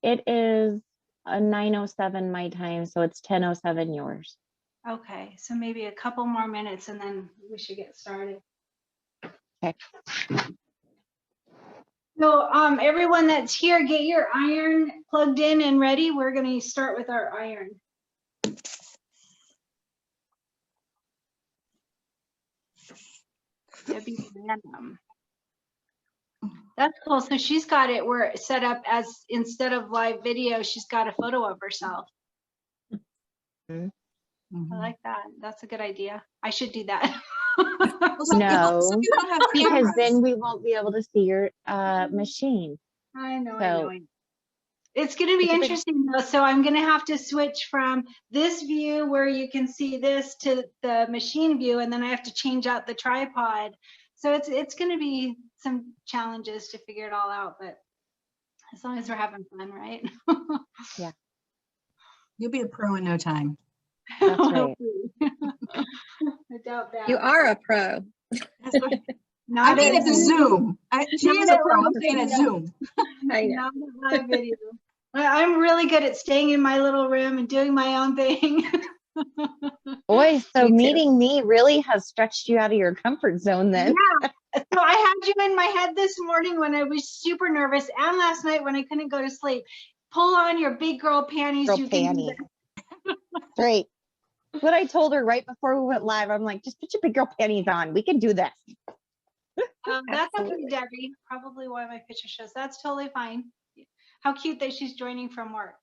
It is a 9:07 my time, so it's 10:07 yours. Okay, so maybe a couple more minutes and then we should get started. Okay. So everyone that's here, get your iron plugged in and ready. We're going to start with our iron. Debbie Random. That's cool. So she's got it where it's set up as, instead of live video, she's got a photo of herself. Mhm. I like that. That's a good idea. I should do that. No, You don't have because cameras. then we won't be able to see your machine. I know. So It's going to be it's a big- interesting though. So I'm going to have to switch from this view where you can see this to the machine view, and then I have to change out the tripod. So it's going to be some challenges to figure it all out, but as long as we're having fun, right? Yeah. You'll be a pro in no time. That's right. I doubt that. You are a pro. Not I mean, at it's a Zoom. She is a Not pro. at I'm saying it's Zoom. I know. Not at live video. I'm really good at staying in my little room and doing my own thing. Boy, so Me too. meeting me really has stretched you out of your comfort zone then. Yeah. So I had you in my head this morning when I was super nervous, and last night when I couldn't go to sleep. Pull on your big girl panties. Girl You can do panties. Great. What I told her right before we went live, I'm like, just put your big girl panties on. We can do this. that. That's okay, Absolutely. Debbie. Probably why my picture shows. That's totally fine. How cute that she's joining from work.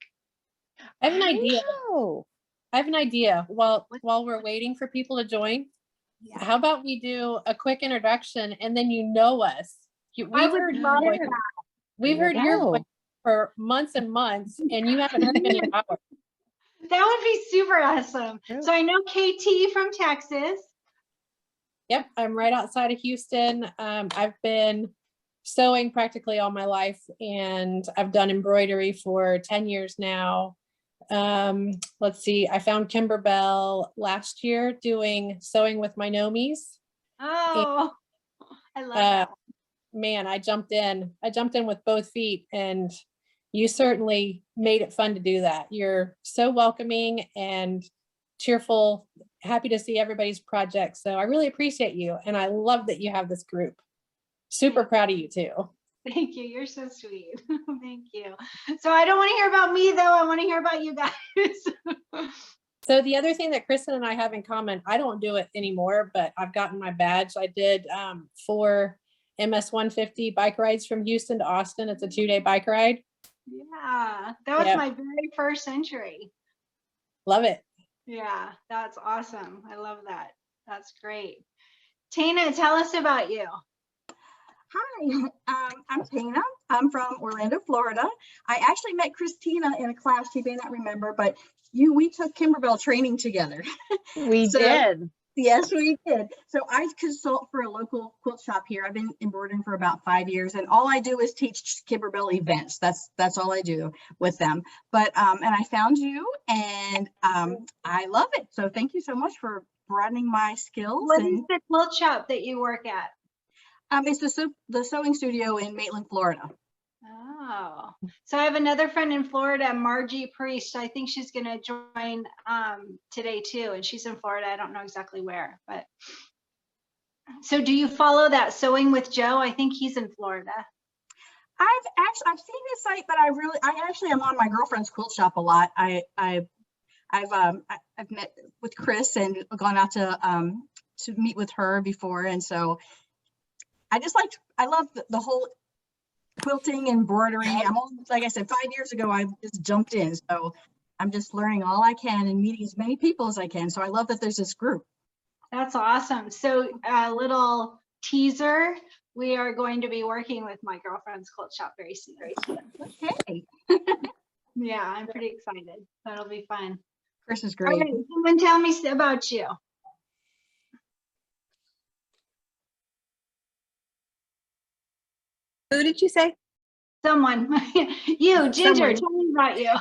I have an idea. Oh, I have an idea. While we're waiting for people to join, Yeah. how about we do a quick introduction and then you know us. I We've would heard love your voice. that. We've There heard you your go. voice for months and months, and you haven't heard any of ours. That would be super awesome. True. So I know KT from Texas. Yep, I'm right outside of Houston. I've been sewing practically all my life, and I've done embroidery for 10 years now. Let's see, I found Kimberbell last year doing sewing with my nomies. Oh, I love that. Man, I jumped in with both feet, and you certainly made it fun to do that. You're so welcoming and cheerful, happy to see everybody's project. So I really appreciate you. And I love that you have this group. Super proud of you too. Thank you. You're so sweet. Thank you. So I don't want to hear about me though. I want to hear about you guys. So the other thing that Cristin and I have in common, I don't do it anymore, but I've gotten my badge. I did 4 MS 150 bike rides from Houston to Austin. It's a 2-day bike ride. Yeah, that was Yep. my very first century. Love it. Yeah, that's awesome. I love that. That's great. Tina, tell us about you. Hi, I'm Tina. I'm from Orlando, Florida. I actually met Christina in a class she may not remember, but we took Kimberbell training together. We So- did. Yes, we did. So I consult for a local quilt shop here. I've been embroidering for about 5 years, and all I do is teach Kimberbell events. That's all I do with them. But and I found you, and I love it. So thank you so much for broadening my skills. What is And the quilt shop that you work at? it's the sewing studio in Maitland, Florida. Oh, so I have another friend in Florida, Margie Priest. I think she's going to join today too, and she's in Florida. I don't know exactly where, but so do you follow that Sewing with Joe? I think he's in Florida. I've seen his site, but I actually am on my girlfriend's quilt shop a lot. I've met with Chris and gone out to meet with her before, and so I love the whole quilting, embroidery. Like I said, 5 years ago, I just jumped in. So I'm just learning all I can and meeting as many people as I can. So I love that there's this group. That's awesome. So a little teaser, we are going to be working with my girlfriend's quilt shop very soon. Okay. Yeah, I'm pretty excited. That'll be fun. Chris is All great. right, someone tell me about you. Who did you say? Someone, you, Ginger, Someone. tell me about you.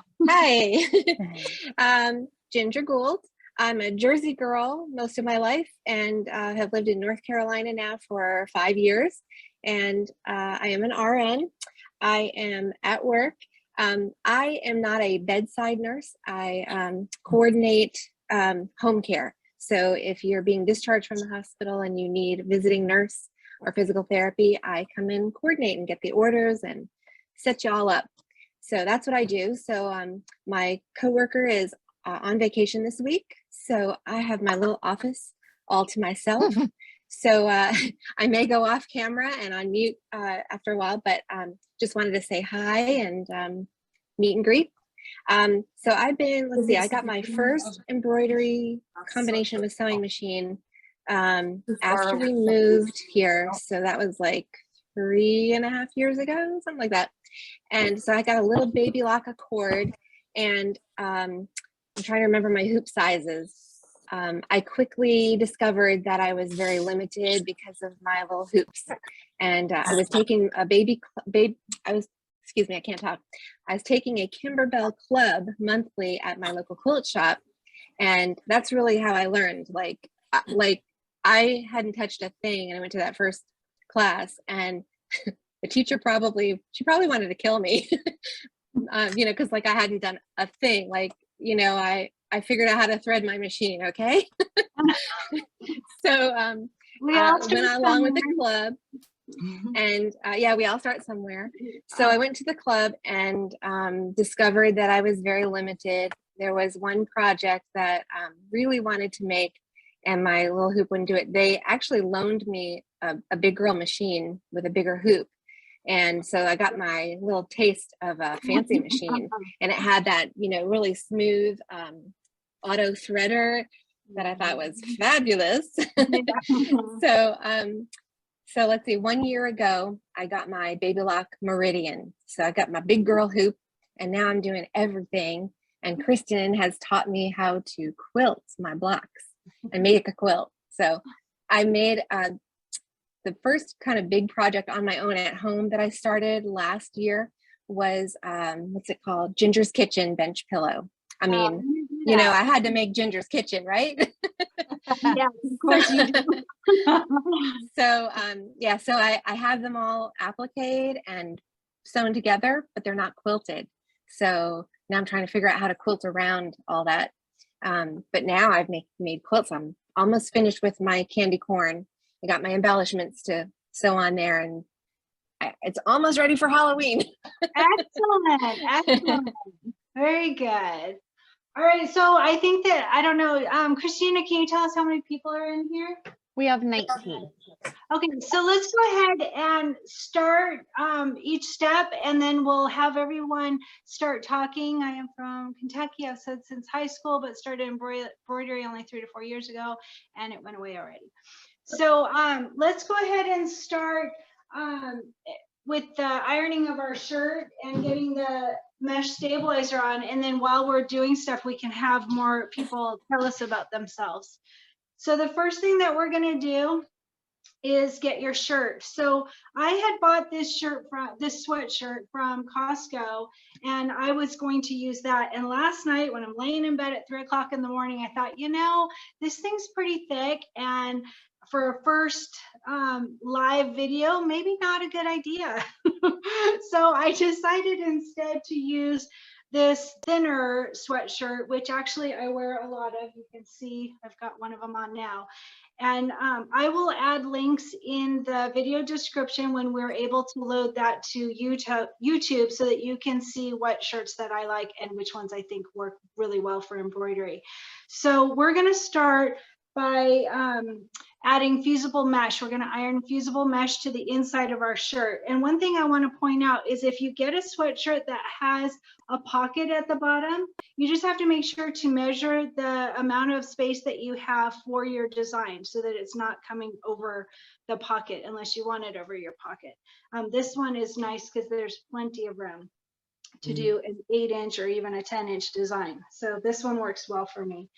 Hi. Ginger Gould. I'm a Jersey girl most of my life, and have lived in North Carolina now for 5 years. And I am an RN. I am at work. I am not a bedside nurse. I coordinate home care. So if you're being discharged from the hospital and you need visiting nurse or physical therapy, I come in, coordinate and get the orders and set you all up. So that's what I do. So my coworker is on vacation this week. So I have my little office all to myself. So I may go off camera and on mute after a while, but just wanted to say hi and meet and greet. So I've been, let's see, I got my first embroidery combination with sewing machine after we moved here. So that was like 3.5 years ago, something like that. And so I got a little baby lock of cord, and I'm trying to remember my hoop sizes. I quickly discovered that I was very limited because of my little hoops. And I was taking a excuse me, I can't talk. I was taking a Kimberbell club monthly at my local quilt shop. And that's really how I learned. Like I hadn't touched a thing, and I went to that first class, and the teacher probably wanted to kill me, you know, because like I hadn't done a thing. Like, you know, I figured out how to thread my machine. Okay. So We all went along with the club, and yeah, we all start somewhere. So I went to the club and discovered that I was very limited. There was one project that really wanted to make, and my little hoop wouldn't do it. They actually loaned me a big girl machine with a bigger hoop. And so I got my little taste of a fancy machine, and it had that, you know, really smooth auto threader that I thought was fabulous. So let's see, 1 year ago, I got my Baby Lock Meridian. So I got my big girl hoop, and now I'm doing everything. And Cristin has taught me how to quilt my blocks and make a quilt. So I made the first kind of big project on my own at home that I started last year was, what's it called? Ginger's Kitchen bench pillow. I mean, you know, I had to make Ginger's Kitchen, right? Yes, of course you do. So yeah, so I have them all appliqued and sewn together, but they're not quilted. So now I'm trying to figure out how to quilt around all that. But now I've made quilts. I'm almost finished with my candy corn. I got my embellishments to sew on there, and it's almost ready for Halloween. Excellent, excellent. Very good. All right, so I think that, I don't know, Christina, can you tell us how many people are in here? We have 19. Okay, so let's go ahead and start each step, and then we'll have everyone start talking. I am from Kentucky. I've said since high school, but started embroidery only 3 to 4 years ago, and it went away already. So let's go ahead and start with the ironing of our shirt and getting the mesh stabilizer on. And then while we're doing stuff, we can have more people tell us about themselves. So the first thing that we're going to do is get your shirt. So I had bought this sweatshirt from Costco, and I was going to use that. And last night when I'm laying in bed at 3 o'clock in the morning, I thought, you know, this thing's pretty thick, and for a first live video, maybe not a good idea. So I decided instead to use this thinner sweatshirt, which actually I wear a lot of. You can see I've got one of them on now. And I will add links in the video description when we're able to load that to YouTube so that you can see what shirts that I like and which ones I think work really well for embroidery. So we're going to start by adding fusible mesh. We're going to iron fusible mesh to the inside of our shirt. And one thing I want to point out is if you get a sweatshirt that has a pocket at the bottom, you just have to make sure to measure the amount of space that you have for your design so that it's not coming over the pocket unless you want it over your pocket. This one is nice because there's plenty of room to do an 8-inch or even a 10-inch design. So this one works well for me.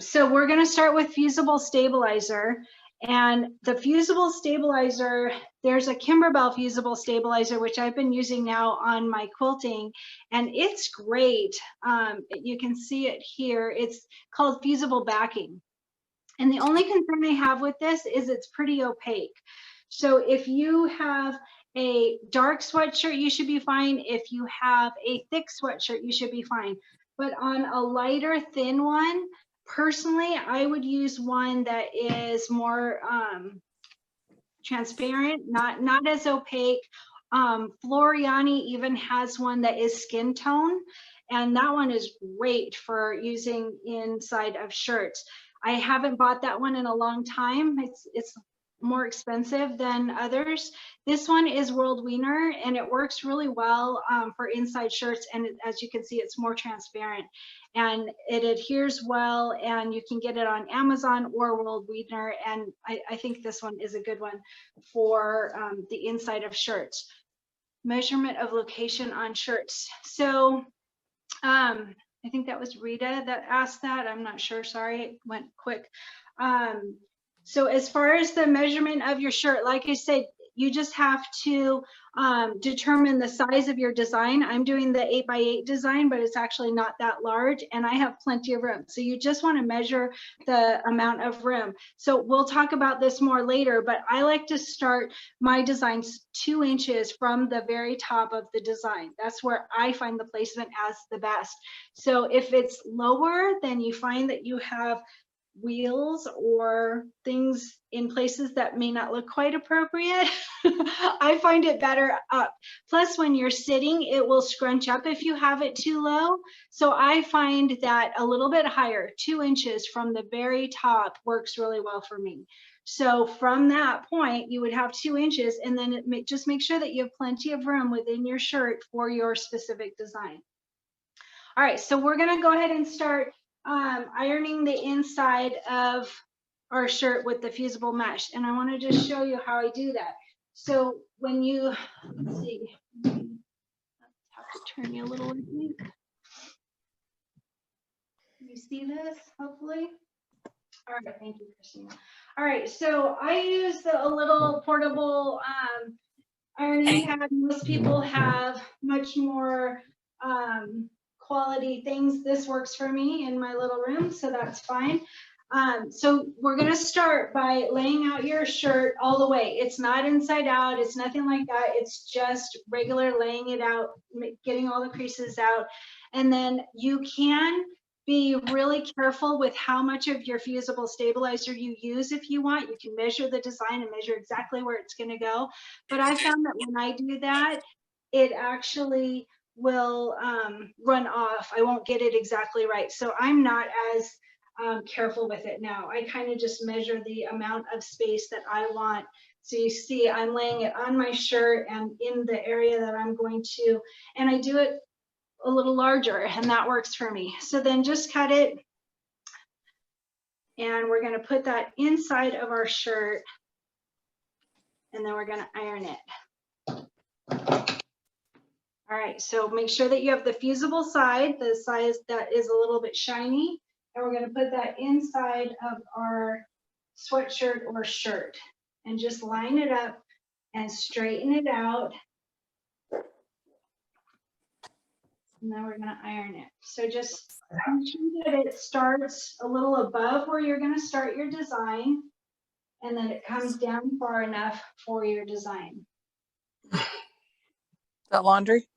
So we're going to start with fusible stabilizer, and the fusible stabilizer, there's a Kimberbell fusible stabilizer, which I've been using now on my quilting, and it's great. You can see it here. It's called fusible backing. And the only concern I have with this is it's pretty opaque. So if you have a dark sweatshirt, you should be fine. If you have a thick sweatshirt, you should be fine. But on a lighter, thin one, personally, I would use one that is more transparent, not as opaque. Floriani even has one that is skin tone, and that one is great for using inside of shirts. I haven't bought that one in a long time. It's more expensive than others. This one is World Weidner, and it works really well for inside shirts. And as you can see, it's more transparent and it adheres well, and you can get it on Amazon or World Weidner. And I think this one is a good one for the inside of shirts. Measurement of location on shirts. So I think that was Rita that asked that. I'm not sure, sorry, it went quick. So as far as the measurement of your shirt, like I said, you just have to determine the size of your design. I'm doing the 8x8 design, but it's actually not that large, and I have plenty of room. So you just want to measure the amount of room. So we'll talk about this more later, but I like to start my designs 2 inches from the very top of the design. That's where I find the placement as the best. So if it's lower, then you find that you have wheels or things in places that may not look quite appropriate. I find it better up. Plus, when you're sitting, it will scrunch up if you have it too low. So I find that a little bit higher, 2 inches from the very top, works really well for me. So from that point, you would have 2 inches, and then just make sure that you have plenty of room within your shirt for your specific design. All right, so we're gonna go ahead and start ironing the inside of our shirt with the fusible mesh. And I want to just show you how I do that. So when you, let's see, I have to turn you a little, I think. Can you see this, hopefully? All right, thank you, Christina. All right, so I use a little portable ironing pad. Most people have much more quality things. This works for me in my little room, so that's fine. So we're going to start by laying out your shirt all the way. It's not inside out. It's nothing like that. It's just regular laying it out, getting all the creases out. And then you can be really careful with how much of your fusible stabilizer you use if you want. You can measure the design and measure exactly where it's going to go. But I found that when I do that, it actually will run off. I won't get it exactly right. So I'm not as careful with it now. I kind of just measure the amount of space that I want. So you see, I'm laying it on my shirt and in the area that I'm going to, and I do it a little larger, and that works for me. So then just cut it, and we're going to put that inside of our shirt, and then we're going to iron it. All right, so make sure that you have the fusible side, the side that is a little bit shiny, and we're going to put that inside of our sweatshirt or shirt, and just line it up and straighten it out. And then we're going to iron it. So just make sure that it starts a little above where you're going to start your design, and then it comes down far enough for your design. Is that laundry?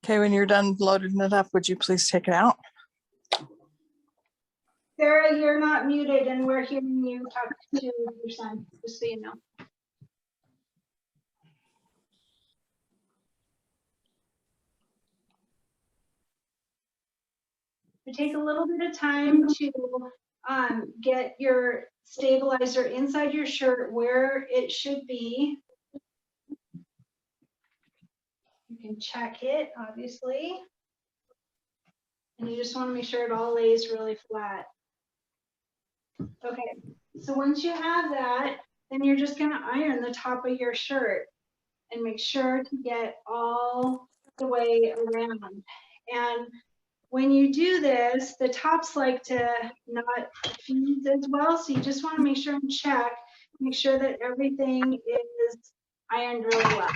Okay, when you're done loading it up, would you please take it out? Sarah, you're not muted, and we're hearing you talk to your son, just so you know. So take a little bit of time to get your stabilizer inside your shirt where it should be. You can check it, obviously. And you just want to make sure it all lays really flat. Okay, so once you have that, then you're just going to iron the top of your shirt and make sure to get all the way around. And when you do this, the tops like to not fuse as well, so you just want to make sure and check, make sure that everything is ironed really well.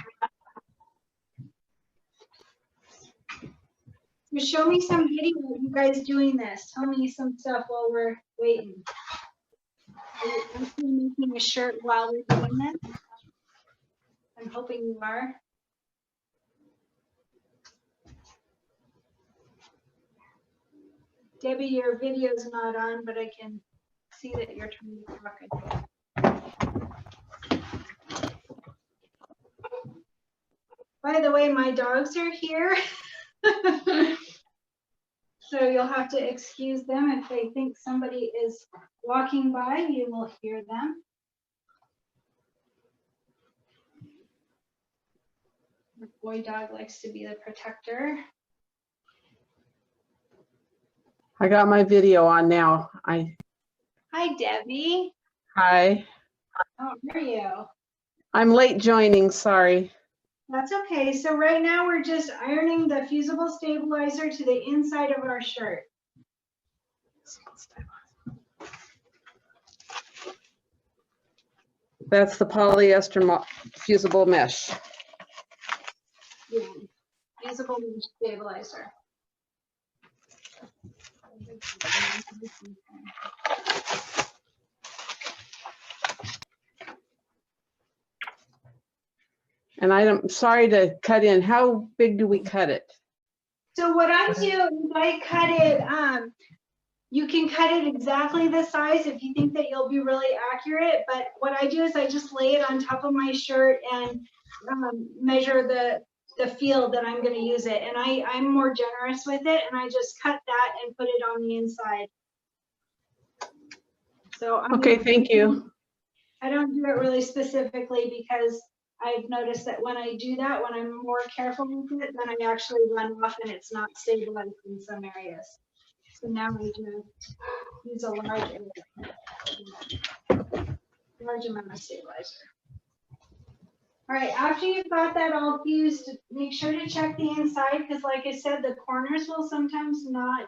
So show me some video of you guys doing this. Tell me some stuff while we're waiting. Are you actually making a shirt while we're doing this? I'm hoping you are. Debbie, your video's not on, but I can see that you're trying to talk. By the way, my dogs are here. So you'll have to excuse them. If they think somebody is walking by, you will hear them. The boy dog likes to be the protector. I got my video on now. Hi, Debbie. Hi. How are you? I'm late joining, sorry. That's okay. So right now we're just ironing the fusible stabilizer to the inside of our shirt. That's the polyester fusible mesh. Yeah, fusible stabilizer. And I'm sorry to cut in. How big do we cut it? So what I do is I cut it, you can cut it exactly the size if you think that you'll be really accurate, but what I do is I just lay it on top of my shirt and measure the field that I'm going to use it. And I'm more generous with it, and I just cut that and put it on the inside. So Okay, thank you. I don't do it really specifically because I've noticed that when I do that, when I'm more careful with it, then I actually run off and it's not stabilized in some areas. So now I just use a large amount of stabilizer. All right, after you've got that all fused, make sure to check the inside because like I said, the corners will sometimes not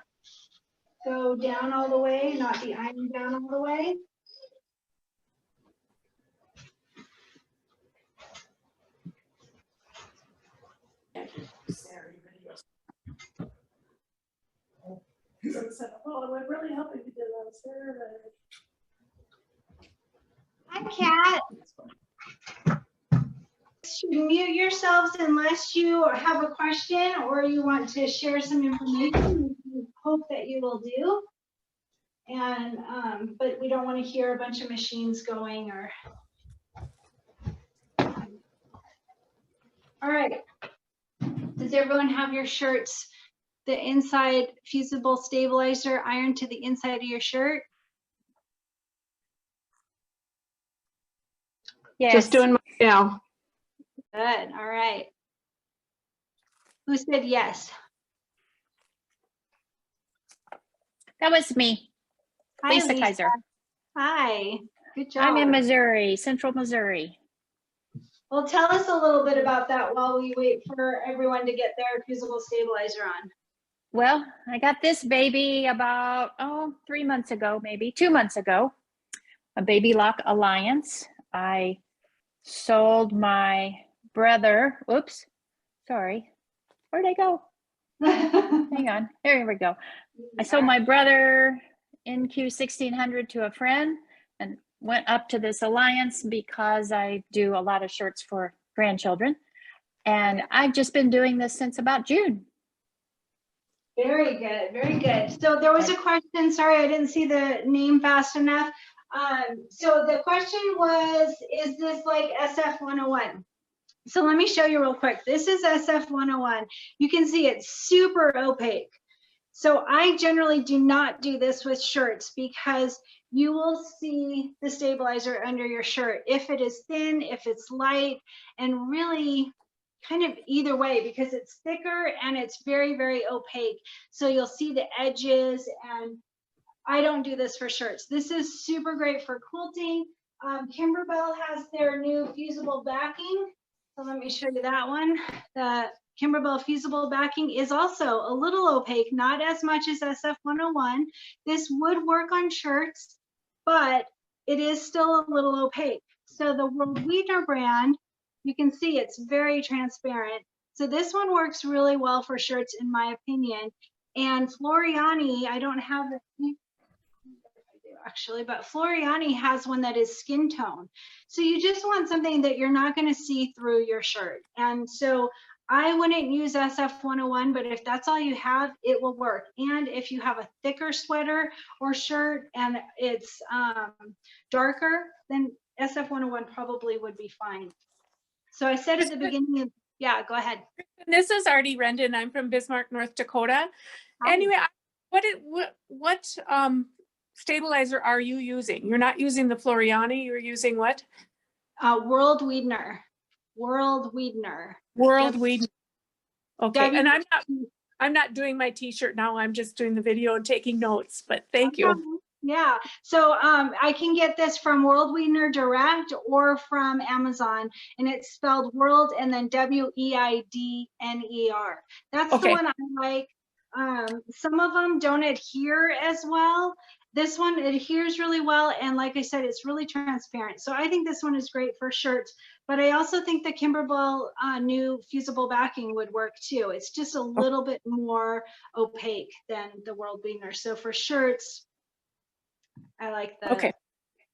go down all the way, not be ironed down all the way. Hi, Kat. Mute yourselves unless you have a question or you want to share some information, which we hope that you will do. And but we don't want to hear a bunch of machines going or. All right. Does everyone have your shirts, the inside fusible stabilizer ironed to the inside of your shirt? Yes. Just doing my now. Good. All right. Who said yes? That was me, Hi, Lisa Kaiser. Hi. Good job. I'm in Missouri, Central Missouri. Well, tell us a little bit about that while we wait for everyone to get their fusible stabilizer on. Well, I got this baby about, 3 months ago, maybe 2 months ago, a Baby Lock Alliance. I sold my brother, whoops, sorry, where'd I go? Hang on, there we go. I sold my brother NQ 1600 to a friend and went up to this alliance because I do a lot of shirts for grandchildren. And I've just been doing this since about June. Very good, very good. So there was a question, sorry, I didn't see the name fast enough. So the question was, is this like SF 101? So let me show you real quick. This is SF 101. You can see it's super opaque. So I generally do not do this with shirts because you will see the stabilizer under your shirt if it is thin, if it's light, and really kind of either way because it's thicker and it's very, very opaque. So you'll see the edges, and I don't do this for shirts. This is super great for quilting. Kimberbell has their new fusible backing. So let me show you that one. The Kimberbell fusible backing is also a little opaque, not as much as SF 101. This would work on shirts, but it is still a little opaque. So the World Weidner brand, you can see it's very transparent. So this one works really well for shirts in my opinion. And Floriani, I don't have it. actually, but Floriani has one that is skin tone. So you just want something that you're not going to see through your shirt. And so I wouldn't use SF101, but if that's all you have, it will work. And if you have a thicker sweater or shirt and it's darker, then SF101 probably would be fine. So I said at the beginning, yeah, go ahead. This is Artie Rendon. I'm from Bismarck, North Dakota. Hi. Anyway, what stabilizer are you using? You're not using the Floriani, you're using what? World Weidner. World Weidner. World Yep. Weidner. Okay, W- and I'm not doing my t-shirt now. I'm just doing the video and taking notes, but thank you. Yeah, so I can get this from World Weidner direct or from Amazon, and it's spelled World and then Weidner. That's the Okay. one I like. Some of them don't adhere as well. This one adheres really well, and like I said, it's really transparent. So I think this one is great for shirts, but I also think the Kimberbell new fusible backing would work too. It's just a little bit more opaque than the World Weidner. So for shirts, I like the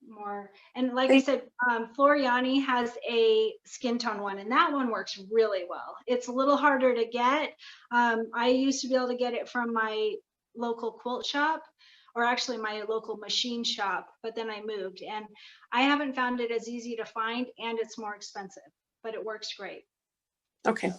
more, and like I said, Floriani has a skin tone one, and that one works really well. It's a little harder to get. I used to be able to get it from my local quilt shop, or actually my local machine shop, but then I moved, and I haven't found it as easy to find, and it's more expensive, but it works great. Okay.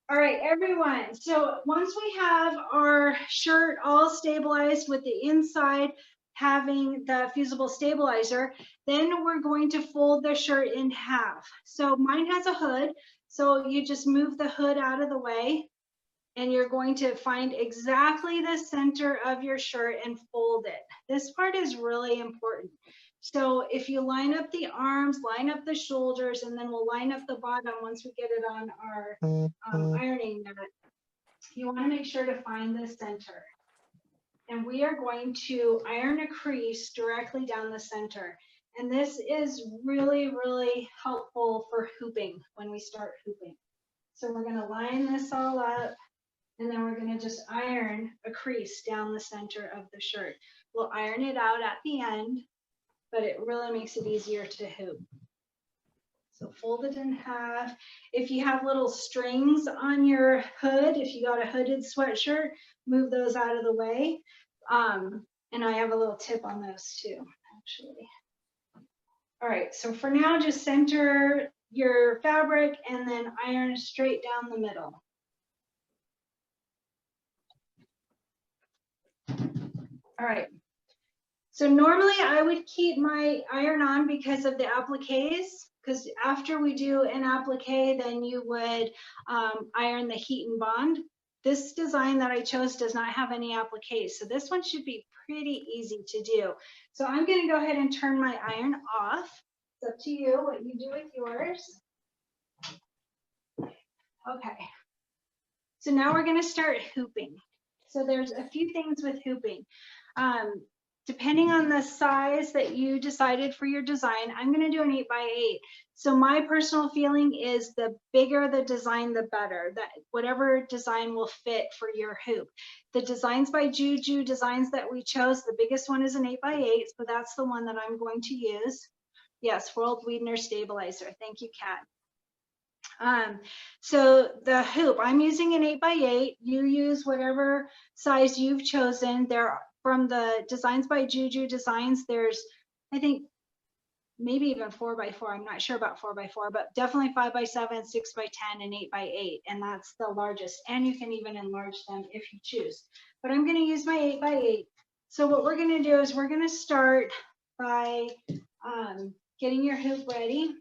All right, everyone. So once we have our shirt all stabilized with the inside having the fusible stabilizer, then we're going to fold the shirt in half. So mine has a hood. So you just move the hood out of the way, and you're going to find exactly the center of your shirt and fold it. This part is really important. So if you line up the arms, line up the shoulders, and then we'll line up the bottom once we get it on our ironing mat, you want to make sure to find the center. And we are going to iron a crease directly down the center. And this is really, really helpful for hooping when we start hooping. So we're going to line this all up, and then we're going to just iron a crease down the center of the shirt. We'll iron it out at the end, but it really makes it easier to hoop. So fold it in half. If you have little strings on your hood, if you got a hooded sweatshirt, move those out of the way. And I have a little tip on those too, actually. All right, so for now, just center your fabric and then iron straight down the middle. All right. So normally I would keep my iron on because of the appliques, because after we do an applique, then you would iron the heat and bond. This design that I chose does not have any appliques, so this one should be pretty easy to do. So I'm going to go ahead and turn my iron off. It's up to you what you do with yours. Okay. So now we're going to start hooping. So there's a few things with hooping. Depending on the size that you decided for your design, I'm going to do an 8x8. So my personal feeling is the bigger the design, the better. That whatever design will fit for your hoop. The Designs by Juju designs that we chose, the biggest one is an 8x8, so that's the one that I'm going to use. Yes, World Weidner stabilizer. Thank you, Kat. So the hoop, I'm using an 8x8. You use whatever size you've chosen. There, from the Designs by Juju designs, there's, I think, maybe even 4x4. I'm not sure about 4x4, but definitely 5x7, 6x10, and 8x8, and that's the largest. And you can even enlarge them if you choose. But I'm going to use my 8x8. So what we're going to do is we're going to start by getting your hoop ready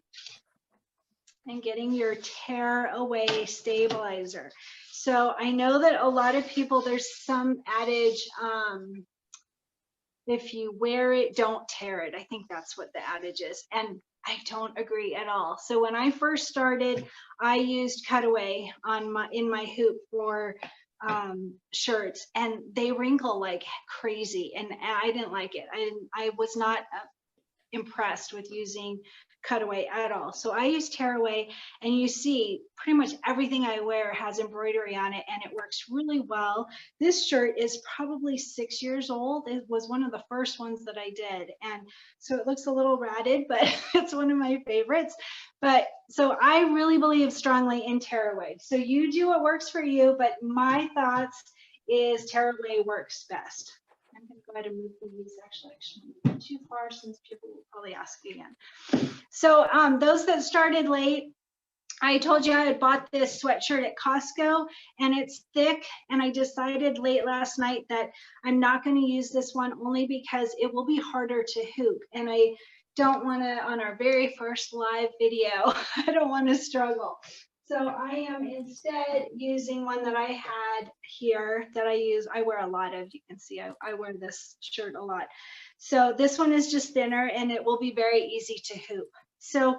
and getting your tear away stabilizer. So I know that a lot of people, there's some adage, if you wear it, don't tear it. I think that's what the adage is. And I don't agree at all. So when I first started, I used cutaway on in my hoop for shirts, and they wrinkle like crazy, and I didn't like it. I was not impressed with using cutaway at all. So I use tearaway, and you see pretty much everything I wear has embroidery on it, and it works really well. This shirt is probably 6 years old. It was one of the first ones that I did. And so it looks a little ratted, but it's one of my favorites. But so I really believe strongly in tearaway. So you do what works for you, but my thoughts is tearaway works best. I'm going to go ahead and move these. Actually, I shouldn't move too far since people will probably ask again. So those that started late, I told you I had bought this sweatshirt at Costco, and it's thick, and I decided late last night that I'm not going to use this one only because it will be harder to hoop, and I don't want to, on our very first live video, I don't want to struggle. So I am instead using one that I had here that I use. I wear a lot of, you can see I wear this shirt a lot. So this one is just thinner, and it will be very easy to hoop. So,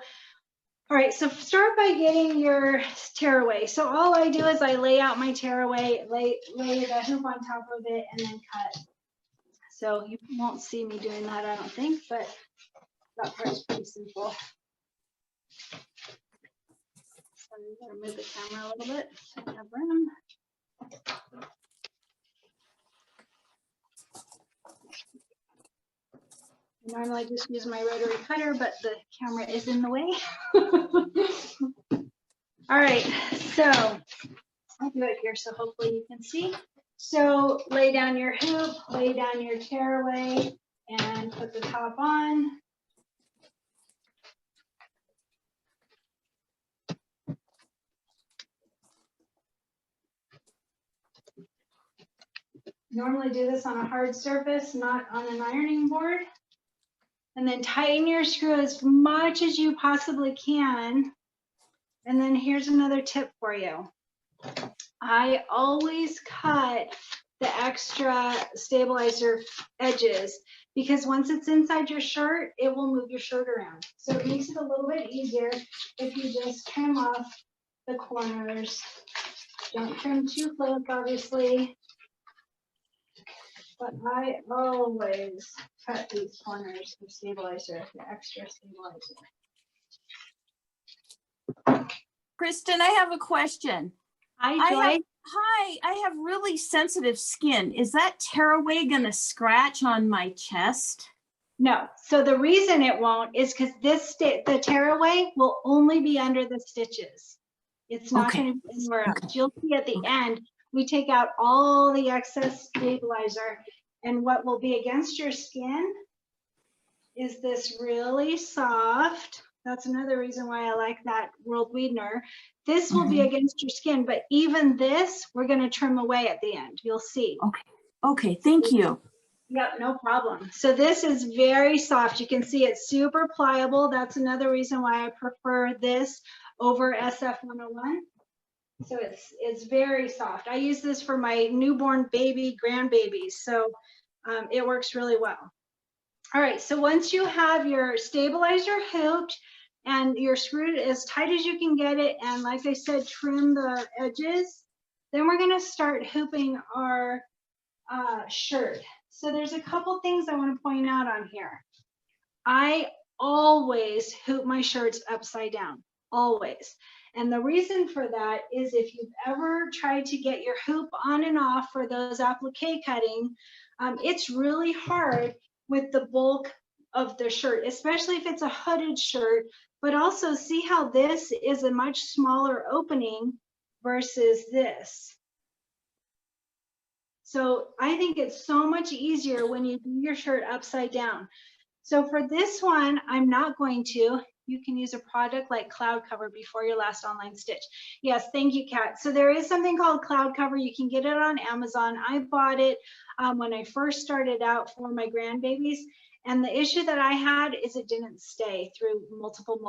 all right, so start by getting your tearaway. So all I do is I lay out my tearaway, lay the hoop on top of it, and then cut. So you won't see me doing that, I don't think, but that part's pretty simple. So I'm gonna move the camera a little bit so I have room. Normally I just use my rotary cutter, but the camera is in the way. All right, so I'll do it here so hopefully you can see. So lay down your hoop, lay down your tearaway, and put the top on. Normally do this on a hard surface, not on an ironing board. And then tighten your screw as much as you possibly can. And then here's another tip for you. I always cut the extra stabilizer edges, because once it's inside your shirt, it will move your shirt around. So it makes it a little bit easier if you just trim off the corners. Don't trim too close, obviously. But I always cut these corners with stabilizer, the extra stabilizer. Kristen, I have a question. Hi, Joy. I have really sensitive skin. Is that tearaway gonna scratch on my chest? No, so the reason it won't is because the tearaway will only be under the stitches. It's not going to be anywhere else. You'll see at the end, we take out all the excess stabilizer, and what will be against your skin is this really soft. That's another reason why I like that World Weidner. This will be against your skin, but even this, we're going to trim away at the end. You'll see. Okay, thank you. Yep, no problem. So this is very soft. You can see it's super pliable. That's another reason why I prefer this over SF101. So it's very soft. I use this for my newborn baby grandbabies, so it works really well. All right, so once you have your stabilizer hooped and you're screwed as tight as you can get it, and like I said, trim the edges, then we're gonna start hooping our shirt. So there's a couple things I want to point out on here. I always hoop my shirts upside down, always. And the reason for that is if you've ever tried to get your hoop on and off for those applique cutting, it's really hard with the bulk of the shirt, especially if it's a hooded shirt, but also see how this is a much smaller opening versus this. So I think it's so much easier when you do your shirt upside down. So for this one, I'm not going to. You can use a product like Cloud Cover before your last online stitch. Yes, thank you, Kat. So there is something called Cloud Cover. You can get it on Amazon. I bought it when I first started out for my grandbabies. And the issue that I had is it didn't stay through multiple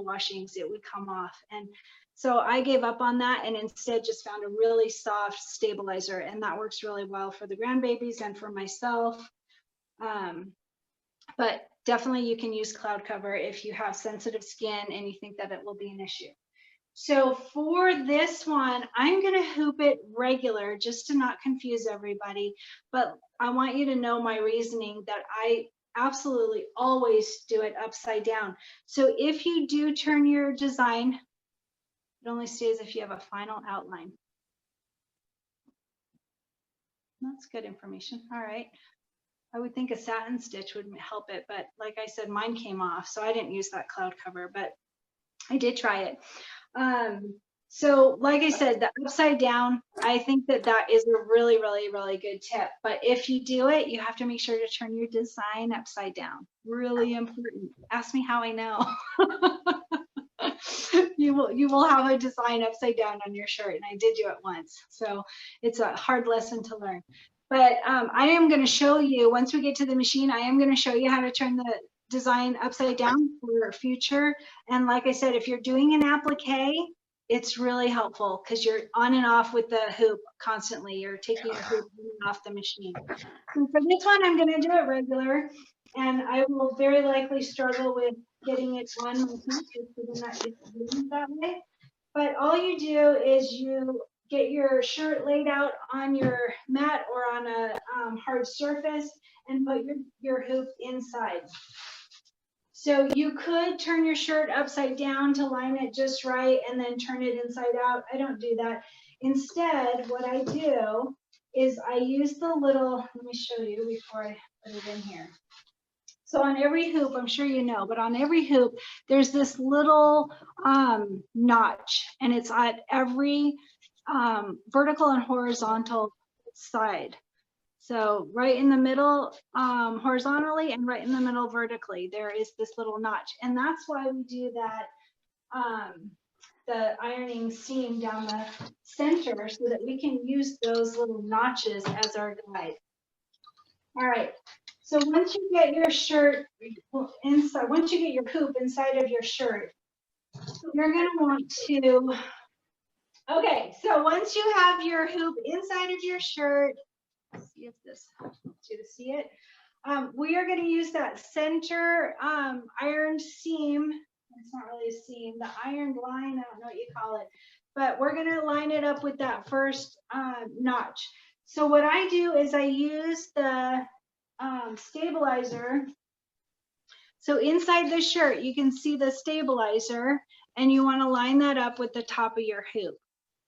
washings. It would come off. And so I gave up on that and instead just found a really soft stabilizer, and that works really well for the grandbabies and for myself. But definitely you can use Cloud Cover if you have sensitive skin and you think that it will be an issue. So for this one, I'm gonna hoop it regular just to not confuse everybody, but I want you to know my reasoning that absolutely always do it upside down. So if you do turn your design, it only stays if you have a final outline. That's good information. All right. I would think a satin stitch would help it, but like I said, mine came off, so I didn't use that cloud cover, but I did try it. So like I said, the upside down, I think that that is a really, really, really good tip. But if you do it, you have to make sure to turn your design upside down. Really important. Ask me how I know. You will have a design upside down on your shirt, and I did do it once. So it's a hard lesson to learn. But I am going to show you, once we get to the machine, I am going to show you how to turn the design upside down for future. And like I said, if you're doing an applique, it's really helpful because you're on and off with the hoop constantly. You're taking your hoop off the machine. So for this one, I'm going to do it regular, and I will very likely struggle with getting it on my hoop because I'm not used to doing it that way. But all you do is you get your shirt laid out on your mat or on a hard surface and put your hoop inside. So you could turn your shirt upside down to line it just right and then turn it inside out. I don't do that. Instead, what I do is I use the little, let me show you before I put it in here. So on every hoop, I'm sure you know, but on every hoop, there's this little notch, and it's at every vertical and horizontal side. So right in the middle horizontally and right in the middle vertically, there is this little notch. And that's why we do that, the ironing seam down the center so that we can use those little notches as our guide. All right, so once you get your shirt inside, once you get your hoop inside of your shirt, you're gonna want to, okay, so once you have your hoop inside of your shirt, let's see if this helps you to see it. We are going to use that center ironed seam. It's not really a seam, the ironed line, I don't know what you call it, but we're going to line it up with that first notch. So what I do is I use the stabilizer. So inside the shirt, you can see the stabilizer, and you want to line that up with the top of your hoop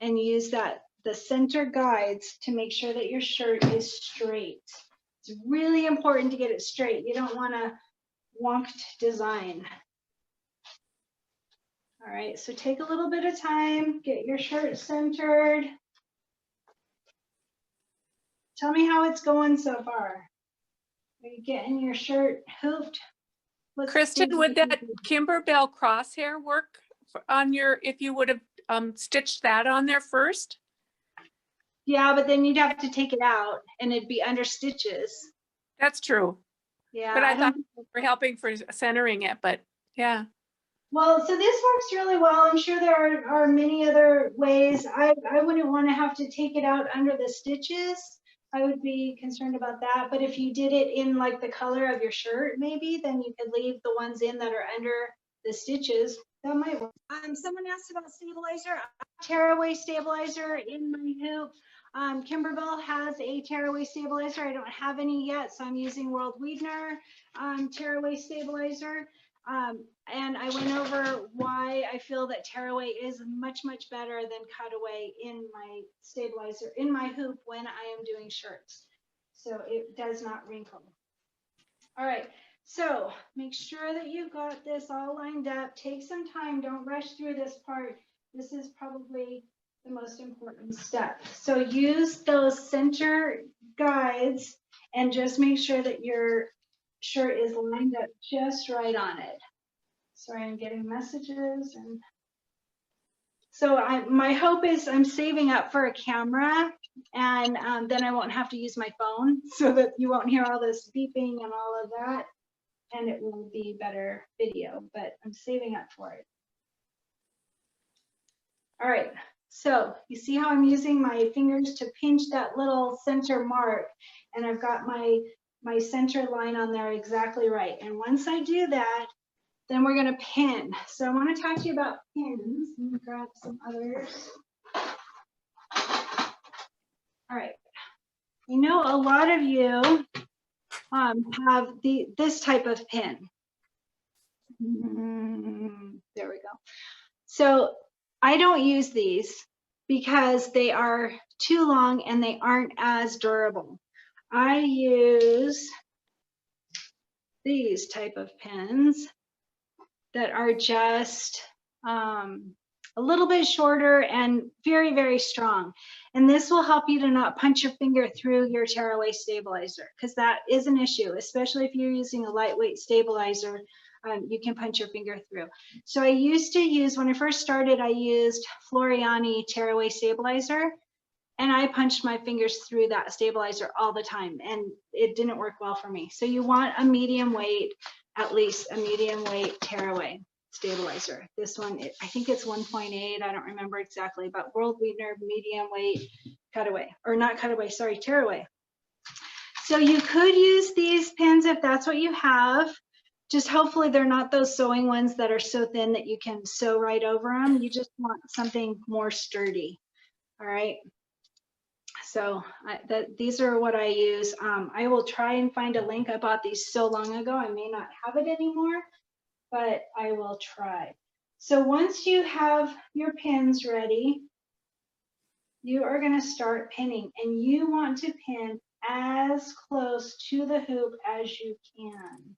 and use that, the center guides, to make sure that your shirt is straight. It's really important to get it straight. You don't want a wonked design. All right, so take a little bit of time, get your shirt centered. Tell me how it's going so far. Are you getting your shirt hooped? Cristin, would that Kimberbell crosshair work on your, if you would have stitched that on there first? Yeah, but then you'd have to take it out and it'd be under stitches. That's true. Yeah. But I thought for helping for centering it, but yeah. Well, so this works really well. I'm sure there are many other ways. I wouldn't want to have to take it out under the stitches. I would be concerned about that. But if you did it in like the color of your shirt, maybe, then you could leave the ones in that are under the stitches. That might work. Someone asked about stabilizer. Tearaway stabilizer in my hoop. Kimberbell has a tearaway stabilizer. I don't have any yet, so I'm using World Weidner tearaway stabilizer. And I went over why I feel that tearaway is much, much better than cutaway in my stabilizer, in my hoop when I am doing shirts. So it does not wrinkle. All right, so make sure that you've got this all lined up. Take some time, don't rush through this part. This is probably the most important step. So use those center guides and just make sure that your shirt is lined up just right on it. Sorry, I'm getting messages. And so my hope is I'm saving up for a camera, and then I won't have to use my phone so that you won't hear all this beeping and all of that, and it will be better video, but I'm saving up for it. All right, so you see how I'm using my fingers to pinch that little center mark, and I've got my center line on there exactly right. And once I do that, then we're going to pin. So I want to talk to you about pins. Let me grab some others. All right. You know, a lot of you have this type of pin. There we go. So I don't use these because they are too long and they aren't as durable. I use these type of pins that are just a little bit shorter and very, very strong. And this will help you to not punch your finger through your tearaway stabilizer, because that is an issue, especially if you're using a lightweight stabilizer. You can punch your finger through. So I used to use, when I first started, I used Floriani tearaway stabilizer, and I punched my fingers through that stabilizer all the time, and it didn't work well for me. So you want a medium weight, at least a medium weight tearaway stabilizer. This one, I think it's 1.8, I don't remember exactly, but World Weidner medium weight cutaway, or not cutaway, sorry, tearaway. So you could use these pins if that's what you have. Just hopefully they're not those sewing ones that are so thin that you can sew right over them. You just want something more sturdy. All right. So these are what I use. I will try and find a link. I bought these so long ago, I may not have it anymore, but I will try. So once you have your pins ready, you are going to start pinning, and you want to pin as close to the hoop as you can.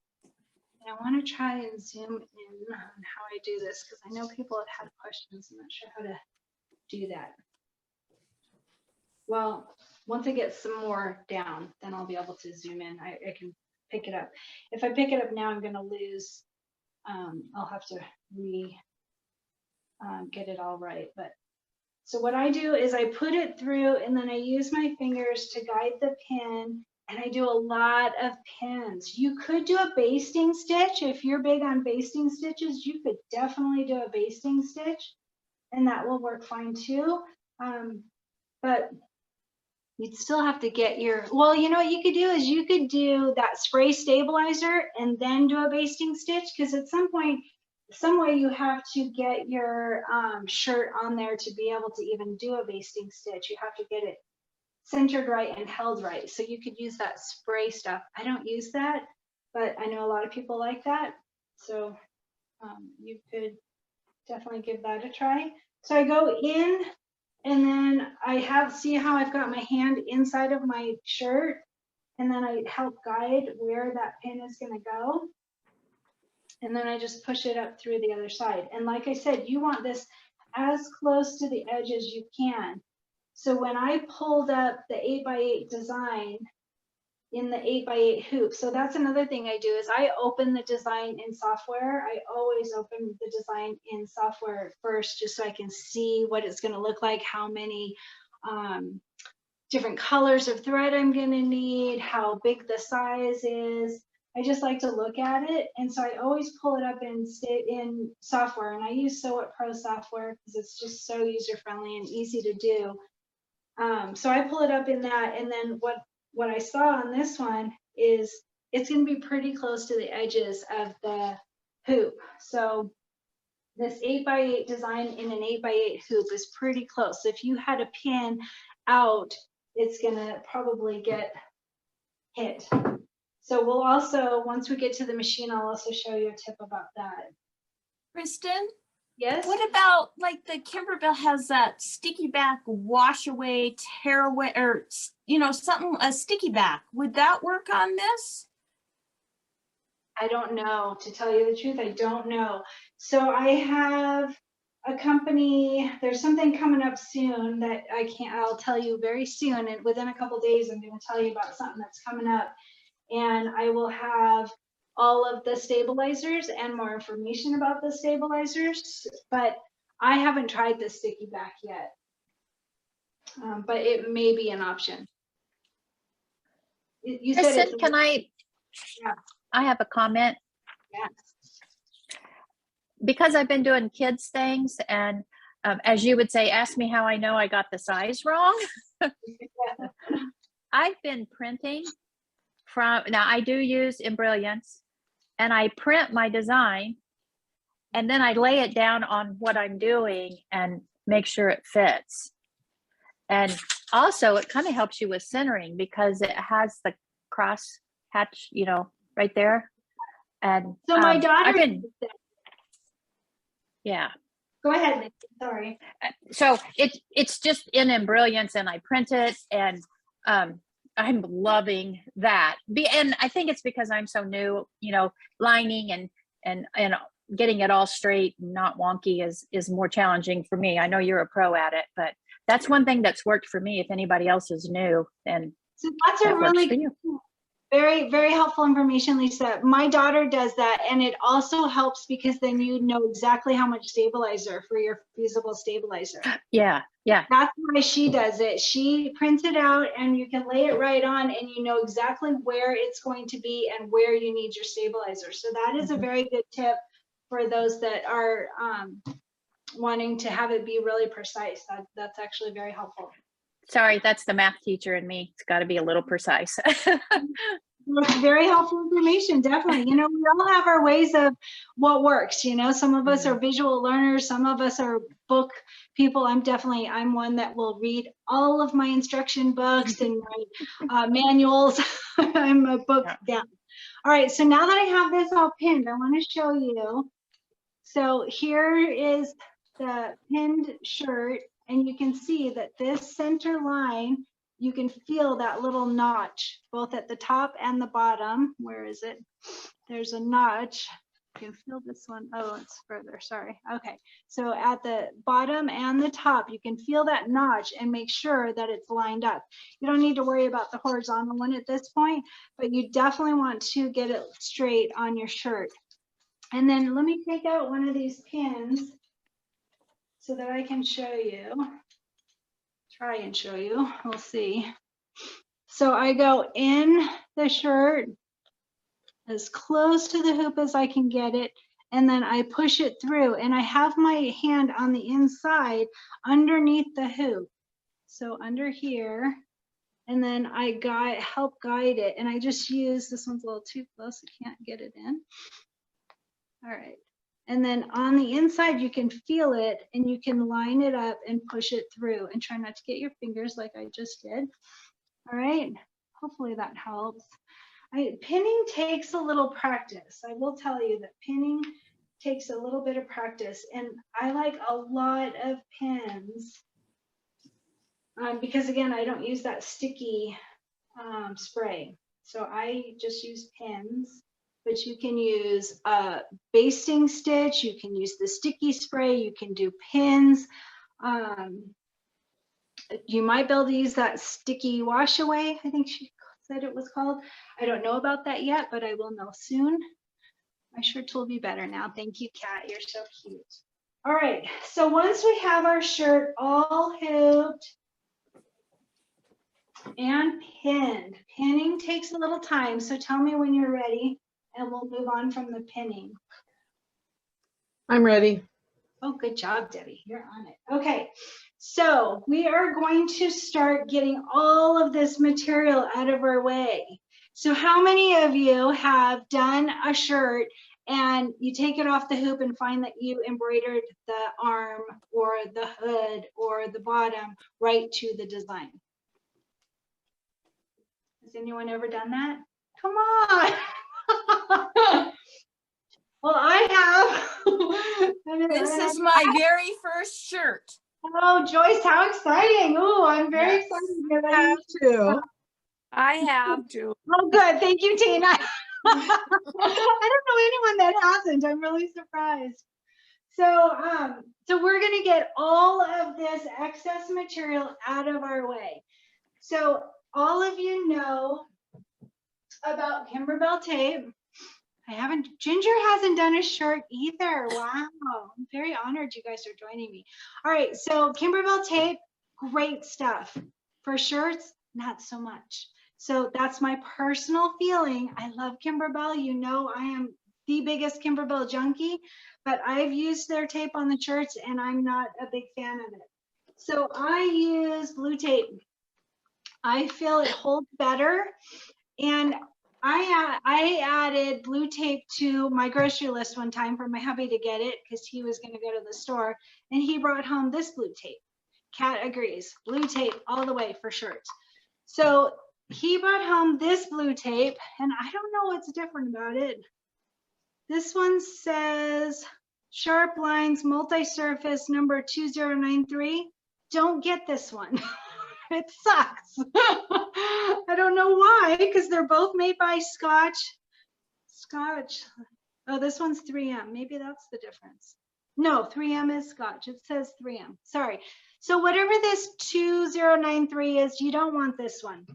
And I want to try and zoom in on how I do this, because I know people have had questions. I'm not sure how to do that. Well, once I get some more down, then I'll be able to zoom in. I can pick it up. If I pick it up now, I'm going to lose. I'll have to get it all right. But so what I do is I put it through, and then I use my fingers to guide the pin, and I do a lot of pins. You could do a basting stitch. If you're big on basting stitches, you could definitely do a basting stitch, and that will work fine too. But you'd still have to get your, well, you know what you could do is you could do that spray stabilizer and then do a basting stitch, because at some point, some way you have to get your shirt on there to be able to even do a basting stitch. You have to get it centered right and held right. So you could use that spray stuff. I don't use that, but I know a lot of people like that. So you could definitely give that a try. So I go in, and then I see how I've got my hand inside of my shirt, and then I help guide where that pin is going to go. And then I just push it up through the other side. And like I said, you want this as close to the edge as you can. So when I pulled up the 8x8 design in the 8x8 hoop, so that's another thing I do is I open the design in software. I always open the design in software first, just so I can see what it's going to look like, how many different colors of thread I'm going to need, how big the size is. I just like to look at it, and so I always pull it up in software, and I use Sew It Pro software because it's just so user-friendly and easy to do. So I pull it up in that, and then what I saw on this one is it's going to be pretty close to the edges of the hoop. So this 8x8 design in an 8x8 hoop is pretty close. So if you had a pin out, it's going to probably get hit. So we'll also, once we get to the machine, I'll also show you a tip about that. Cristin? Yes? What about, like, the Kimberbell has that sticky back, wash away, tear away, or, you know, something, a sticky back. Would that work on this? I don't know, to tell you the truth, I don't know. So I have a company, there's something coming up soon that I'll tell you very soon, and within a couple days, I'm going to tell you about something that's coming up. And I will have all of the stabilizers and more information about the stabilizers, but I haven't tried the sticky back yet. But it may be an option. You said Cristin, it's, can I? Yeah. I have a comment. Yes. Because I've been doing kids things, and as you would say, ask me how I know I got the size wrong. I've been printing now I do use Embrilliance, and I print my design, and then I lay it down on what I'm doing and make sure it fits. And also it kind of helps you with centering because it has the cross hatch, right there. And So my I've daughter, been, yeah. go ahead, Nikki, sorry. So it's just in Embrilliance, and I print it, and I'm loving that. And I think it's because I'm so new, lining and getting it all straight and not wonky is more challenging for me. I know you're a pro at it, but that's one thing that's worked for me. If anybody else is new, then So that's a that works for really you. very, very helpful information, Lisa. My daughter does that, and it also helps because then you know exactly how much stabilizer for your fusible stabilizer. Yeah. That's why she does it. She prints it out and you can lay it right on and you know exactly where it's going to be and where you need your stabilizer. So that is a very good tip for those that are wanting to have it be really precise. That's actually very helpful. Sorry, that's the math teacher in me. It's got to be a little precise. That's very helpful information, definitely. We all have our ways of what works. Some of us are visual learners, some of us are book people. I'm one that will read all of my instruction books and my manuals. I'm a book gal. All right, so now that I have this all pinned, I want to show you. So here is the pinned shirt, and you can see that this center line, you can feel that little notch, both at the top and the bottom. Where is it? There's a notch. You can feel this one. Oh, it's further, sorry. Okay, so at the bottom and the top, you can feel that notch and make sure that it's lined up. You don't need to worry about the horizontal one at this point, but you definitely want to get it straight on your shirt. And then let me take out one of these pins so that I can show you. Try and show you, we'll see. So I go in the shirt as close to the hoop as I can get it, and then I push it through, and I have my hand on the inside underneath the hoop. So under here, and then I help guide it, and I just use, this one's a little too close, I can't get it in. All right. And then on the inside, you can feel it and you can line it up and push it through, and try not to get your fingers like I just did. All right, hopefully that helps. Pinning takes a little practice. I will tell you that pinning takes a little bit of practice, and I like a lot of pins because again, I don't use that sticky spray. So I just use pins. But you can use a basting stitch, you can use the sticky spray, you can do pins. You might be able to use that sticky wash away, I think she said it was called. I don't know about that yet, but I will know soon. My shirts will be better now. Thank you, Kat, you're so cute. All right, so once we have our shirt all hooped and pinned, pinning takes a little time, so tell me when you're ready. And we'll move on from the pinning. I'm ready. Oh, good job, Debbie. You're on it. Okay, so we are going to start getting all of this material out of our way. So how many of you have done a shirt and you take it off the hoop and find that you embroidered the arm or the hood or the bottom right to the design? Has anyone ever done that? Come on. Well, I have. This is my very first shirt. Oh, Joyce, how exciting. Oh, I'm very excited. I have to. I have to. Oh, good. Thank you, Tina. I don't know anyone that hasn't. I'm really surprised. So, so we're going to get all of this excess material out of our way. So all of you know about Kimberbell tape. Ginger hasn't done a shirt either. Wow, I'm very honored you guys are joining me. All right, so Kimberbell tape, great stuff. For shirts, not so much. So that's my personal feeling. I love Kimberbell. You know I am the biggest Kimberbell junkie, but I've used their tape on the shirts and I'm not a big fan of it. So I use blue tape. I feel it holds better, and I added blue tape to my grocery list one time for my hubby to get it because he was going to go to the store, and he brought home this blue tape. Kat agrees, blue tape all the way for shirts. So he brought home this blue tape, and I don't know what's different about it. This one says Sharp Lines Multi-Surface number 2093. Don't get this one. It sucks. I don't know why, because they're both made by Scotch. Oh, this one's 3M. Maybe that's the difference. No, 3M is Scotch. It says 3M. Sorry. So whatever this 2093 is, you don't want this one.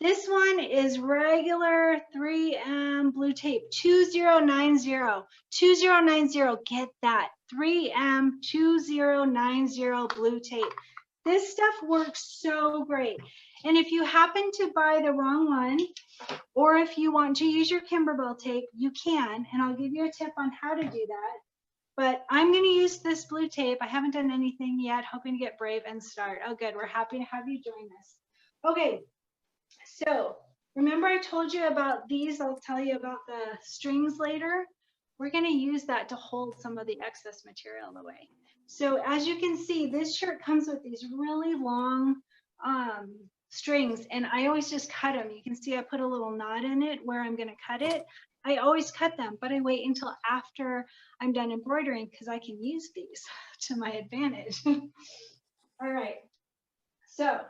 This one is regular 3M blue tape, 2090. 2090, get that. 3M 2090 blue tape. This stuff works so great. And if you happen to buy the wrong one, or if you want to use your Kimberbell tape, you can, and I'll give you a tip on how to do that. But I'm going to use this blue tape. I haven't done anything yet, hoping to get brave and start. Oh, good. We're happy to have you join us. Okay. So remember I told you about these, I'll tell you about the strings later. We're going to use that to hold some of the excess material away. So as you can see, this shirt comes with these really long strings, and I always just cut them. You can see I put a little knot in it where I'm going to cut it. I always cut them, but I wait until after I'm done embroidering because I can use these to my advantage. All right, so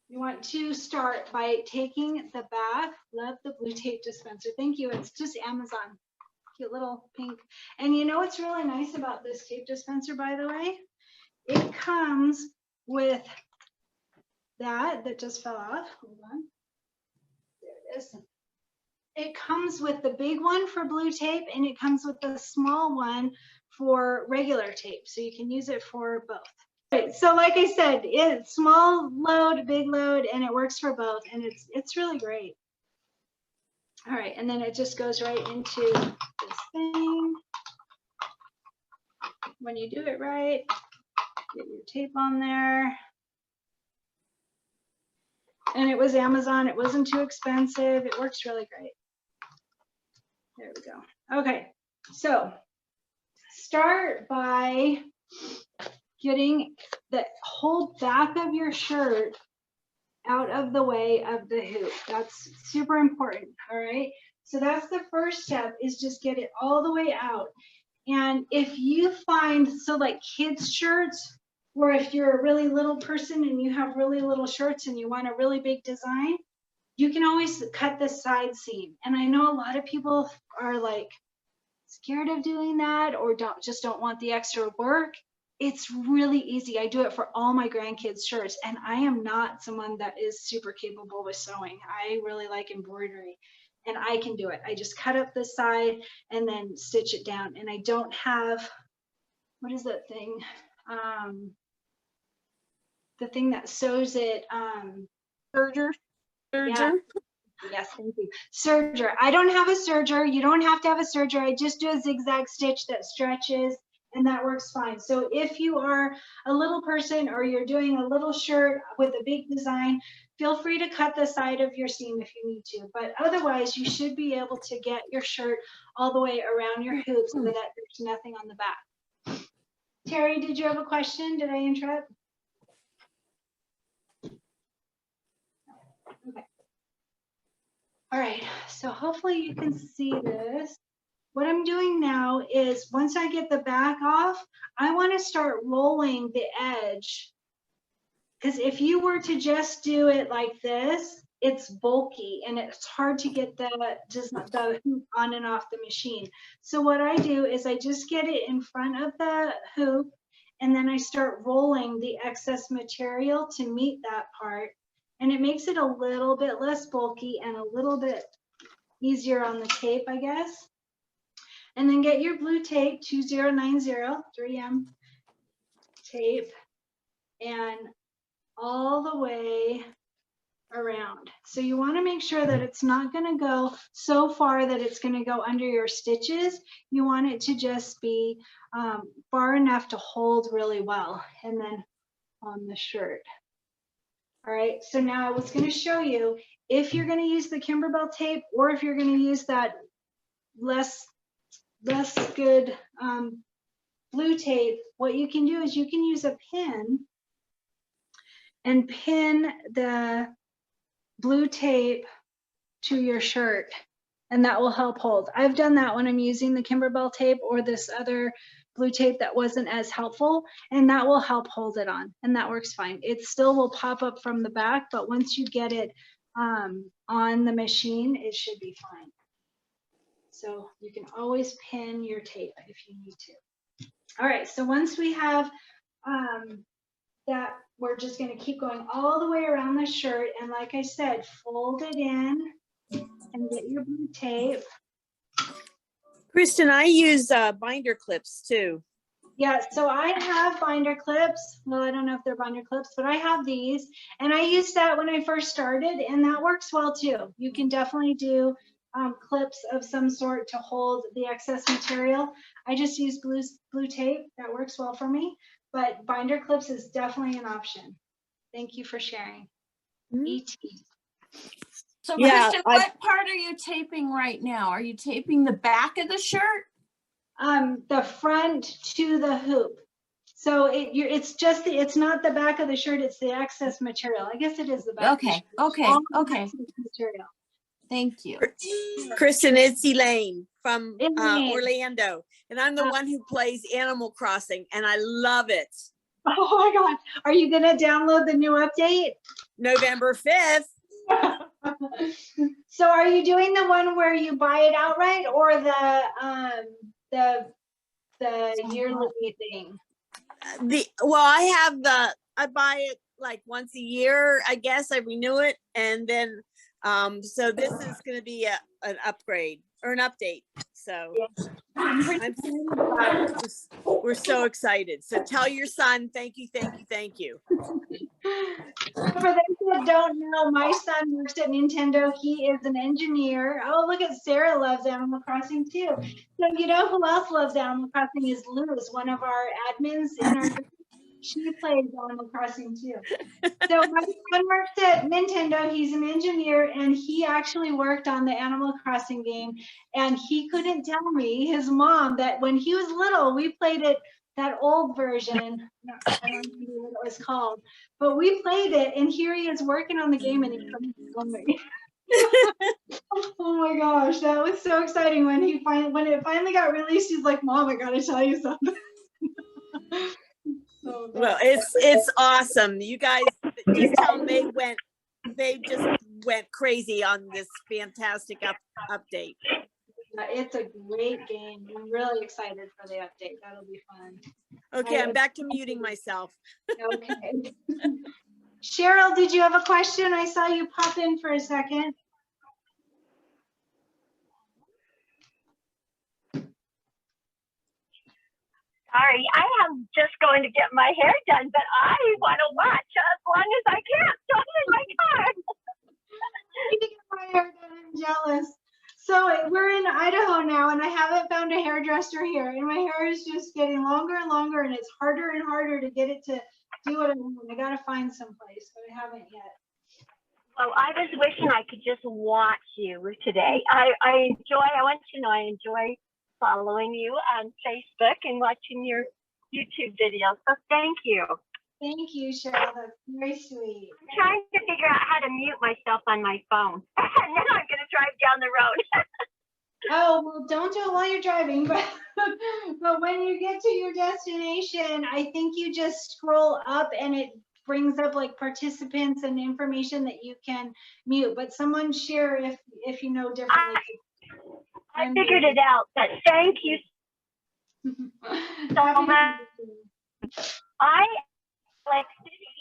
you want to start by taking the back. Love the blue tape dispenser. Thank you. It's just Amazon. Cute little pink. And you know what's really nice about this tape dispenser, by the way? It comes with that just fell off. Hold on. There it is. It comes with the big one for blue tape, and it comes with the small one for regular tape. So you can use it for both. Right, so like I said, it's small load, big load, and it works for both, and it's really great. All right, and then it just goes right into this thing. When you do it right, get your tape on there. And it was Amazon, it wasn't too expensive, it works really great. There we go. Okay, so start by getting the whole back of your shirt out of the way of the hoop. That's super important, all right? So that's the first step, is just get it all the way out. And if you find, so like kids' shirts, or if you're a really little person and you have really little shirts and you want a really big design, you can always cut the side seam. And I know a lot of people are like scared of doing that, or just don't want the extra work. It's really easy. I do it for all my grandkids' shirts, and I am not someone that is super capable with sewing. I really like embroidery, and I can do it. I just cut up the side and then stitch it down. And I don't have, what is that thing? The thing that sews it. Serger. Yeah. Yes, thank you. Serger. I don't have a serger. You don't have to have a serger. I just do a zigzag stitch that stretches, and that works fine. So if you are a little person or you're doing a little shirt with a big design, feel free to cut the side of your seam if you need to. But otherwise, you should be able to get your shirt all the way around your hoop so that there's nothing on the back. Terry, did you have a question? Did I interrupt? Okay. All right, so hopefully you can see this. What I'm doing now is, once I get the back off, I want to start rolling the edge. Because if you were to just do it like this, it's bulky and it's hard to get the hoop on and off the machine. So what I do is I just get it in front of the hoop, and then I start rolling the excess material to meet that part. And it makes it a little bit less bulky and a little bit easier on the tape, I guess. And then get your blue tape, 2090, 3M tape, and all the way around. So you want to make sure that it's not going to go so far that it's going to go under your stitches. You want it to just be far enough to hold really well. And then on the shirt. All right, so now I was going to show you, if you're going to use the Kimberbell tape, or if you're going to use that less good blue tape, what you can do is you can use a pin, and pin the blue tape to your shirt, and that will help hold. I've done that when I'm using the Kimberbell tape or this other blue tape that wasn't as helpful, and that will help hold it on, and that works fine. It still will pop up from the back, but once you get it on the machine, it should be fine. So you can always pin your tape if you need to. All right, so once we have that, we're just going to keep going all the way around the shirt, and like I said, fold it in and get your blue tape. Cristin, I use binder clips too. Yeah, so I have binder clips. Well, I don't know if they're binder clips, but I have these, and I used that when I first started, and that works well too. You can definitely do clips of some sort to hold the excess material. I just use blue tape. That works well for me, but binder clips is definitely an option. Thank you for sharing. E.T. So Yeah, Cristin, what part are you taping right now? Are you taping the back of the shirt? The front to the hoop. So it's just it's not the back of the shirt, it's the excess material. I guess it is the back. Okay, of the shirt. okay, All the okay. excess material. Thank you. Cristin, it's Elaine from Elaine. Orlando, and I'm the one who plays Animal Crossing, and I love it. Oh my God. Are you going to download the new update? November 5th. So are you doing the one where you buy it outright, or the yearly thing? I buy it like once a year, I guess. I renew it, and then so this is going to be an upgrade or an update. So we're so excited. So tell your son, thank you, thank you, thank you. For those that don't know, my son works at Nintendo. He is an engineer. Oh, look at Sarah loves Animal Crossing too. So you know who else loves Animal Crossing is Luz, one of our admins in our group. She plays Animal Crossing too. So my son works at Nintendo. He's an engineer, and he actually worked on the Animal Crossing game. And he couldn't tell me, his mom, that when he was little, we played it, that old version. I don't know what it was called, but we played it, and here he is working on the game, and he couldn't tell me. Oh my gosh, that was so exciting when it finally got released. He's like, "Mom, I gotta tell you something." Well, it's awesome. You guys just tell them they just went crazy on this fantastic update. It's a great game. I'm really excited for the update. That'll be fun. Okay, I'm back to muting myself. Okay. Cheryl, did you have a question? I saw you pop in for a second. Sorry, I am just going to get my hair done, but I want to watch as long as I can. So I'm in my car. I need to get my hair done. I'm jealous. So we're in Idaho now, and I haven't found a hairdresser here, and my hair is just getting longer and longer, and it's harder and harder to get it to do what I want. I gotta find someplace, but I haven't yet. Well, I was wishing I could just watch you today. I want you to know I enjoy following you on Facebook and watching your YouTube videos. So thank you. Thank you, Cheryl. That's very sweet. I'm trying to figure out how to mute myself on my phone. And then I'm going to drive down the road. Oh, well, don't do it while you're driving, but when you get to your destination, I think you just scroll up and it brings up like participants and information that you can mute, but someone share if you know differently. I figured it out, but thank you so much. I like city,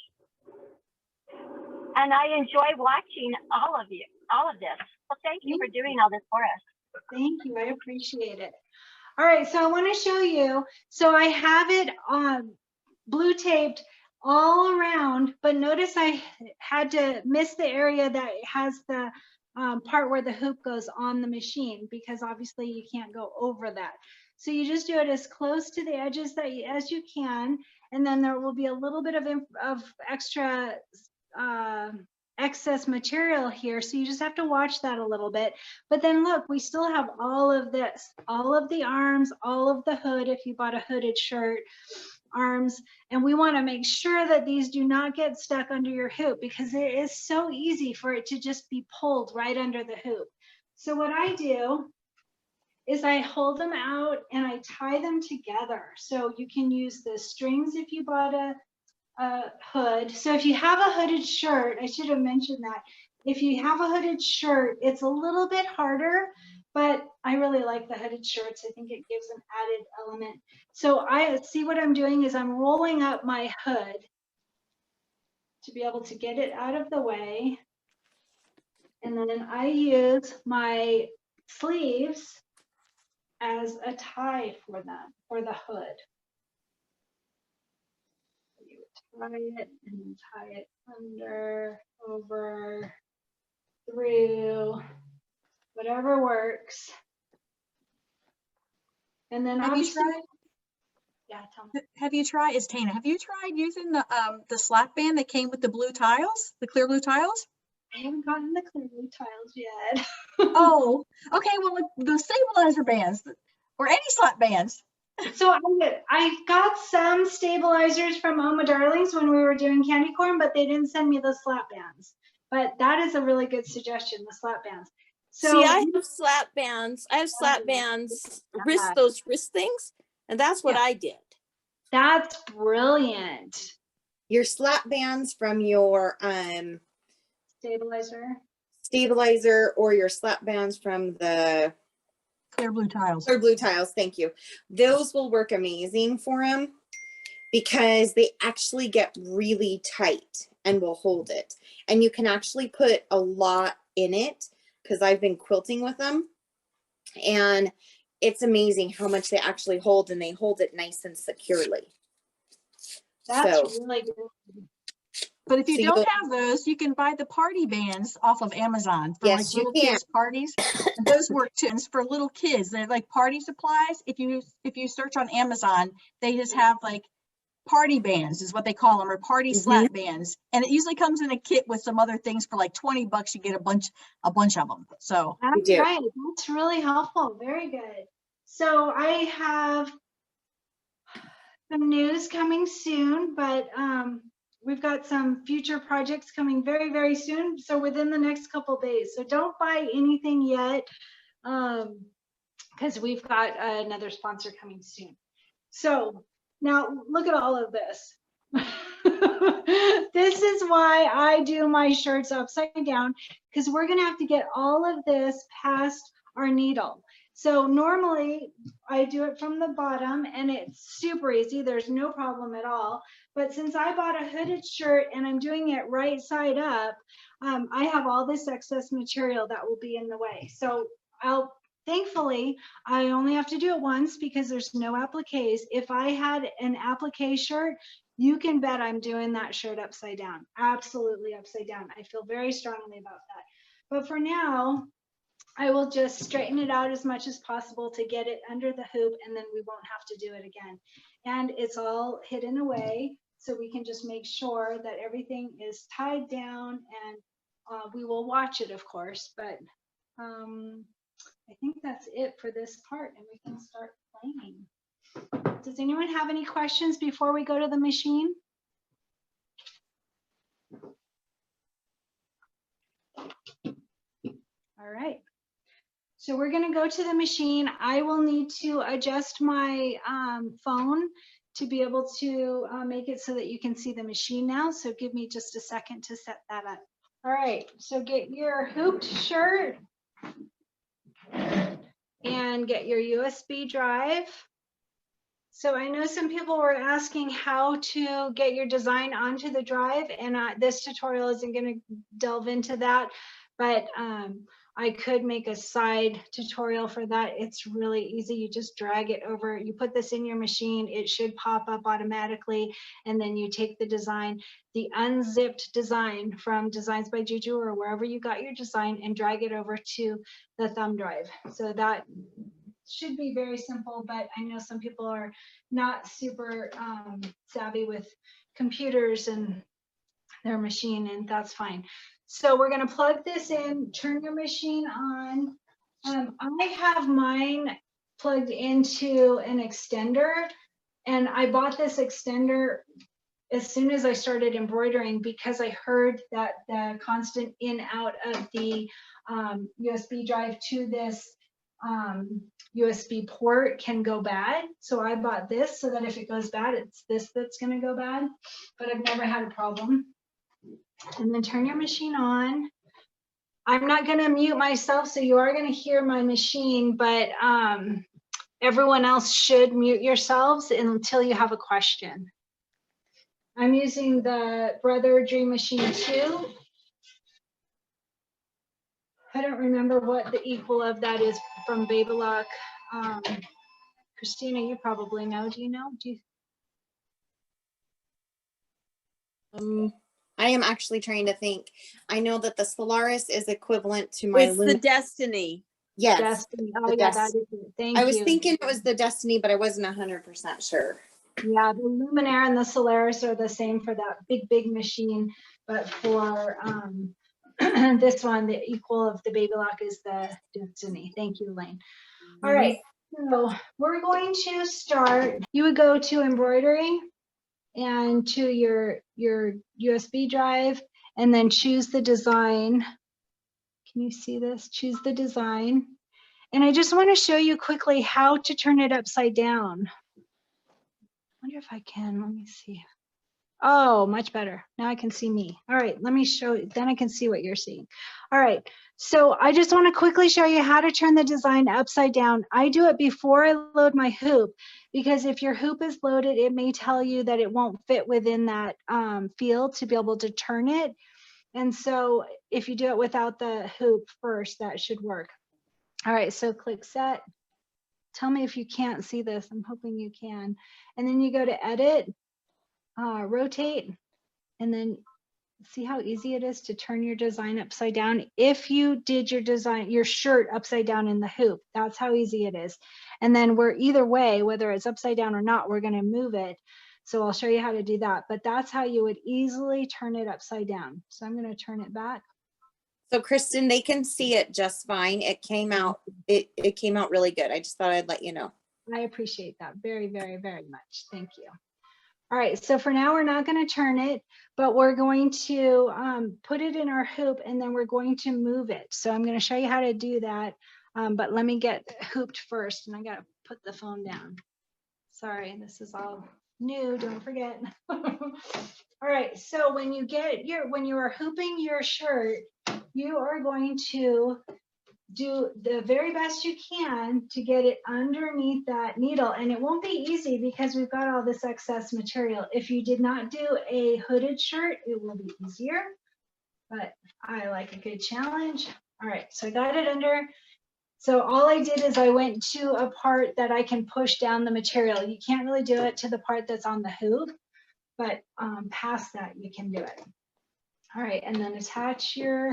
and I enjoy watching all of this. Well, thank you for doing all this for us. Thank you. I appreciate it. All right, so I want to show you. So I have it blue taped all around, but notice I had to miss the area that has the part where the hoop goes on the machine, because obviously you can't go over that. So you just do it as close to the edges as you can, and then there will be a little bit of extra excess material here, so you just have to watch that a little bit. But then look, we still have all of this, all of the arms, all of the hood if you bought a hooded shirt, arms. And we want to make sure that these do not get stuck under your hoop, because it is so easy for it to just be pulled right under the hoop. So what I do is I hold them out and I tie them together. So you can use the strings if you bought a hood. So if you have a hooded shirt, I should have mentioned that. If you have a hooded shirt, it's a little bit harder, but I really like the hooded shirts. I think it gives an added element. So I see what I'm doing is I'm rolling up my hood to be able to get it out of the way. And then I use my sleeves as a tie for them, for the hood. You tie it and then tie it under, over, through, whatever works. And then Have you obviously, tried? yeah, tell me. Have you tried? It's Tana. Have you tried using the slap band that came with the blue tiles, the clear blue tiles? I haven't gotten the clear blue tiles yet. Oh, okay. Well, the stabilizer bands or any slap bands. So I got some stabilizers from Oma Darlings when we were doing candy corn, but they didn't send me the slap bands. But that is a really good suggestion, the slap bands. So See, I have slap bands. I have slap bands, those wrist things, and that's what I did. That's brilliant. Your slap bands from your Stabilizer. or your slap bands from the clear blue tiles. Clear blue tiles, thank you. Those will work amazing for them because they actually get really tight and will hold it. And you can actually put a lot in it because I've been quilting with them. And it's amazing how much they actually hold, and they hold it nice and securely. That's really good. But if you don't have those, you can buy the party bands off of Amazon for like little kids parties. And those work too. And it's for little kids. They're like party supplies. If you search on Amazon, they just have like party bands is what they call them, or party slap bands. And it usually comes in a kit with some other things for like $20. You get a bunch of them. So that's right. That's really helpful. Very good. So I have some news coming soon, but we've got some future projects coming very, very soon. So within the next couple of days. So don't buy anything yet, because we've got another sponsor coming soon. So now look at all of this. This is why I do my shirts upside down, because we're going to have to get all of this past our needle. So normally I do it from the bottom and it's super easy. There's no problem at all. But since I bought a hooded shirt and I'm doing it right side up, I have all this excess material that will be in the way. So thankfully, I only have to do it once because there's no appliques. If I had an applique shirt, you can bet I'm doing that shirt upside down. Absolutely upside down. I feel very strongly about that. But for now, I will just straighten it out as much as possible to get it under the hoop, and then we won't have to do it again. And it's all hidden away, so we can just make sure that everything is tied down, and we will watch it, of course, but I think that's it for this part, and we can start playing. Does anyone have any questions before we go to the machine? All right. So we're going to go to the machine. I will need to adjust my phone to be able to make it so that you can see the machine now. So give me just a second to set that up. All right. So get your hooped shirt and get your USB drive. So I know some people were asking how to get your design onto the drive, and this tutorial isn't going to delve into that, but I could make a side tutorial for that. It's really easy. You just drag it over. You put this in your machine. It should pop up automatically. And then you take the design, the unzipped design from Designs by Juju or wherever you got your design, and drag it over to the thumb drive. So that should be very simple, but I know some people are not super savvy with computers and their machine, and that's fine. So we're going to plug this in, turn your machine on. I have mine plugged into an extender. And I bought this extender as soon as I started embroidering because I heard that the constant in out of the USB drive to this USB port can go bad. So I bought this so that if it goes bad, it's this that's going to go bad. But I've never had a problem. And then turn your machine on. I'm not going to mute myself, so you are going to hear my machine, but everyone else should mute yourselves until you have a question. I'm using the Brother Dream Machine 2. I don't remember what the equal of that is from Baby Lock. Christina, you probably know. Do you know? I am actually trying to think. I know that the Solaris is equivalent to my It's the Destiny. Yes. Destiny. Oh, yeah, that is it. Thank you. I was thinking it was the Destiny, but I wasn't 100% sure. Yeah, the Luminaire and the Solaris are the same for that big machine, but for this one, the equal of the Baby Lock is the Destiny. Thank you, Elaine. All right, so we're going to start. You would go to Embroidery and to your USB drive, and then choose the design. Can you see this? Choose the design. And I just want to show you quickly how to turn it upside down. I wonder if I can. Let me see. Oh, much better. Now I can see me. All right, let me show you. Then I can see what you're seeing. All right, so I just want to quickly show you how to turn the design upside down. I do it before I load my hoop, because if your hoop is loaded, it may tell you that it won't fit within that field to be able to turn it. And so if you do it without the hoop first, that should work. All right, so click set. Tell me if you can't see this. I'm hoping you can. And then you go to edit, rotate, and then see how easy it is to turn your design upside down. If you did your shirt upside down in the hoop, that's how easy it is. And then we're either way, whether it's upside down or not, we're going to move it. So I'll show you how to do that. But that's how you would easily turn it upside down. So I'm going to turn it back. So Cristin, they can see it just fine. It came out, it came out really good. I just thought I'd let you know. I appreciate that very, very, very much. Thank you. All right, so for now, we're not going to turn it, but we're going to put it in our hoop, and then we're going to move it. So I'm going to show you how to do that, but let me get hooped first, and I got to put the phone down. Sorry, this is all new, don't forget. All right, so when you are hooping your shirt, you are going to do the very best you can to get it underneath that needle. And it won't be easy because we've got all this excess material. If you did not do a hooded shirt, it will be easier, but I like a good challenge. All right, so I got it under. So all I did is I went to a part that I can push down the material. You can't really do it to the part that's on the hoop, but past that you can do it. All right, and then attach your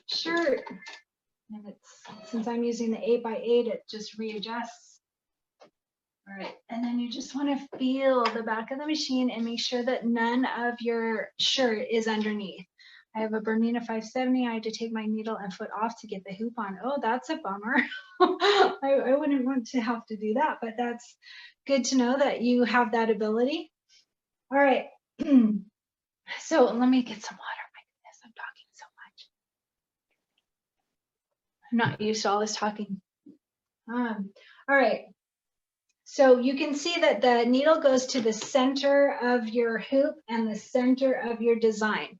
shirt. And it's, since I'm using the 8x8, it just readjusts. All right, and then you just want to feel the back of the machine and make sure that none of your shirt is underneath. I have a Bernina 570. I had to take my needle and foot off to get the hoop on. Oh, that's a bummer. I wouldn't want to have to do that, but that's good to know that you have that ability. All right, so let me get some water. My goodness, I'm talking so much. I'm not used to all this talking. All right, so you can see that the needle goes to the center of your hoop and the center of your design.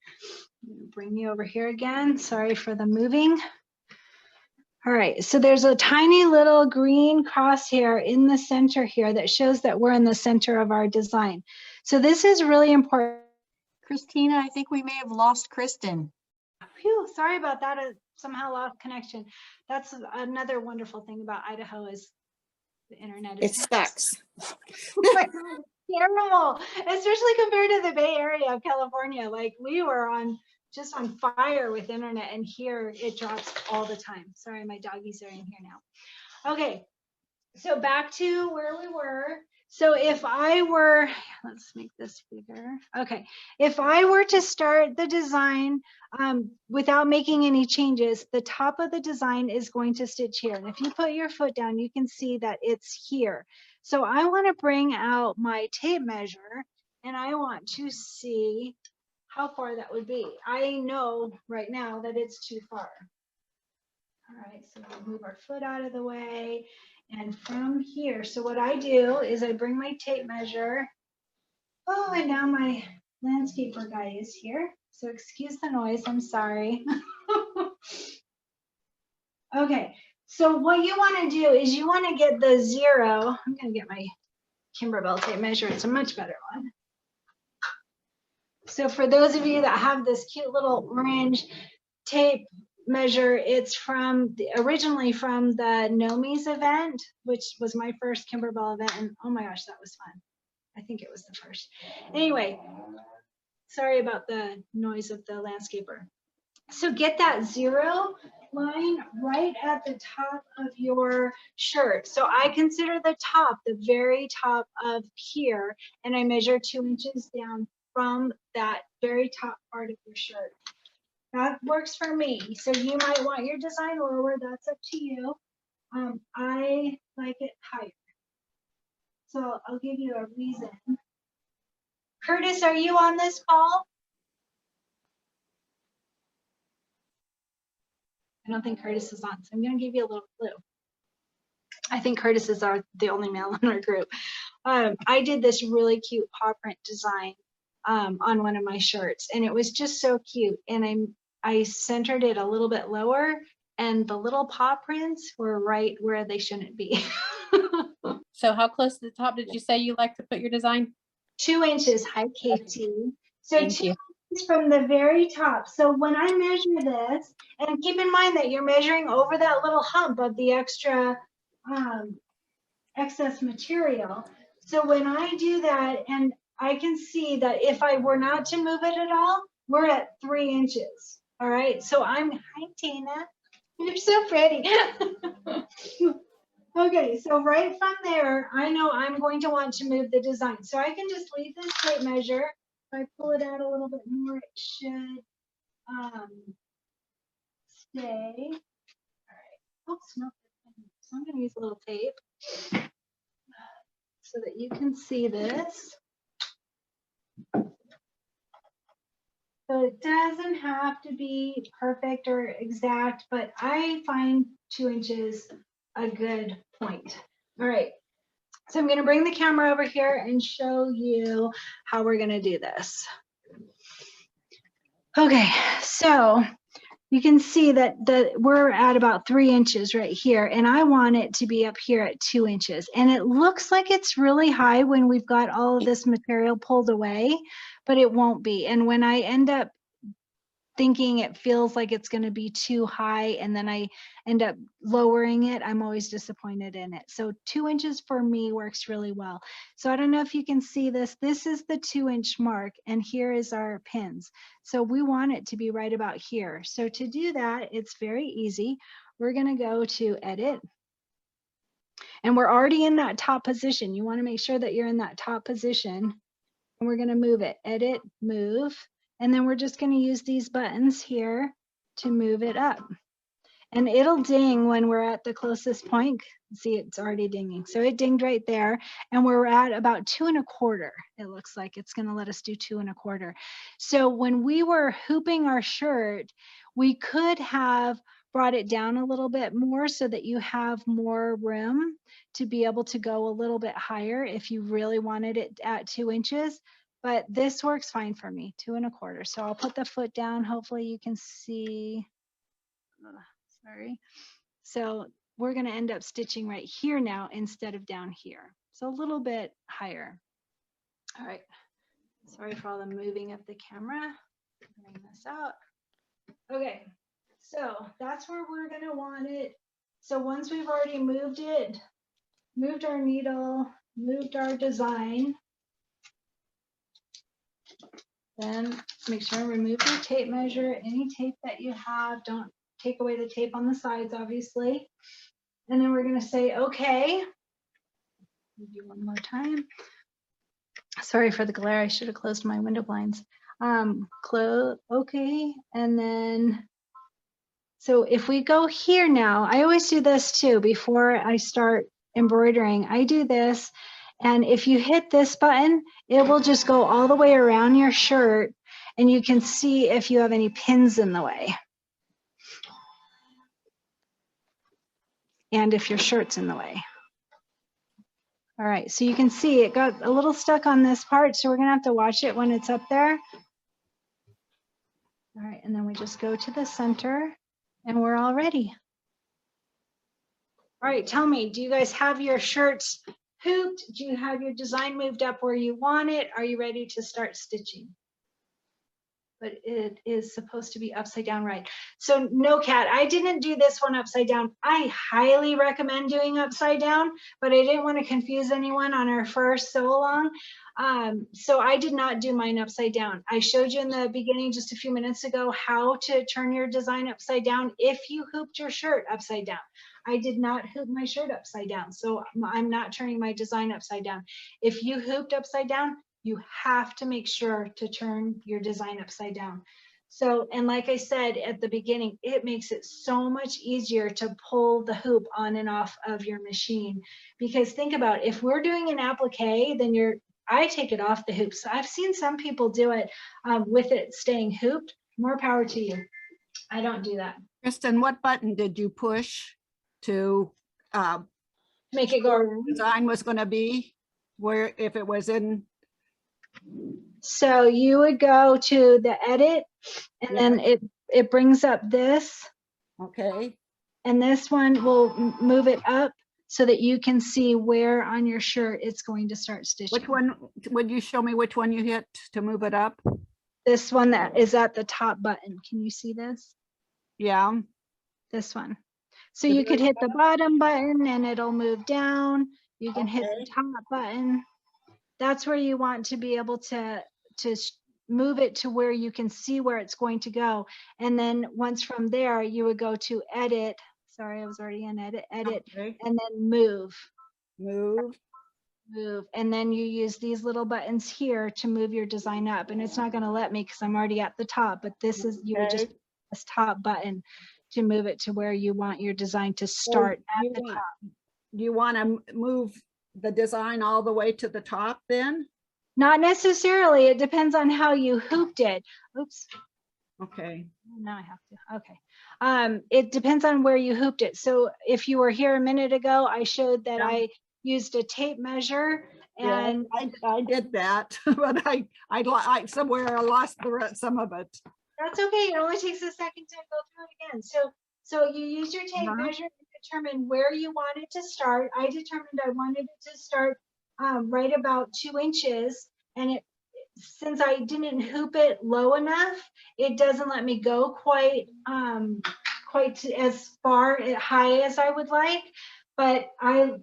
I'm gonna bring you over here again. Sorry for the moving. All right, so there's a tiny little green crosshair in the center here that shows that we're in the center of our design. So this is really important. Christina, I think we may have lost Cristin. Phew, sorry about that. I somehow lost connection. That's another wonderful thing about Idaho is the internet. It sucks. Terrible, especially compared to the Bay Area of California. Like we were just on fire with internet, and here it drops all the time. Sorry, my doggies are in here now. Okay, so back to where we were. So if I were, let's make this bigger. Okay, if I were to start the design without making any changes, the top of the design is going to stitch here. And if you put your foot down, you can see that it's here. So I want to bring out my tape measure and I want to see how far that would be. I know right now that it's too far. All right, so we'll move our foot out of the way. And from here, so what I do is I bring my tape measure. Oh, and now my landscaper guy is here. So excuse the noise, I'm sorry. Okay, so what you want to do is you want to get the 0. I'm going to get my Kimberbell tape measure. It's a much better one. So for those of you that have this cute little orange tape measure, it's from originally from the Nomies event, which was my first Kimberbell event, and oh my gosh, that was fun. I think it was the first. Anyway, sorry about the noise of the landscaper. So get that 0 line right at the top of your shirt. So I consider the top, the very top of here, and I measure 2 inches down from that very top part of your shirt. That works for me. So you might want your design lower, that's up to you. I like it higher. So I'll give you a reason. Curtis, are you on this call? I don't think Curtis is on, so I'm going to give you a little clue. I think Curtis is the only male in our group. I did this really cute paw print design on one of my shirts, and it was just so cute. And I centered it a little bit lower, and the little paw prints were right where they shouldn't be. So how close to the top did you say you like to put your design? 2 inches. Hi, Katie. So Thank 2 you. inches from the very top. So when I measure this, and keep in mind that you're measuring over that little hump of the extra excess material. So when I do that, and I can see that if I were not to move it at all, we're at 3 inches. All right. So hi, Tina. You're so pretty. Okay, so right from there, I know I'm going to want to move the design. So I can just leave this tape measure. If I pull it out a little bit more, it should stay. All right. Oops, no. So I'm going to use a little tape so that you can see this. So it doesn't have to be perfect or exact, but I find 2 inches a good point. All right. So I'm going to bring the camera over here and show you how we're going to do this. Okay, so you can see that we're at about 3 inches right here, and I want it to be up here at 2 inches. And it looks like it's really high when we've got all of this material pulled away, but it won't be. And when I end up thinking it feels like it's going to be too high and then I end up lowering it, I'm always disappointed in it. So 2 inches for me works really well. So I don't know if you can see this. This is the 2 inch mark, and here is our pins. So we want it to be right about here. So to do that, it's very easy. We're going to go to edit. And we're already in that top position. You want to make sure that you're in that top position. And we're going to move it, edit, move. And then we're just going to use these buttons here to move it up. And it'll ding when we're at the closest point. See, it's already dinging. So it dinged right there. And we're at about 2 1/4. It looks like it's going to let us do 2 1/4. So when we were hooping our shirt, we could have brought it down a little bit more so that you have more room to be able to go a little bit higher if you really wanted it at 2 inches. But this works fine for me, 2 1/4. So I'll put the foot down. Hopefully you can see. Sorry. So we're going to end up stitching right here now instead of down here. So a little bit higher. All right. Sorry for all the moving of the camera. Bring this out. Okay. So that's where we're going to want it. So once we've already moved it, moved our needle, moved our design, then make sure and remove your tape measure. Any tape that you have, don't take away the tape on the sides, obviously. And then we're going to say, okay. Maybe one more time. Sorry for the glare. I should have closed my window blinds. Okay, and then, so if we go here now, I always do this too before I start embroidering. I do this, and if you hit this button, it will just go all the way around your shirt, and you can see if you have any pins in the way. And if your shirt's in the way. All right, so you can see it got a little stuck on this part, so we're gonna have to watch it when it's up there. All right, and then we just go to the center and we're all ready. All right, tell me, do you guys have your shirts hooped? Do you have your design moved up where you want it? Are you ready to start stitching? But it is supposed to be upside down, right? So no, Kat, I didn't do this one upside down. I highly recommend doing upside down, but I didn't want to confuse anyone on our first sew along. So I did not do mine upside down. I showed you in the beginning just a few minutes ago how to turn your design upside down if you hooped your shirt upside down. I did not hoop my shirt upside down, so I'm not turning my design upside down. If you hooped upside down, you have to make sure to turn your design upside down. So, and like I said at the beginning, it makes it so much easier to pull the hoop on and off of your machine. Because think about it, if we're doing an applique, then I take it off the hoops. I've seen some people do it with it staying hooped. More power to you. I don't do that. Kristen, what button did you push to make it go around? Design was going to be where if it was in. So you would go to the edit, and then it brings up this. Okay. And this one will move it up so that you can see where on your shirt it's going to start stitching. Which one would you show me? Which one you hit to move it up? This one that is at the top button. Can you see this? Yeah. This one. So you could hit the bottom button and it'll move down. You can hit the top button. That's where you want to be able to move it to where you can see where it's going to go. And then once from there, you would go to edit. Sorry, I was already in edit, and then move. Move. And then you use these little buttons here to move your design up. And it's not going to let me because I'm already at the top, but this is, you would just press this top button to move it to where you want your design to start at the top. You want to move the design all the way to the top then? Not necessarily. It depends on how you hooped it. Oops. Okay. Now I have to. Okay. It depends on where you hooped it. So if you were here a minute ago, I showed that I used a tape measure, and I did that, but I somewhere I lost the rest, some of it. That's okay. It only takes a second to go through it again. So you use your tape measure to determine where you want it to start. I determined I wanted it to start right about 2 inches, and since I didn't hoop it low enough, it doesn't let me go quite as far high as I would like. But I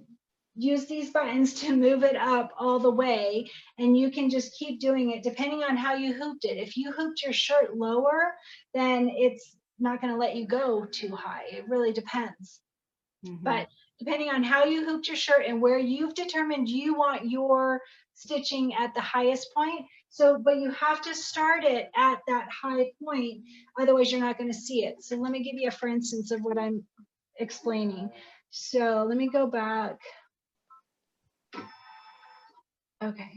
use these buttons to move it up all the way, and you can just keep doing it depending on how you hooped it. If you hooped your shirt lower, then it's not going to let you go too high. It really depends. But depending on how you hooped your shirt and where you've determined you want your stitching at the highest point. So, but you have to start it at that high point, otherwise you're not going to see it. So let me give you a for instance of what I'm explaining. So let me go back. Okay.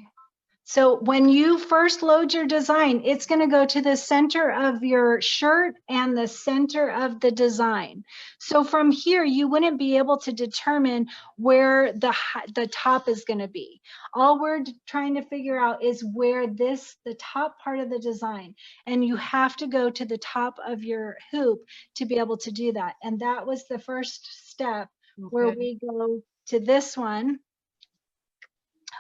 So when you first load your design, it's going to go to the center of your shirt and the center of the design. So from here, you wouldn't be able to determine where the top is going to be. All we're trying to figure out is where the top part of the design, and you have to go to the top of your hoop to be able to do that. And that was the first step where we go to this one.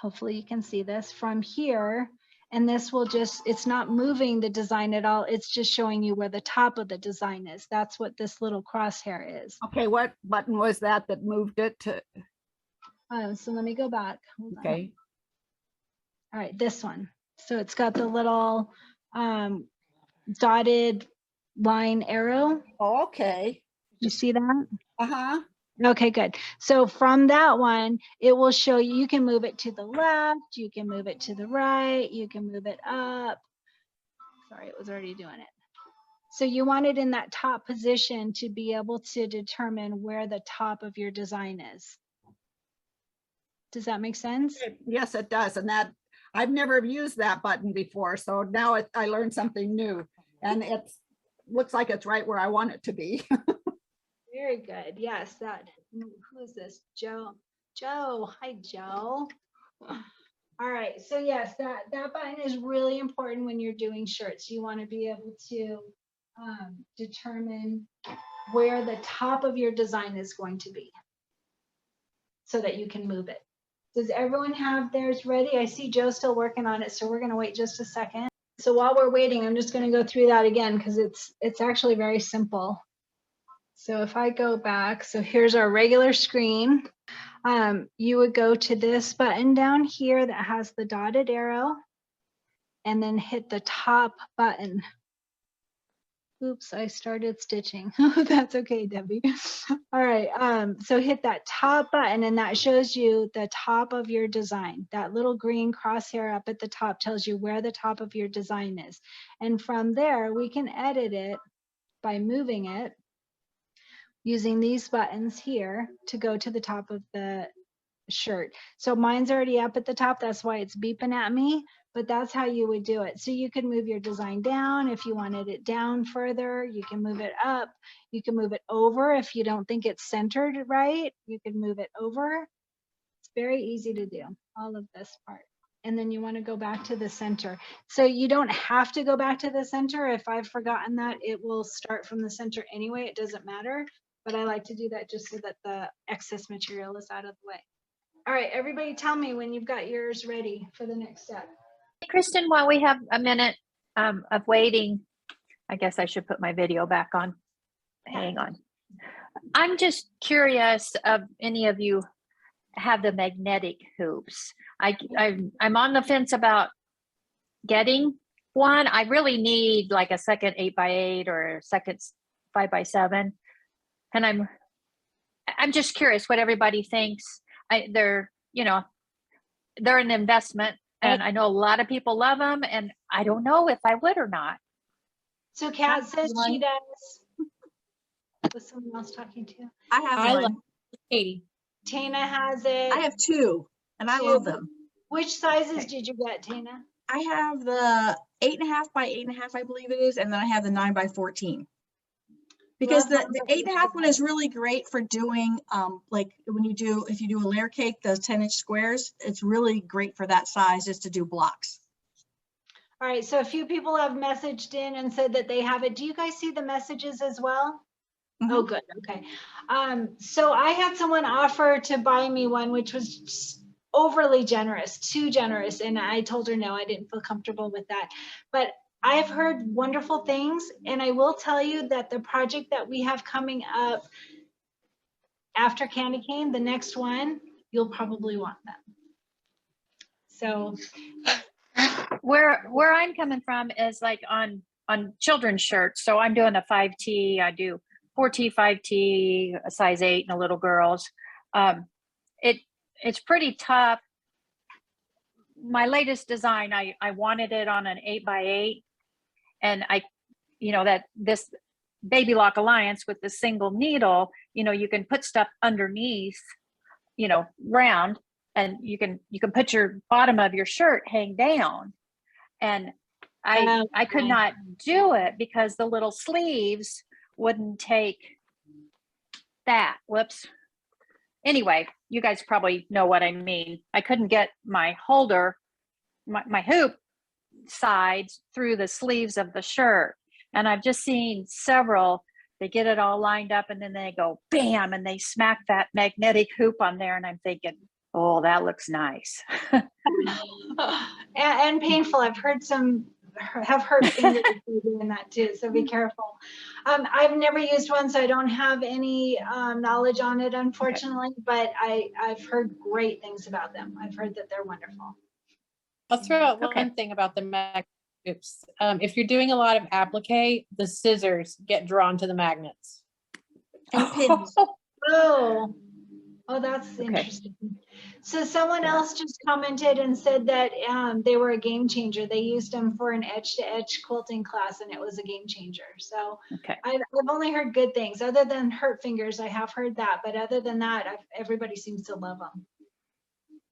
Hopefully you can see this from here, and this will just, it's not moving the design at all. It's just showing you where the top of the design is. That's what this little crosshair is. Okay, what button was that moved it to? So let me go back. Hold on. Okay. All right, this one. So it's got the little dotted line arrow. Oh, okay. You see that? Uh-huh. Okay, good. So from that one, it will show you, you can move it to the left, you can move it to the right, you can move it up. Sorry, it was already doing it. So you want it in that top position to be able to determine where the top of your design is. Does that make sense? Yes, it does. And that, I've never used that button before. So now I learned something new, and it looks like it's right where I want it to be. Very good. Yes, that, who is this? Joe. Joe. Hi, Joe. All right. So yes, that button is really important when you're doing shirts. You want to be able to determine where the top of your design is going to be so that you can move it. Does everyone have theirs ready? I see Joe still working on it, so we're going to wait just a second. So while we're waiting, I'm just going to go through that again because it's actually very simple. So if I go back, so here's our regular screen. You would go to this button down here that has the dotted arrow and then hit the top button. Oops, I started stitching. That's okay, Debbie. All right, so hit that top button and that shows you the top of your design. That little green crosshair up at the top tells you where the top of your design is. And from there, we can edit it by moving it using these buttons here to go to the top of the shirt. So mine's already up at the top, that's why it's beeping at me, but that's how you would do it. So you can move your design down if you wanted it down further, you can move it up, you can move it over if you don't think it's centered right, you can move it over. It's very easy to do, all of this part. And then you want to go back to the center. So you don't have to go back to the center. If I've forgotten that, it will start from the center anyway, it doesn't matter. But I like to do that just so that the excess material is out of the way. All right, everybody tell me when you've got yours ready for the next step. Kristen, while we have a minute of waiting, I guess I should put my video back on. Hang on. I'm just curious if any of you have the magnetic hoops. I'm on the fence about getting one. I really need like a second 8x8 or a second 5x7. And I'm just curious what everybody thinks. They're an investment, and I know a lot of people love them, and I don't know if I would or not. So Kat says she does. Was someone else talking to? I have one. Katie. Tana has it. I have two, and I love them. Which sizes did you get, Tana? I have the 8.5 by 8.5, I believe it is, and then I have the 9 by 14. Because the 8.5 one is really great for doing like if you do a layer cake, those 10-inch squares, it's really great for that size just to do blocks. All right, so a few people have messaged in and said that they have it. Do you guys see the messages as well? Mm-hmm. Oh, good. Okay. So I had someone offer to buy me one, which was overly generous, too generous. And I told her no, I didn't feel comfortable with that. But I have heard wonderful things, and I will tell you that the project that we have coming up after Candy Cane, the next one, you'll probably want them. So where I'm coming from is like on children's shirts. So I'm doing a 5T, I do 4T, 5T, a size 8 and a little girls. It's pretty tough. My latest design, I wanted it on an 8x8. And this Baby Lock Alliance with the single needle, you can put stuff underneath, round, and you can put your bottom of your shirt hang down. And I could not do it because the little sleeves wouldn't take that. Whoops. Anyway, you guys probably know what I mean. I couldn't get my holder, my hoop sides through the sleeves of the shirt. And I've just seen several, they get it all lined up and then they go bam and they smack that magnetic hoop on there, and I'm thinking, oh, that looks nice. and painful. I've heard have hurt fingers doing that too, so be careful. I've never used one, so I don't have any knowledge on it, unfortunately, but I've heard great things about them. I've heard that they're wonderful. I'll throw out one thing about the magnet hoops. If you're doing a lot of applique, the scissors get drawn to the magnets. And pins. Oh, that's Okay. interesting. So someone else just commented and said that they were a game changer. They used them for an edge-to-edge quilting class, and it was a game changer. So Okay. I've only heard good things. Other than hurt fingers, I have heard that. But other than that, everybody seems to love them.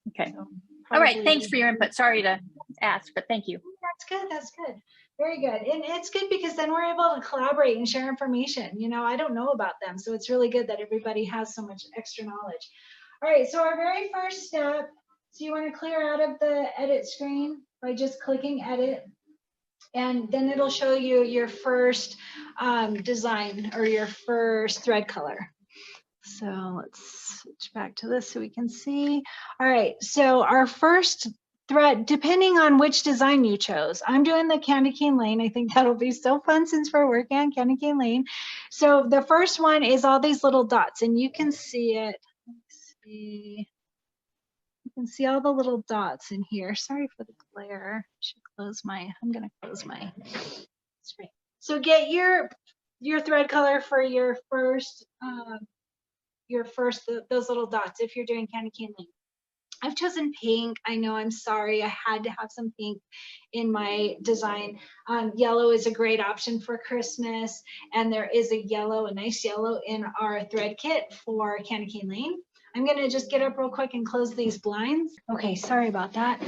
Okay. So All right. probably- Thanks for your input. Sorry to ask, but thank you. That's good. That's good. Very good. And it's good because then we're able to collaborate and share information. You know, I don't know about them. So it's really good that everybody has so much extra knowledge. All right. So our very first step, so you want to clear out of the edit screen by just clicking edit. And then it'll show you your first design or your first thread color. So let's switch back to this so we can see. All right. So our first thread, depending on which design you chose. I'm doing the candy cane lane. I think that'll be so fun since we're working on candy cane lane. So the first one is all these little dots, and you can see it. Let's see. You can see all the little dots in here. Sorry for the glare. I'm gonna close my screen. So get your thread color for your first those little dots if you're doing candy cane lane. I've chosen pink. I know, I'm sorry. I had to have some pink in my design. Yellow is a great option for Christmas. And there is a nice yellow in our thread kit for Candy Cane Lane. I'm gonna just get up real quick and close these blinds. Okay, sorry about that.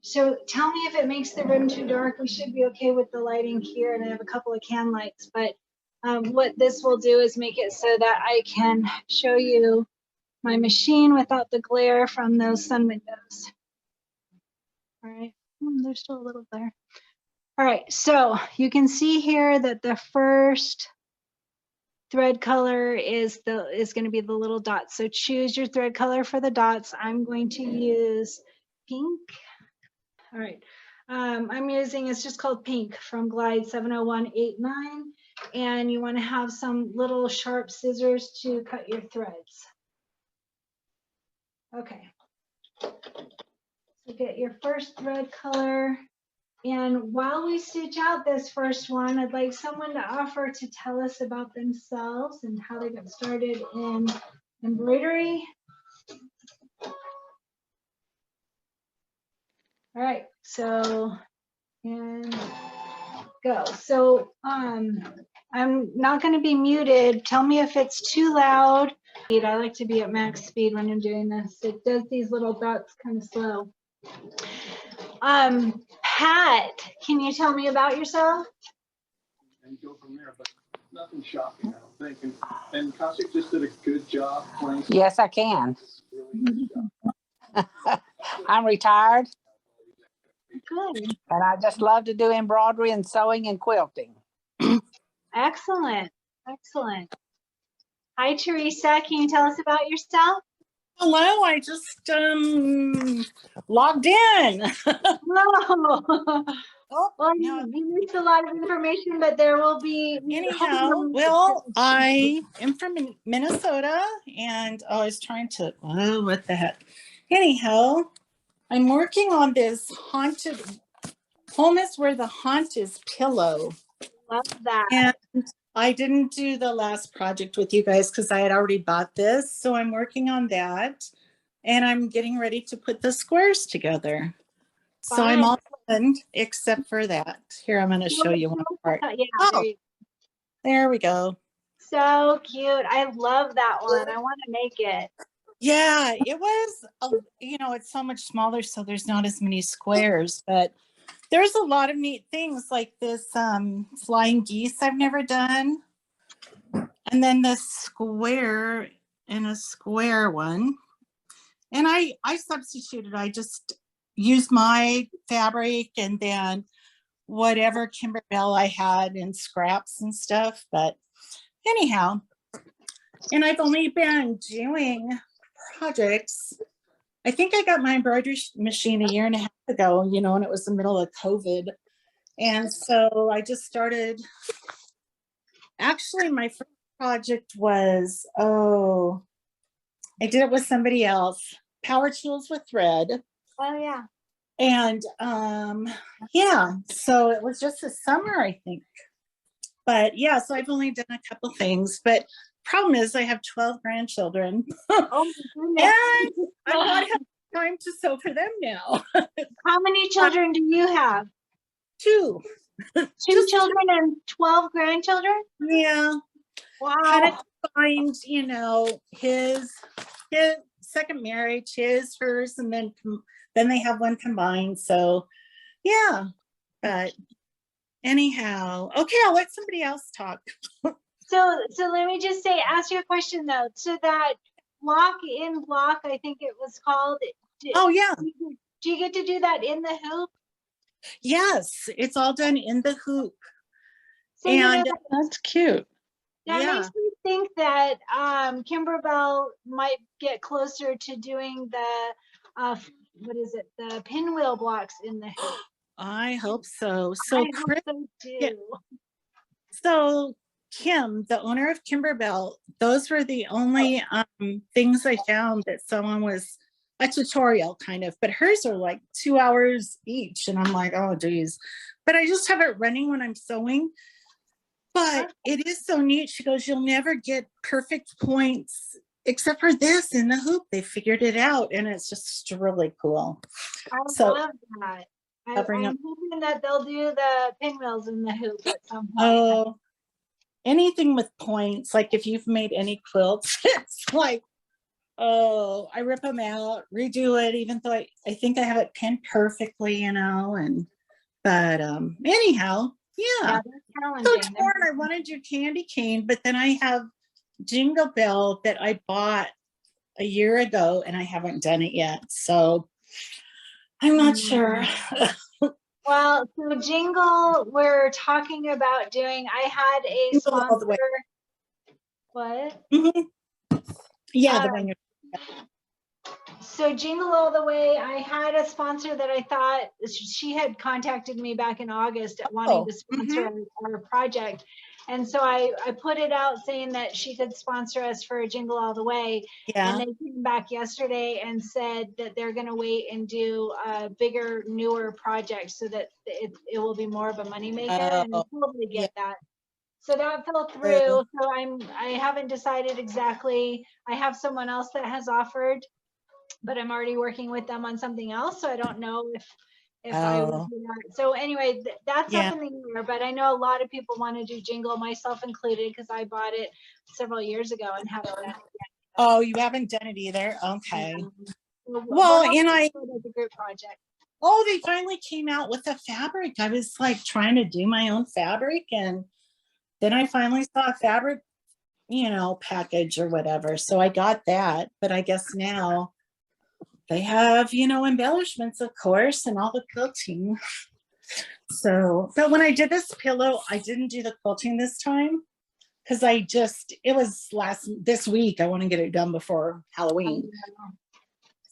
So tell me if it makes the room too dark. We should be okay with the lighting here. And I have a couple of can lights, but what this will do is make it so that I can show you my machine without the glare from those sun windows. All right, there's still a little glare. All right, so you can see here that the first thread color is going to be the little dots. So choose your thread color for the dots. I'm going to use pink. All right, I'm using, it's just called pink from Glide 70189. And you want to have some little sharp scissors to cut your threads. Okay, so get your first thread color. And while we stitch out this first one, I'd like someone to offer to tell us about themselves and how they got started in embroidery. All right, so, and go. So I'm not going to be muted. Tell me if it's too loud. I like to be at max speed when I'm doing this. It does these little dots kind of slow. Pat, can you tell me about yourself? And go from there, but nothing shocking, I don't think. And Kosik just did a good job playing. Yes, I can. I'm retired. Good. And I just love to do embroidery and sewing and quilting. Excellent. Excellent. Hi, Teresa. Can you tell us about yourself? Hello, I just logged in. Whoa. Well, no. you missed a lot of information, but there will be. Anyhow, well, I am from Minnesota, and I was trying to, oh, what the heck. Anyhow, I'm working on this haunted, home is where the haunt is pillow. Love that. And I didn't do the last project with you guys because I had already bought this. So I'm working on that, and I'm getting ready to put the squares together. Fun. So I'm all done except for that. Here, I'm going to show you one part. Yeah, oh, there we go. So cute. I love that one. I want to make it. Yeah, it was, you know, it's so much smaller, so there's not as many squares, but there's a lot of neat things like this flying geese I've never done. And then the square and a square one. And I substituted, I just used my fabric and then whatever Kimberbell I had in scraps and stuff. But anyhow, and I've only been doing projects. I think I got my embroidery machine 1.5 years ago, you know, and it was the middle of COVID. And so I just started, actually my first project was, I did it with somebody else, Power Tools with Thread. Oh yeah. And yeah, so it was just this summer, I think. But yeah, so I've only done a couple things, but problem is I have 12 grandchildren. Oh my And goodness. I'm not having time to sew for them now. How many children do you have? 2. Two children and 12 grandchildren? Yeah. Wow. Kind of find, you know, his second marriage, hers, and then they have one combined. So yeah, but anyhow, okay, I'll let somebody else talk. So let me just say, ask you a question though. So that block in block, I think it was called. Oh yeah. Do you get to do that in the hoop? Yes, it's all done in the hoop. So, you know, And That's cute. that yeah. makes me think that Kimberbell might get closer to doing the what is it, the pinwheel blocks in the hoop. I hope so. I So hope Chris, so too. yeah. So Kim, the owner of Kimberbell, those were the only things I found that someone was a tutorial kind of, but hers are like 2 hours each. And I'm like, oh geez. But I just have it running when I'm sewing. But it is so neat. She goes, you'll never get perfect points except for this in the hoop. They figured it out, and it's just really cool. I So love that. I'm covering up. hoping that they'll do the pinwheels in the hoop at some point. Oh, anything with points, like if you've made any quilts, it's like, oh, I rip them out, redo it, even though I think I have it pinned perfectly, you know, but anyhow, yeah. That's So challenging. torn. I want to do candy cane, but then I have Jingle Bell that I bought a year ago and I haven't done it yet. So I'm not sure. Well, so Jingle, we're talking about doing, I had a Jingle all the sponsor. way. What? Yeah, the one you're. So Jingle All the Way, I had a sponsor that I thought she had contacted me back in August at wanting to sponsor our project. And so I put it out saying that she could sponsor us for Jingle All the Way. Yeah. And they came back yesterday and said that they're going to wait and do a bigger, newer project so that it will be more of a moneymaker. And I totally get that. So that fell through. So I haven't decided exactly. I have someone else that has offered, but I'm already working with them on something else. So I don't know if I would do that. So anyway, that's up in the air, but I know a lot of people want to do Jingle, myself included, because I bought it several years ago and haven't done it yet. Oh, you haven't done it either? Okay. Well, and the group project. Oh, they finally came out with the fabric. I was like trying to do my own fabric, and then I finally saw a fabric, you know, package or whatever. So I got that, but I guess now they have, you know, embellishments, of course, and all the quilting. So, but when I did this pillow, I didn't do the quilting this time because it was this week. I want to get it done before Halloween.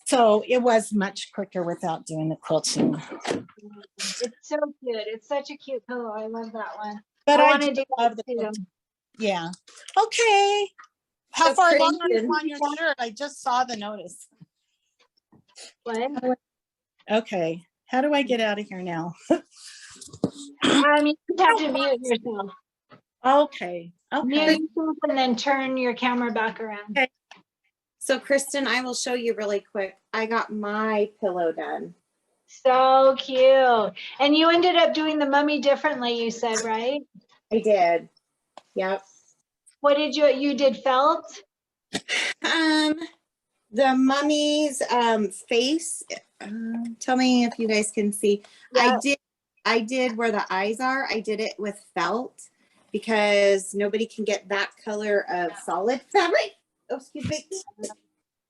So it was much quicker without doing the quilting. It's so cute. It's such a cute pillow. I love that one. But I want to do do love the that too. quilting. Yeah. Okay. How So far along are you Cristin- on your shirt? I just saw the notice. What? Okay. How do I get out of here now? You just have to mute yourself. Okay. Okay. Mute yourself and then turn your camera back around. Okay. So Cristin, I will show you really quick. I got my pillow done. So cute. And you ended up doing the mummy differently, you said, right? I did. Yep. What did you did felt? The mummy's face. Tell me if you guys can see. Yeah. I did where the eyes are. I did it with felt because nobody can get that color of solid fabric. Oh, excuse me.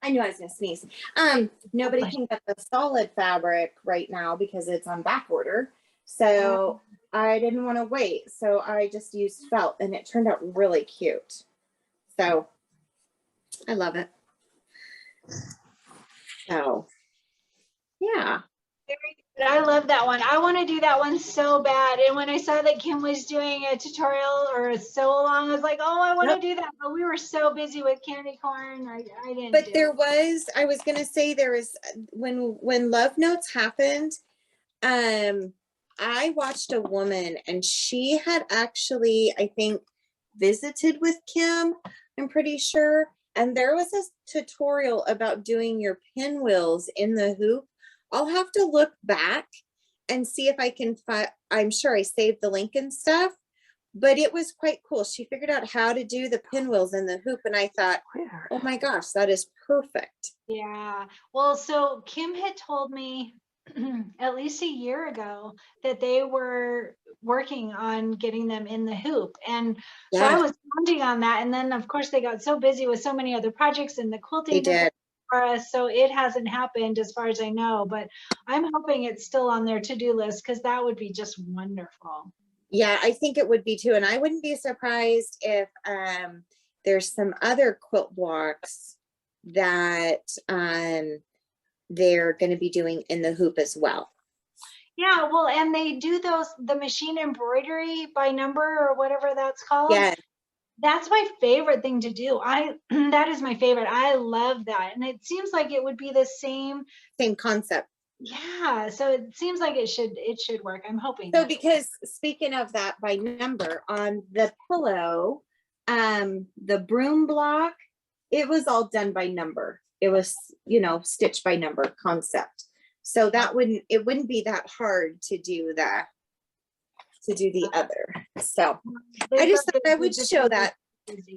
I knew I was gonna sneeze. Nobody can get the solid fabric right now because it's on back order. So I didn't want to wait. So I just used felt and it turned out really cute. So I love it. So yeah. Very good. I love that one. I want to do that one so bad. And when I saw that Kim was doing a tutorial or a sew along, I was like, oh, I want to do that. But we were so busy with candy corn. I didn't. But there was, I was gonna say there was when Love Notes happened, I watched a woman and she had actually, I think, visited with Kim, I'm pretty sure. And there was a tutorial about doing your pinwheels in the hoop. I'll have to look back and see if I can find, I'm sure I saved the link and stuff, but it was quite cool. She figured out how to do the pinwheels in the hoop. And I thought, oh my gosh, that is perfect. Yeah. Well, so Kim had told me at least a year ago that they were working on getting them in the hoop. And so I was counting on that. And then of course they got so busy with so many other projects and the quilting They did. for us. So it hasn't happened as far as I know, but I'm hoping it's still on their to-do list because that would be just wonderful. Yeah, I think it would be too. And I wouldn't be surprised if there's some other quilt blocks that they're going to be doing in the hoop as well. Yeah, well, and they do the machine embroidery by number or whatever that's called. Yeah. That's my favorite thing to do. That is my favorite. I love that. And it seems like it would be the same concept. Yeah, so it seems like it should work. I'm hoping. So because speaking of that by number, on the pillow, the broom block, it was all done by number. It was, stitched by number concept. So that it wouldn't be that hard to do the other. So I just thought I would show that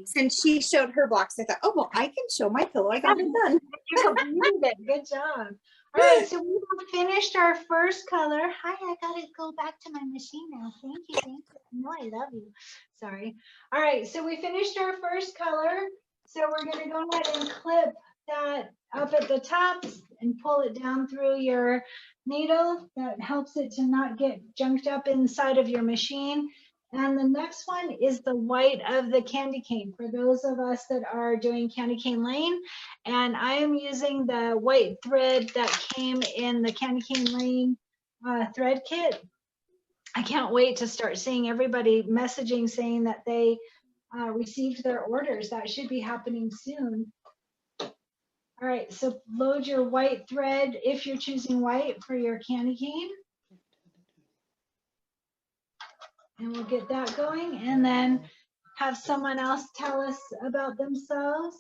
since she showed her blocks. I thought, oh, well, I can show my pillow. I got it done. You completed it. Good job. All right, so we have finished our first color. Hi, I gotta go back to my machine now. Thank you, thank you. No, I love you. Sorry. All right, so we finished our first color. So we're gonna go ahead and clip that up at the top and pull it down through your needle. That helps it to not get junked up inside of your machine. And the next one is the white of the candy cane for those of us that are doing candy cane lane. And I am using the white thread that came in the candy cane lane thread kit. I can't wait to start seeing everybody messaging saying that they received their orders. That should be happening soon. All right, so load your white thread if you're choosing white for your candy cane. And we'll get that going and then have someone else tell us about themselves.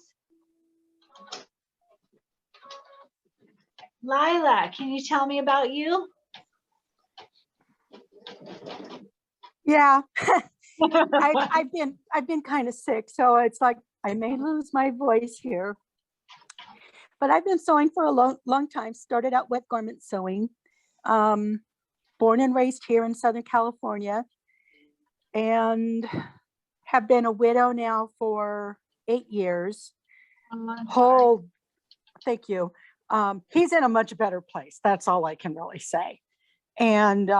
Lila, can you tell me about you? Yeah, I've been kind of sick, so it's like I may lose my voice here. But I've been sewing for a long time. Started out wet garment sewing. Born and raised here in Southern California, and have been a widow now for 8 years. Thank you. He's in a much better place. That's all I can really say. And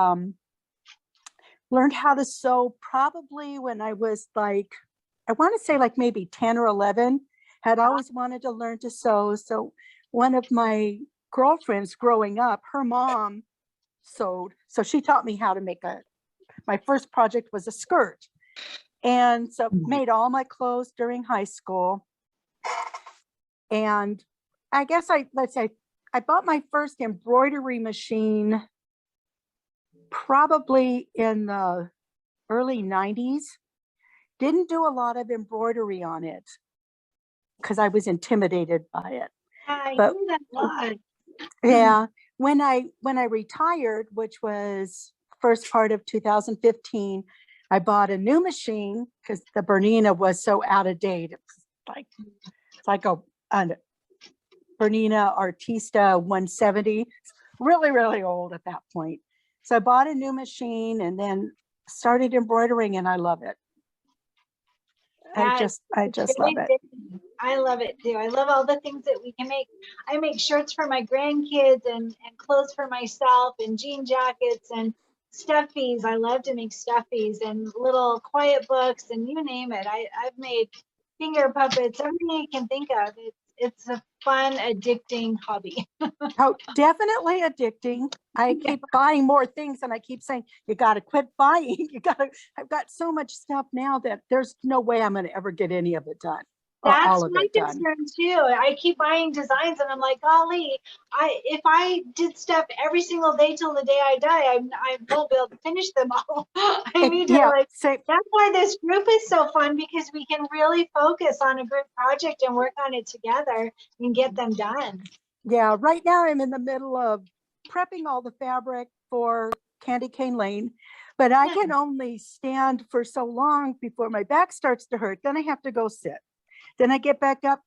learned how to sew probably when I was like, I want to say like maybe 10 or 11. Had always wanted to learn to sew. So one of my girlfriends growing up, her mom sewed. So she taught me how to make my first project was a skirt. And so made all my clothes during high school. And I guess I bought my first embroidery machine probably in the early 90s. Didn't do a lot of embroidery on it because I was intimidated by it. But yeah, when I retired, which was first part of 2015, I bought a new machine because the Bernina was so out of date. It's like a Bernina Artista 170, really, really old at that point. So I bought a new machine and then started embroidering, and I love it. I just love it. I love it too. I love all the things that we can make. I make shirts for my grandkids and clothes for myself and jean jackets and stuffies. I love to make stuffies and little quiet books and you name it. I've made finger puppets, everything I can think of. It's a fun, addicting hobby. Oh, definitely addicting. I keep buying more things and I keep saying, you got to quit buying. I've got so much stuff now that there's no way I'm going to ever get any of it done. That's all of my it done. concern too. I keep buying designs and I'm like, golly, if I did stuff every single day till the day I die, I won't be able to finish them all. I need to that's why this group is so fun, because we can really focus on a group project and work on it together and get them done. Yeah, right now I'm in the middle of prepping all the fabric for Candy Cane Lane, but I can only stand for so long before my back starts to hurt. Then I have to go sit. Then I get back up,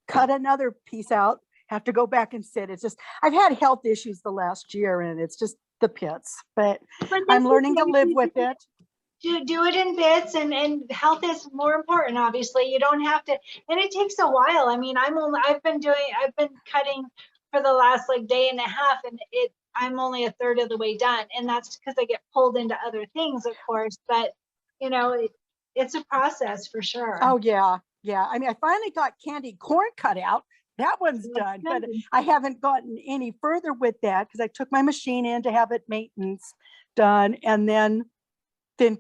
cut another piece out, have to go back and sit. It's just, I've had health issues the last year and it's just the pits, but I'm learning to live with it. Do it in bits, and health is more important. Obviously, you don't have to, and it takes a while. I mean, I've been cutting for the last day and a half, and I'm only a third of the way done, and that's because I get pulled into other things, of course. But you know, it's a process for sure. Oh yeah. Yeah, I mean, I finally got candy corn cut out. That one's done, but I haven't gotten any further with that because I took my machine in to have it maintenance done. And then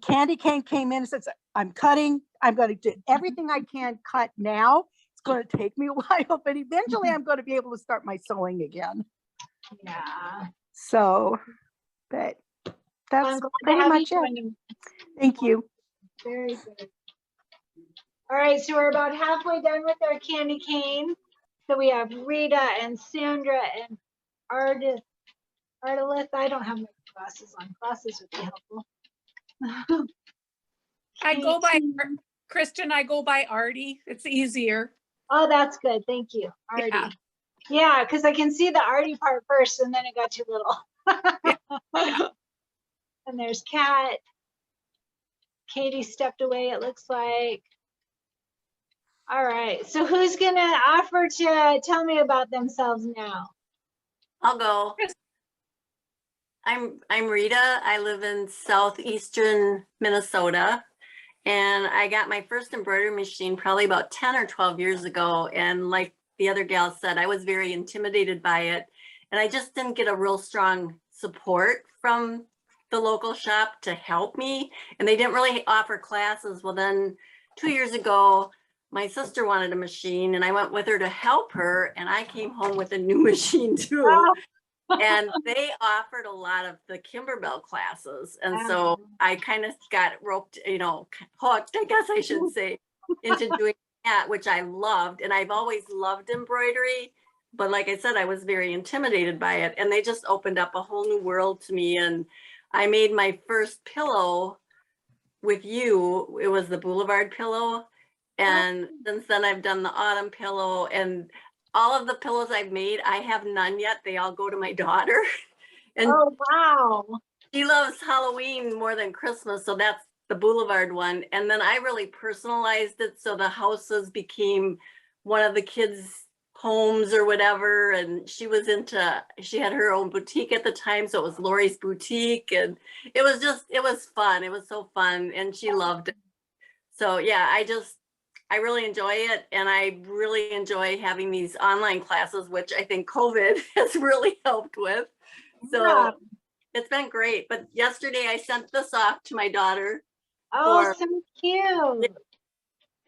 Candy Cane came in and said, I'm cutting. I'm going to do everything I can cut now. It's going to take me a while, but eventually I'm going to be able to start my sewing again. Yeah. So, but that's pretty much it. Thank you. Very good. All right, so we're about halfway done with our candy cane. So we have Rita and Sandra and Ardith. I don't have my glasses on. Glasses would be helpful. I go by Cristin. I go by Artie. It's easier. Oh, that's good. Thank you, Artie. Yeah, because I can see the Artie part first, and then it got too little. And there's Kat. Katie stepped away, it looks like. All right, so who's gonna offer to tell me about themselves now? I'll go. I'm Rita. I live in southeastern Minnesota, and I got my first embroidery machine probably about 10 or 12 years ago. And like the other gal said, I was very intimidated by it, and I just didn't get a real strong support from the local shop to help me, and they didn't really offer classes. Well, then 2 years ago, my sister wanted a machine and I went with her to help her, and I came home with a new machine too. And they offered a lot of the Kimberbell classes. And so I kind of got roped, hooked, I guess I should say, into doing that, which I loved. And I've always loved embroidery. But like I said, I was very intimidated by it. And they just opened up a whole new world to me. And I made my first pillow with you. It was the Boulevard pillow. And since then I've done the autumn pillow, and all of the pillows I've made, I have none yet. They all go to my daughter. And oh, wow. She loves Halloween more than Christmas. So that's the Boulevard one. And then I really personalized it. So the houses became one of the kids' homes or whatever. And she had her own boutique at the time. So it was Lori's Boutique. And it was fun. It was so fun. And she loved it. So yeah, I really enjoy it, and I really enjoy having these online classes, which I think COVID has really helped with. So it's been great. But yesterday I sent this off to my daughter. Oh, so cute.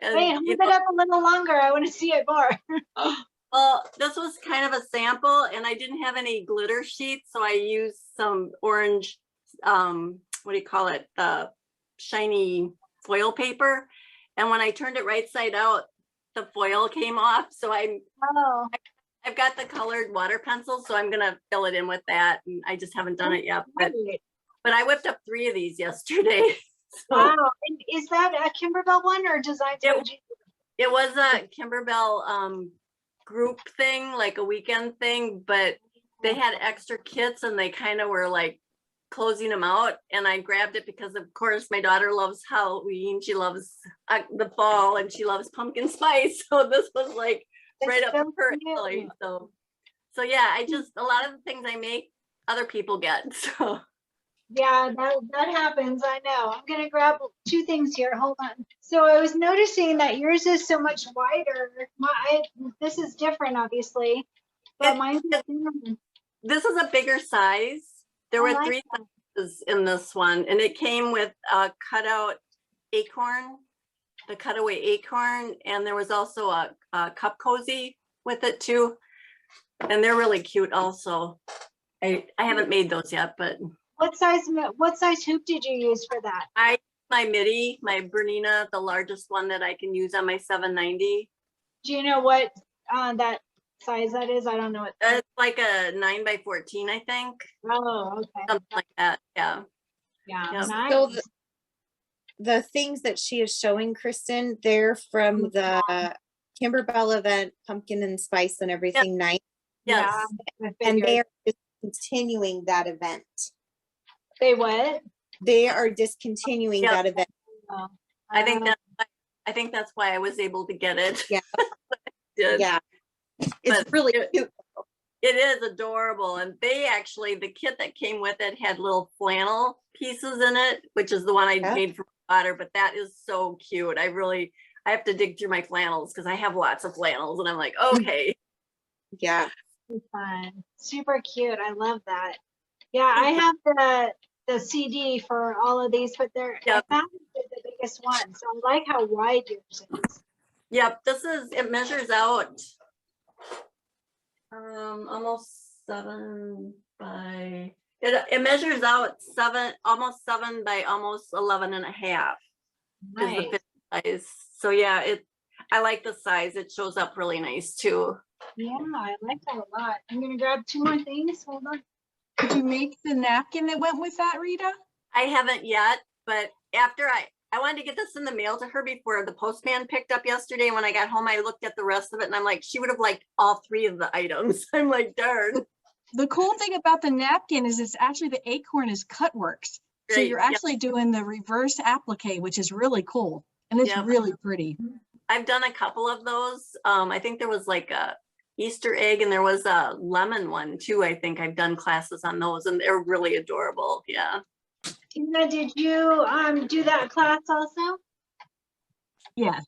And, wait, hold it up a little longer. I want to see it more. Well, this was kind of a sample, and I didn't have any glitter sheets, so I used some orange, what do you call it? The shiny foil paper. And when I turned it right side out, the foil came off. So I've got the colored water pencils, so I'm gonna fill it in with that. And I just haven't done it yet. But I whipped up 3 of these yesterday. So wow. And is that a Kimberbell one or Design Strategy? It was a Kimberbell group thing, like a weekend thing, but they had extra kits and they kind of were like closing them out, and I grabbed it because of course my daughter loves Halloween, she loves the fall, and she loves pumpkin spice, so this was like right up her alley. So yeah, a lot of the things I make other people get. So yeah, that happens. I know. I'm gonna grab 2 things here. Hold on. So I was noticing that yours is so much wider. This is different, obviously, but mine's this is a bigger size. There were 3 sizes in this one, and it came with a cutout acorn the cutaway acorn, and there was also a cup cozy with it too. And they're really cute also. I haven't made those yet, but What size hoop did you use for that? my midi, my Bernina, the largest one that I can use on my 790. Do you know what that size that is? I don't know. It's like a 9x14, I think. Oh, okay. Something like that. Yeah. Yeah. Yep. Nice. So the things that she is showing, Kristen, they're from the Kimberbell event, pumpkin and spice and everything night. Yes. And they are discontinuing that event. They what? They are discontinuing that event. I think that's why I was able to get it. Yeah. Yeah. It's really cute. It is adorable. And they actually, the kit that came with it had little flannel pieces in it, which is the one I made for my daughter, but that is so cute. I have to dig through my flannels because I have lots of flannels and I'm like, okay. Yeah. Fun. Super cute. I love that. Yeah, I have the CD for all of these, but I found they're the biggest one. So I like how wide yours is. Yep, it measures out almost 7 by, it measures out almost 7 by almost 11 and a half. Nice. Is the fit size. So yeah, I like the size. It shows up really nice too. Yeah, I like that a lot. I'm gonna grab 2 more things. Hold on. Did you make the napkin that went with that, Rita? I haven't yet, but after I wanted to get this in the mail to her before the postman picked up yesterday. When I got home, I looked at the rest of it and I'm like, she would have liked all 3 of the items. I'm like, darn. The cool thing about the napkin is it's actually the acorn is cut works. So Right, you're actually doing the reverse applique, which is really cool. And it's Yep. really pretty. I've done a couple of those. I think there was like a Easter egg and there was a lemon one too. I think I've done classes on those and they're really adorable. Yeah. Tina, did you do that class also? Yes.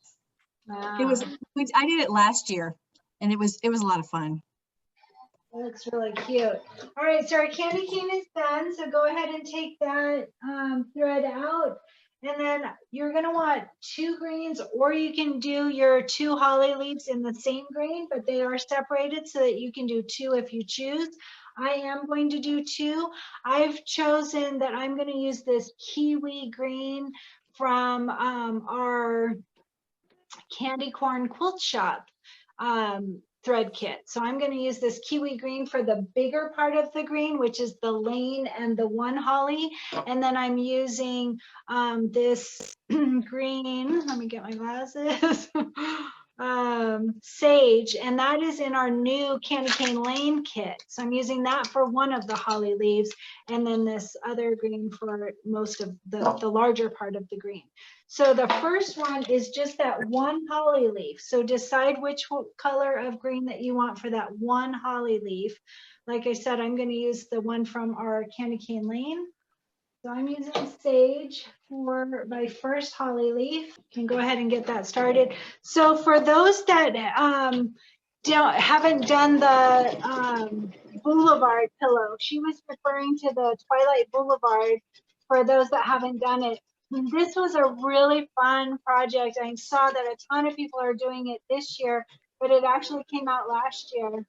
Wow. I did it last year and it was a lot of fun. That looks really cute. All right, so our candy cane is done. So go ahead and take that thread out. And then you're gonna want 2 greens, or you can do your 2 holly leaves in the same green, but they are separated so that you can do 2 if you choose. I am going to do 2. I've chosen that I'm gonna use this kiwi green from our candy corn quilt shop thread kit. So I'm going to use this kiwi green for the bigger part of the green, which is the lane and the 1 holly. And then I'm using this green, let me get my glasses, sage, and that is in our new candy cane lane kit. So I'm using that for one of the holly leaves, and then this other green for most of the larger part of the green. So the first one is just that 1 holly leaf. So decide which color of green that you want for that 1 holly leaf. Like I said, I'm going to use the one from our candy cane lane. So I'm using sage for my first holly leaf. You can go ahead and get that started. So for those that haven't done the Boulevard pillow, she was referring to the Twilight Boulevard. For those that haven't done it, this was a really fun project. I saw that a ton of people are doing it this year, but it actually came out last year.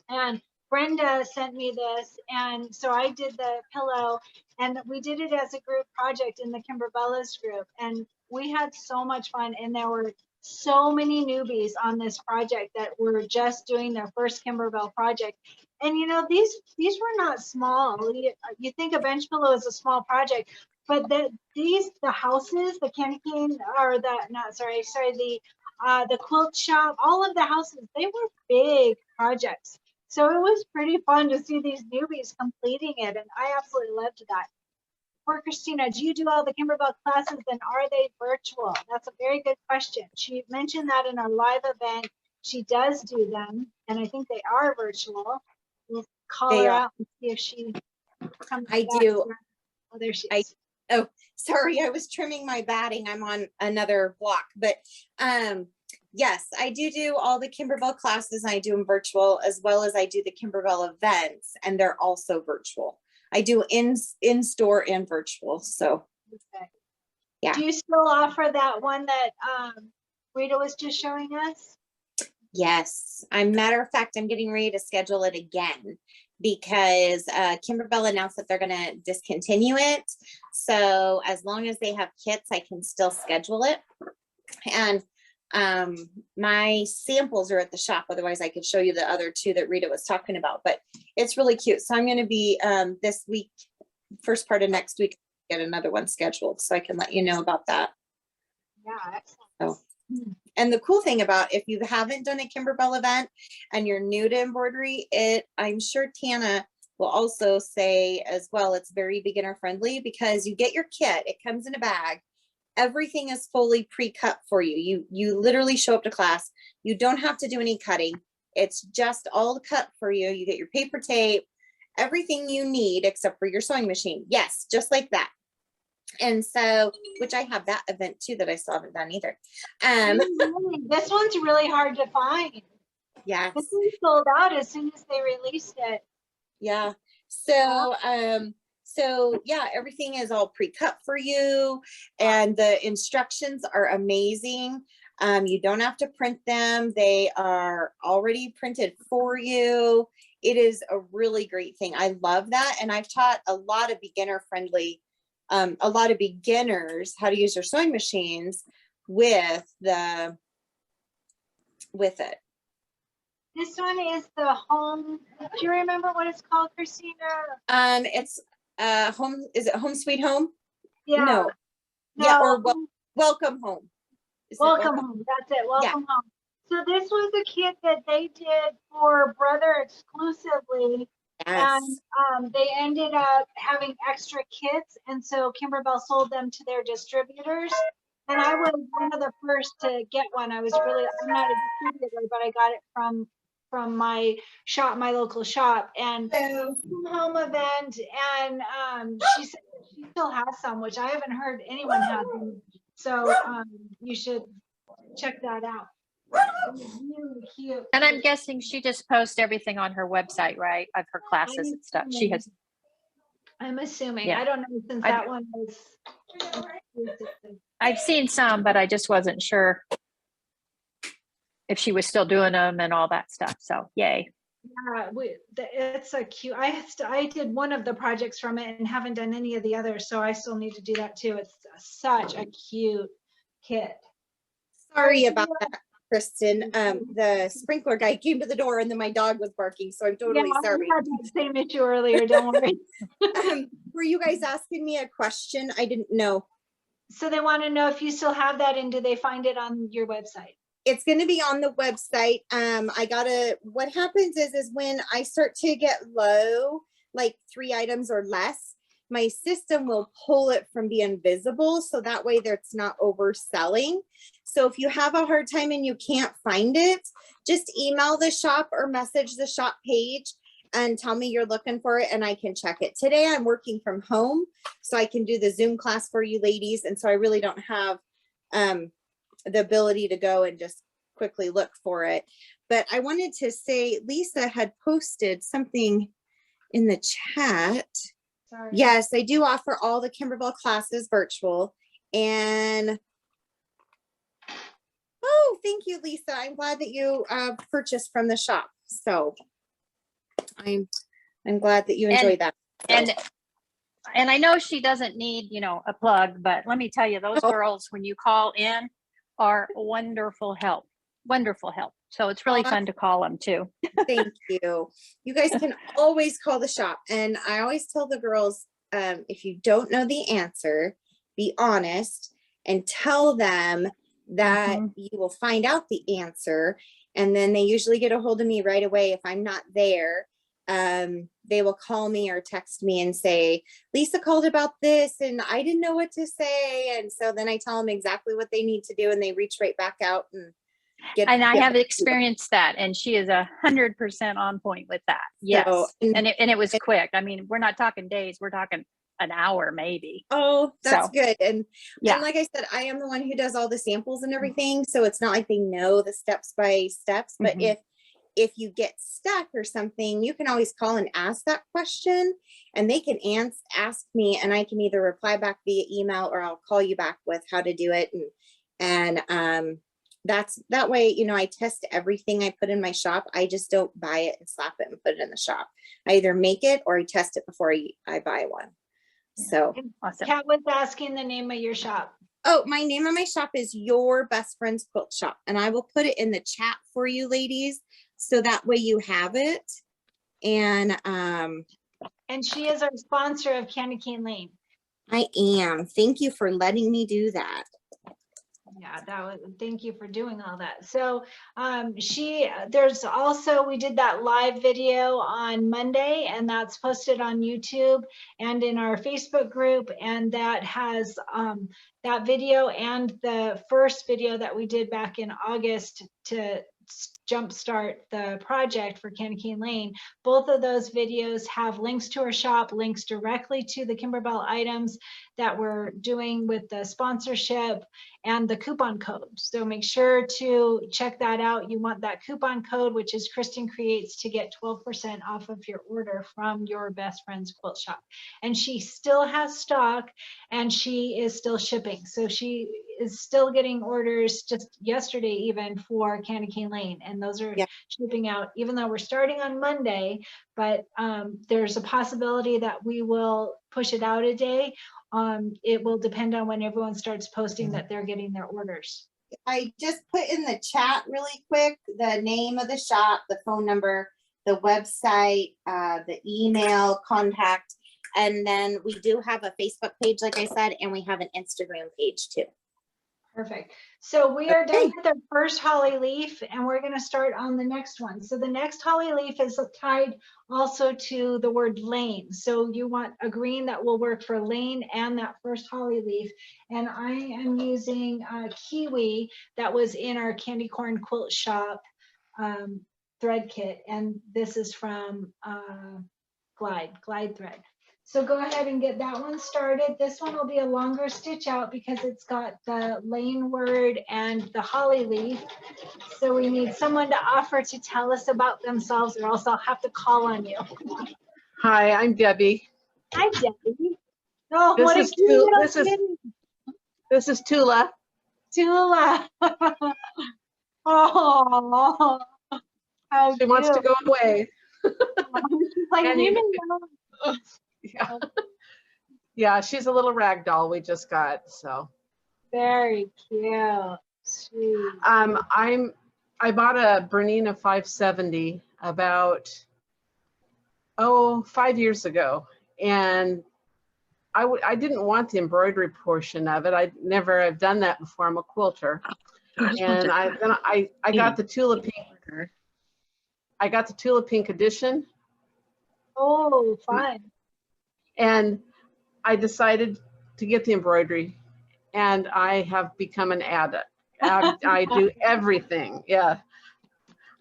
And Brenda sent me this, and so I did the pillow, and we did it as a group project in the Kimberbellas group, and we had so much fun. And there were so many newbies on this project that were just doing their first Kimberbell project. And you know, these were not small. You think a bench pillow is a small project, but the houses, the candy cane, or the quilt shop, all of the houses, they were big projects. So it was pretty fun to see these newbies completing it, and I absolutely loved that. For Christina, do you do all the Kimberbell classes, and are they virtual? That's a very good question. She mentioned that in our live event. She does do them, and I think they are virtual. We'll call her out and see if she comes back. I do. Oh, there she is. Oh, sorry, I was trimming my batting. I'm on another block, but yes, I do all the Kimberbell classes. I do them virtual, as well as I do the Kimberbell events, and they're also virtual. I do in store and virtual. So Okay. Yeah. Do you still offer that one that Rita was just showing us? Yes. Matter of fact, I'm getting ready to schedule it again because Kimberbell announced that they're going to discontinue it. So as long as they have kits, I can still schedule it. And my samples are at the shop. Otherwise I could show you the other two that Rita was talking about, but it's really cute. So I'm going to be this week, first part of next week, get another one scheduled so I can let you know about that. Yeah, excellent. So, and the cool thing about if you haven't done a Kimberbell event and you're new to embroidery, I'm sure Tana will also say as well, it's very beginner friendly because you get your kit, it comes in a bag. Everything is fully pre-cut for you. You literally show up to class. You don't have to do any cutting. It's just all cut for you. You get your paper tape, everything you need except for your sewing machine. Yes, just like that. And so, which I have that event too that I still haven't done either. This one's really hard to find. Yes. This one sold out as soon as they released it. Yeah. So, so yeah, everything is all pre-cut for you and the instructions are amazing. You don't have to print them. They are already printed for you. It is a really great thing. I love that. And I've taught a lot of beginner-friendly, a lot of beginners how to use their sewing machines with it. This one is the home. Do you remember what it's called, Christina? It's home. Is it Home Sweet Home? Yeah. No. Yeah, or Welcome Home. Welcome Home. That's it. Welcome Home. So this was a kit that they did for Brother exclusively. Yes. And they ended up having extra kits. And so Kimberbell sold them to their distributors. And I was one of the first to get one. I'm not a distributor, but I got it from my shop, my local shop, and home event. And she said she still has some, which I haven't heard anyone have them. So you should check that out. Really cute. And I'm guessing she just posts everything on her website, right? Of her classes and stuff. She has. I'm assuming. Yeah. I don't know since that one was. I've seen some, but I just wasn't sure if she was still doing them and all that stuff. So yay. Yeah, it's a cute. I did one of the projects from it and haven't done any of the others, so I still need to do that too. It's such a cute kit. Sorry about that, Kristen. The sprinkler guy came to the door and then my dog was barking, so I'm totally sorry. I had that same issue earlier, don't worry. Were you guys asking me a question? I didn't know. So they want to know if you still have that and do they find it on your website? It's going to be on the website. What happens is when I start to get low, like 3 items or less, my system will pull it from being visible. So that way it's not overselling. So if you have a hard time and you can't find it, just email the shop or message the shop page and tell me you're looking for it and I can check it. Today I'm working from home, so I can do the Zoom class for you ladies. And so I really don't have the ability to go and just quickly look for it. But I wanted to say Lisa had posted something in the chat. Sorry. Yes, I do offer all the Kimberbell classes virtual. And oh, thank you, Lisa. I'm glad that you purchased from the shop. So I'm glad that you enjoyed that. And I know she doesn't need, a plug, but let me tell you, those girls, when you call in, are wonderful help. Wonderful help. So it's really fun to call them too. Thank you. You guys can always call the shop. And I always tell the girls, if you don't know the answer, be honest and tell them that you will find out the answer. And then they usually get a hold of me right away. If I'm not there, they will call me or text me and say, Lisa called about this and I didn't know what to say. And so then I tell them exactly what they need to do and they reach right back out and I have experienced that, and she is 100% on point with that. Yes. So, and it was quick. I mean, we're not talking days, we're talking an hour maybe. Oh, that's good. And like I said, I am the one who does all the samples and everything. So it's not like they know the steps by steps, but if you get stuck or something, you can always call and ask that question, and they can ask me, and I can either reply back via email or I'll call you back with how to do it. And that's that way, you know, I test everything I put in my shop. I just don't buy it and slap it and put it in the shop. I either make it or I test it before I buy one. So Awesome. Kat was asking the name of your shop. oh, my name of my shop is Your Best Friend's Quilt Shop, and I will put it in the chat for you ladies, so that way you have it. And she is our sponsor of Candy Cane Lane. I am. Thank you for letting me do that. Yeah, thank you for doing all that. So there's also, we did that live video on Monday, and that's posted on YouTube and in our Facebook group, and that has that video and the first video that we did back in August to jumpstart the project for Candy Cane Lane. Both of those videos have links to our shop, links directly to the Kimberbell items that we're doing with the sponsorship, and the coupon code. So make sure to check that out. You want that coupon code, which is Cristin Creates, to get 12% off of your order from Your Best Friend's Quilt Shop. And she still has stock, and she is still shipping. So she is still getting orders, just yesterday even, for Candy Cane Lane. And those are shipping out, even though we're starting on Monday, but there's a possibility that we will push it out a day. It will depend on when everyone starts posting that they're getting their orders. I just put in the chat really quick the name of the shop, the phone number, the website, the email contact, and then we do have a Facebook page, like I said, and we have an Instagram page too. Perfect. So we are done with the first holly leaf, and we're going to start on the next one. So the next holly leaf is tied also to the word lane. So you want a green that will work for lane and that first holly leaf. And I am using kiwi that was in our Candy Corn Quilt Shop thread kit. And this is from Glide Thread. So go ahead and get that one started. This one will be a longer stitch out because it's got the lane word and the holly leaf. So we need someone to offer to tell us about themselves, or else I'll have to call on you. Hi, I'm Debbie. Hi, Debbie. Oh, This what is a cute little this is kitty. this is Tula. Tula. Oh, how She wants to cute. go away. She's like, Anyway. yeah. Yeah, she's a little rag doll we just got. So Very cute. Sweet. I bought a Bernina 570 about 5 years ago, and I didn't want the embroidery portion of it. I never have done that before. I'm a quilter, and I got the Tula Pink. I got the Tula Pink edition. Oh, fun. And I decided to get the embroidery, and I have become an addict. I do everything. Yeah.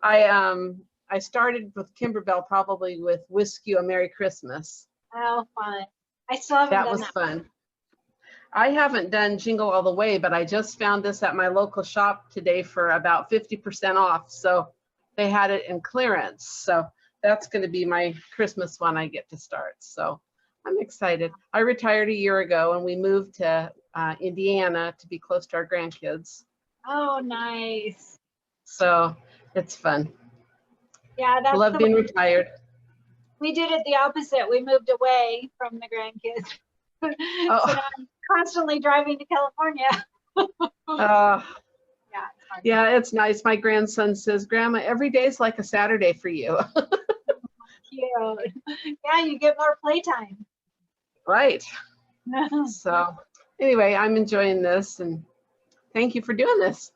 I started with Kimberbell probably with Whisk You a Merry Christmas. Oh, fun. I still haven't That done was that. fun. I haven't done Jingle All the Way, but I just found this at my local shop today for about 50% off. So they had it in clearance. So that's going to be my Christmas one I get to start. So I'm excited. I retired a year ago, and we moved to Indiana to be close to our grandkids. Oh, nice. So it's fun. Yeah, that's Love the being way. retired. We did it the opposite. We moved away from the grandkids. So now I'm constantly driving to California. Yeah, it's nice. My grandson says, Grandma, every day is like a Saturday for you. Cute. Yeah, you get more playtime. Right. So anyway, I'm enjoying this, and thank you for doing this.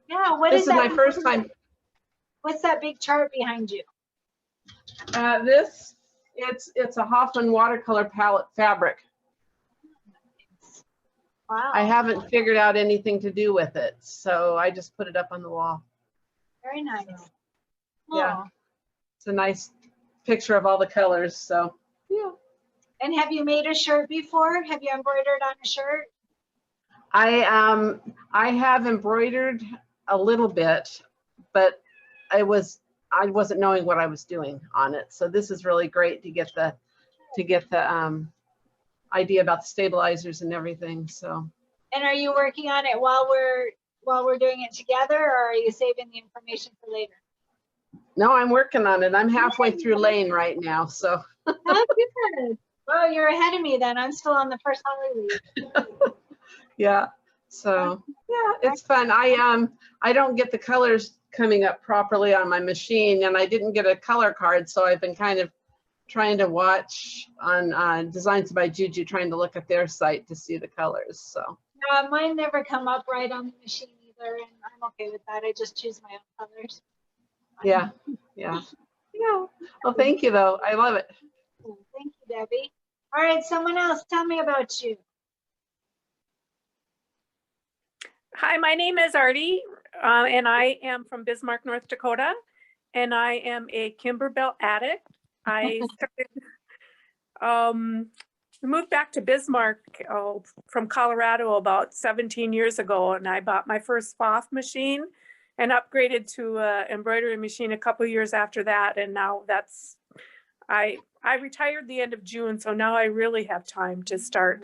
Yeah, what This is is that? my first time. What's that big chart behind you? It's a Hoffman watercolor palette fabric. Wow. I haven't figured out anything to do with it, so I just put it up on the wall. Very nice. Yeah. Oh. It's a nice picture of all the colors. So yeah. And have you made a shirt before? Have you embroidered on a shirt? I have embroidered a little bit, but it was I wasn't knowing what I was doing on it. So this is really great to get the idea about the stabilizers and everything. So. And are you working on it while we're doing it together, or are you saving the information for later? No, I'm working on it. I'm halfway through Lane right now. So. Oh, good. Well, you're ahead of me then. I'm still on the first holiday. Yeah. So yeah, it's fun. I don't get the colors coming up properly on my machine, and I didn't get a color card, so I've been kind of trying to watch on Designs by Juju, trying to look at their site to see the colors. So mine never come up right on the machine either, and I'm okay with that. I just choose my own colors. yeah. Well, thank you though. I love it. Thank you, Debbie. All right, someone else, tell me about you. Hi, my name is Artie, and I am from Bismarck, North Dakota, and I am a Kimberbell addict. I started, moved back to Bismarck from Colorado about 17 years ago, and I bought my first Foth machine and upgraded to an embroidery machine a couple years after that, and now I retired the end of June, so now I really have time to start.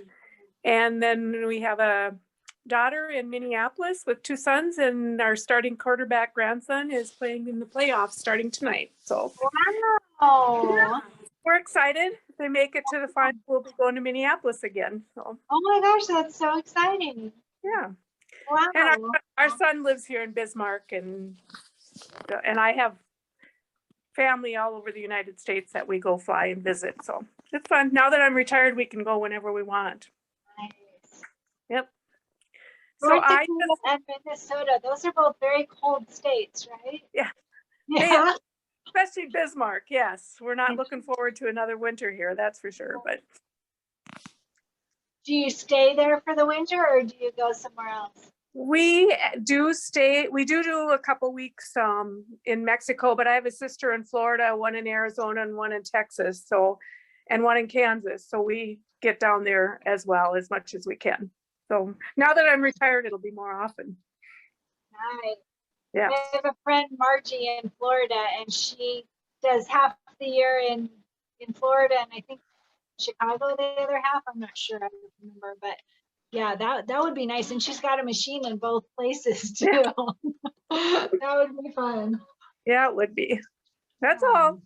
And then we have a daughter in Minneapolis with 2 sons, and our starting quarterback grandson is playing in the playoffs starting tonight. So wow. We're excited. If they make it to the final, we'll be going to Minneapolis again. So. Oh my gosh, that's so exciting. Yeah. Wow. And our son lives here in Bismarck, and I have family all over the United States that we go fly and visit. So it's fun. Now that I'm retired, we can go whenever we want. Nice. Yep. So I and Minnesota, those are both very cold states, right? Yeah. Yeah. Especially Bismarck. Yes. We're not looking forward to another winter here. That's for sure. But do you stay there for the winter, or do you go somewhere else? We do stay. We do a couple weeks in Mexico, but I have a sister in Florida, one in Arizona, and one in Texas. So, and one in Kansas. So we get down there as well as much as we can. So now that I'm retired, it'll be more often. Nice. Yeah. I have a friend, Margie, in Florida, and she does half the year in Florida, and I think Chicago the other half. I'm not sure. I don't remember, but yeah, that would be nice. And she's got a machine in both places too. That would be fun. Yeah, it would be. That's all.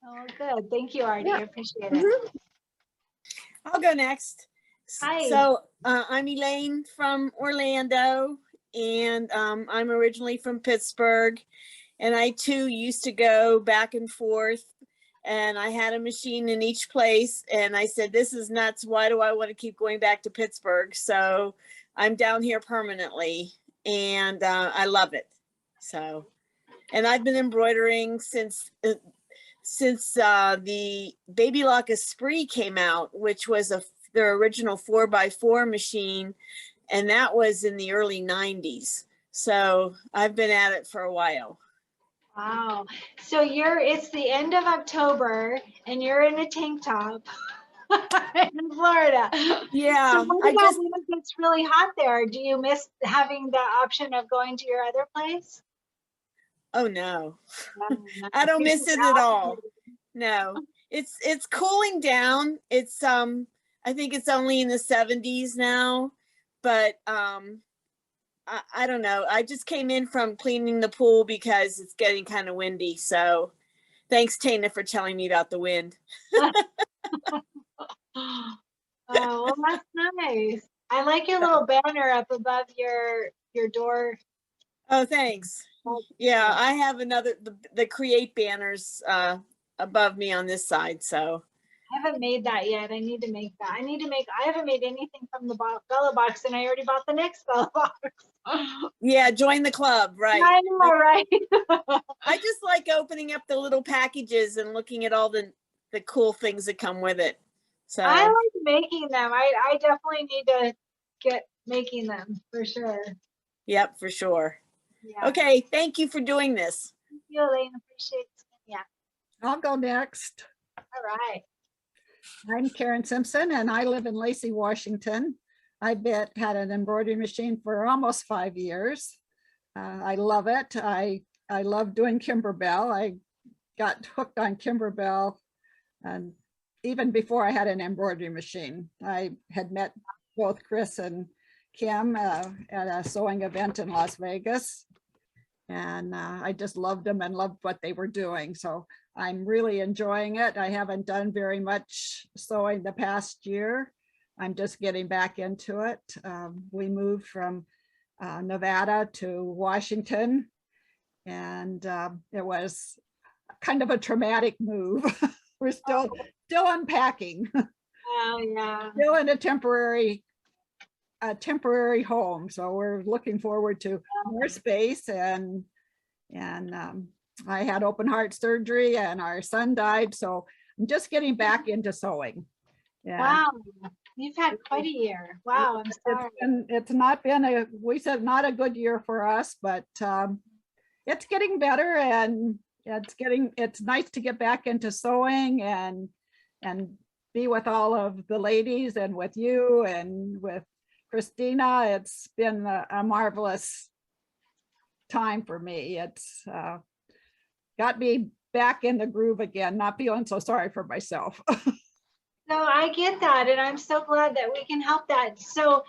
Oh, good. Thank you, Artie. Yeah. I appreciate it. I'll go next. Hi. So I'm Elaine from Orlando, and I'm originally from Pittsburgh. And I too used to go back and forth, and I had a machine in each place. And I said, this is nuts. Why do I want to keep going back to Pittsburgh? So I'm down here permanently, and I love it. So, and I've been embroidering since the Baby Lock Esprit came out, which was their original 4x4 machine. And that was in the early 90s. So I've been at it for a while. Wow. So it's the end of October and you're in a tank top in Florida. Yeah. So what about when it gets really hot there? Do you miss having the option of going to your other place? Oh no. I don't miss it at all. No. It's cooling down. It's I think it's only in the 70s now, but I don't know. I just came in from cleaning the pool because it's getting kind of windy. So thanks, Tana, for telling me about the wind. Oh, well, that's nice. I like your little banner up above your door. Oh, thanks. Yeah, I have the Create banners above me on this side. So I haven't made that yet. I need to make that. I haven't made anything from the Bella box, and I already bought the next Bella box. Yeah, join the club, right? I know, right? I just like opening up the little packages and looking at all the cool things that come with it. So I like making them. I definitely need to get making them for sure. Yep, for sure. Yeah. Okay, thank you for doing this. Thank you, Elaine. Appreciate it. Yeah. I'll go next. All right. I'm Karen Simpson, and I live in Lacey, Washington. I've had an embroidery machine for almost 5 years. I love it. I I love doing Kimberbell. I got hooked on Kimberbell, and even before I had an embroidery machine. I had met both Chris and Kim at a sewing event in Las Vegas. And I just loved them and loved what they were doing. So I'm really enjoying it. I haven't done very much sewing the past year. I'm just getting back into it. We moved from Nevada to Washington, and it was kind of a traumatic move. We're still unpacking. Oh, yeah. Still in a temporary home. So we're looking forward to more space, and I had open heart surgery and our son died. So I'm just getting back into sewing. Yeah. Wow. You've had quite a year. Wow. I'm sorry. It's not been we said not a good year for us, but it's getting better, and it's nice to get back into sewing and be with all of the ladies and with you and with Christina. It's been a marvelous time for me. It's got me back in the groove again, not feeling so sorry for myself. No, I get that. And I'm so glad that we can help that. So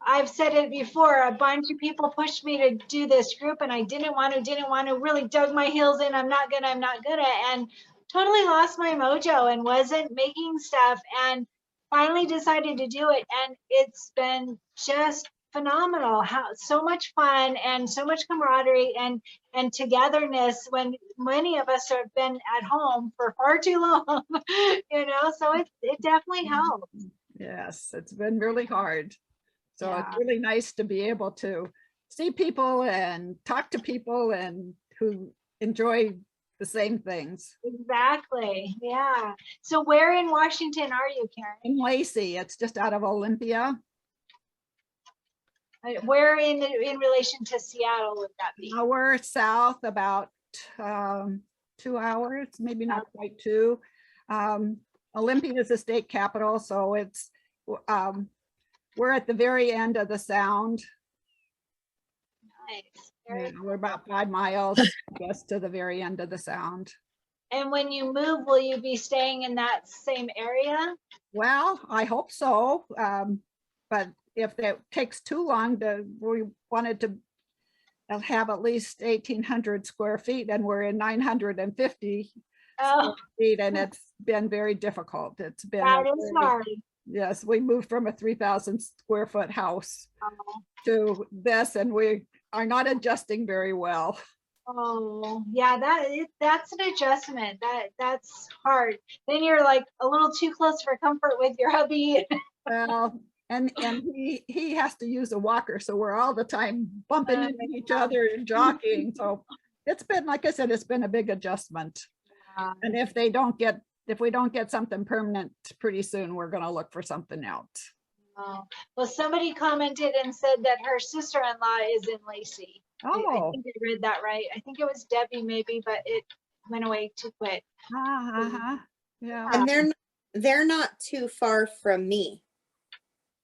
I've said it before, a bunch of people pushed me to do this group, and I didn't want to, really dug my heels in. I'm not gonna, and totally lost my mojo and wasn't making stuff, and finally decided to do it. And it's been just phenomenal. How so much fun and so much camaraderie and togetherness when many of us have been at home for far too long, so it definitely helps. Yes, it's been really hard. So Yeah. It's really nice to be able to see people and talk to people and who enjoy the same things. Exactly. Yeah. So where in Washington are you, Karen? In Lacey, it's just out of Olympia. Where in relation to Seattle would that be? We're south about 2 hours, maybe not quite 2. Olympia is the state capital, so it's we're at the very end of the sound. Nice. Yeah, we're about 5 miles, I guess, to the very end of the sound. And when you move, will you be staying in that same area? Well, I hope so. But if that takes too long, we wanted to have at least 1,800 square feet, and we're in 950 square feet, and it's been very difficult. It's been that is hard. Yes, we moved from a 3,000 square foot house to this, and we are not adjusting very well. Oh, yeah, that's an adjustment. That's hard. Then you're like a little too close for comfort with your hubby. Well, and he has to use a walker, so we're all the time bumping into each other and jockeying. So it's been, like I said, it's been a big adjustment. And if we don't get something permanent pretty soon, we're going to look for something else. Oh, well, somebody commented and said that her sister-in-law is in Lacey. I think I read that right. I think it was Debbie maybe, but it went away too quick. Yeah. And they're not too far from me.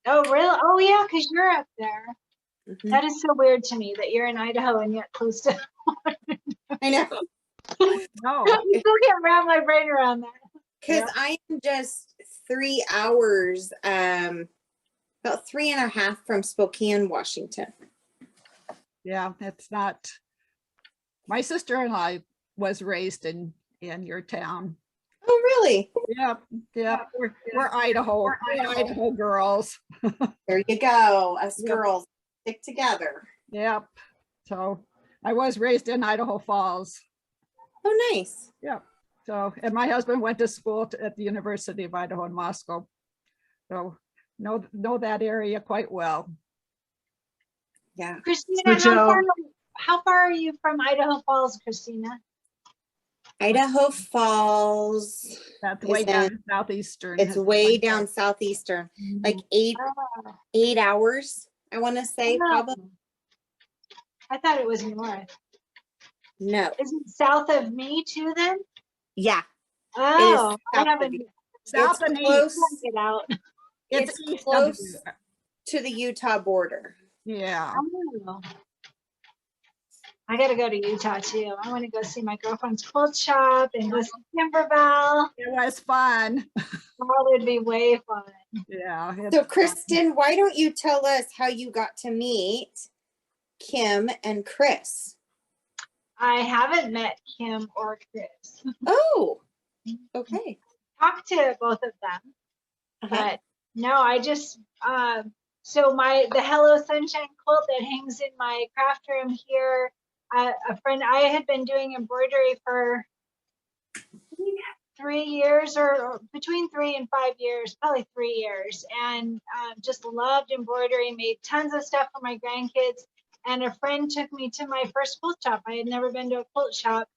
Oh, really? Oh, yeah, because you're up there. Mm-hmm. That is so weird to me that you're in Idaho and yet close to. I know. No, I still can't wrap my brain around that. Because I am just 3 hours, about 3.5 from Spokane, Washington. Yeah, it's not. My sister-in-law was raised in your town. Oh, really? Yeah. We're Idaho. We're Idaho girls. There you go. Us girls stick together. Yep. So I was raised in Idaho Falls. Oh, nice. Yep. So, and my husband went to school at the University of Idaho in Moscow. So know that area quite well. Yeah. Christina, how far are you from Idaho Falls, Christina? Idaho Falls. That's way down southeastern. It's way down southeastern, like 8 hours, I want to say, probably. I thought it was north. No. Is it south of me too then? Yeah. Oh, I haven't. South and close. Get out. It's close to the Utah border. Yeah. Oh. I gotta go to Utah too. I want to go see my girlfriend's quilt shop and go see Kimberbell. It was fun. That would be way fun. Yeah. So Cristin, why don't you tell us how you got to meet Kim and Chris? I haven't met Kim or Chris. Oh, okay. Talked to both of them, but no, I just so the Hello Sunshine quilt that hangs in my craft room here. A friend, I had been doing embroidery for 3 years or between 3 and 5 years, probably 3 years, and just loved embroidery, made tons of stuff for my grandkids. And a friend took me to my first quilt shop. I had never been to a quilt shop.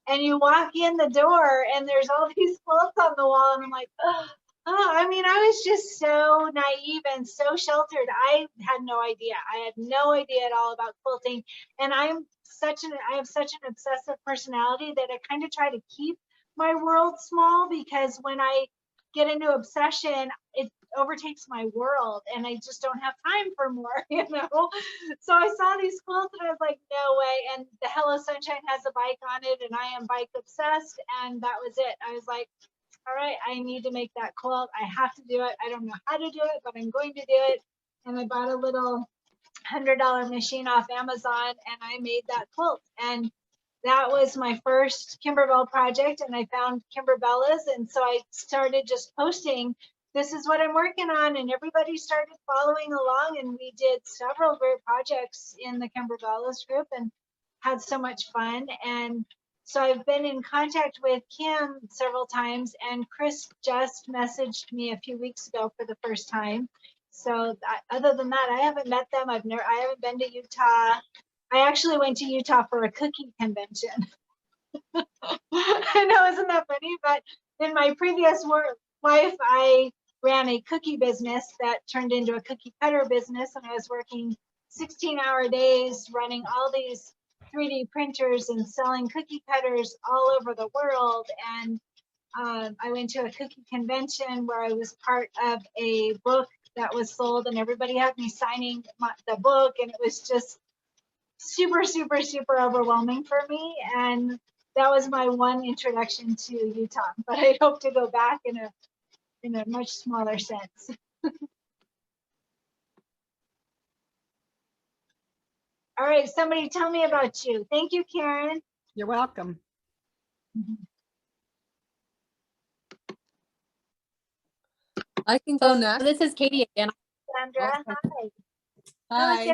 And you walk in the door and there's all these quilts on the wall. And I'm like, oh, I mean, I was just so naive and so sheltered. I had no idea. I had no idea at all about quilting. And I have such an obsessive personality that I kind of try to keep my world small, because when I get into obsession, it overtakes my world and I just don't have time for more, you know? So I saw these quilts and I was like, no way. And the Hello Sunshine has a bike on it and I am bike obsessed. And that was it. I was like, all right, I need to make that quilt. I have to do it. I don't know how to do it, but I'm going to do it. And I bought a little $100 machine off Amazon and I made that quilt. And that was my first Kimberbell project, and I found Kimberbella's, and so I started just posting, this is what I'm working on, and everybody started following along, and we did several great projects in the Kimberbella's group and had so much fun. And so I've been in contact with Kim several times, and Chris just messaged me a few weeks ago for the first time. So other than that, I haven't met them. I haven't been to Utah. I actually went to Utah for a cookie convention. I know, isn't that funny? But in my previous life, I ran a cookie business that turned into a cookie cutter business, and I was working 16-hour days running all these 3D printers and selling cookie cutters all over the world. And I went to a cookie convention where I was part of a book that was sold, and everybody had me signing the book, and it was just super, super, super overwhelming for me. And that was my one introduction to Utah, but I hope to go back in a much smaller sense. All right, somebody tell me about you. Thank you, Karen. You're welcome. I can go next. This is Katie again. Sandra, Okay. hi. Hi.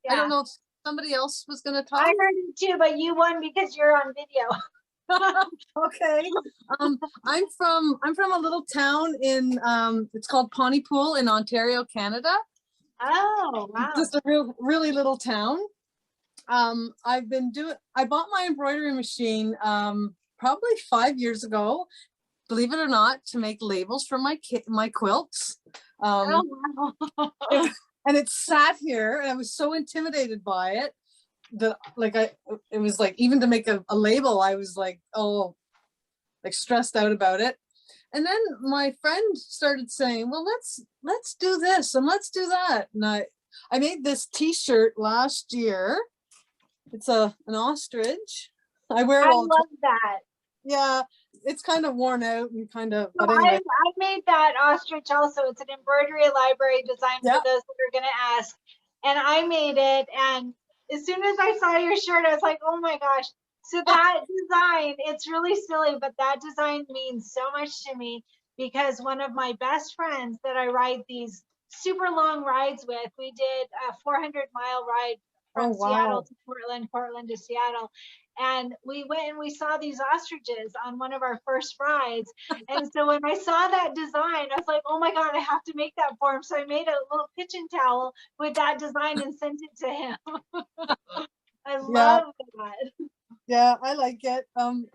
I don't know if somebody else was going to talk. I heard you too, but you won because you're on video. Okay. I'm from a little town in it's called Pontypool in Ontario, Canada. Oh, wow. Just a really little town. I bought my embroidery machine probably 5 years ago, believe it or not, to make labels for my quilts. Oh, wow. And it sat here and I was so intimidated by it that it was like, even to make a label, I was like, oh, like stressed out about it. And then my friend started saying, well, let's do this and let's do that. And I made this t-shirt last year. It's an ostrich. I wear it all. I love that. Yeah, it's kind of worn out and kind of, So but anyway. I made that ostrich also. It's an embroidery library design for those that are going to ask. And I made it. And as soon as I saw your shirt, I was like, oh my gosh. So that design, it's really silly, but that design means so much to me, because one of my best friends that I ride these super long rides with, we did a 400-mile ride from Seattle to Portland, Portland to Seattle. And we went and we saw these ostriches on one of our first rides. And so when I saw that design, I was like, oh my God, I have to make that for him. So I made a little kitchen towel with that design and sent it to him. I love that. Yeah, I like it.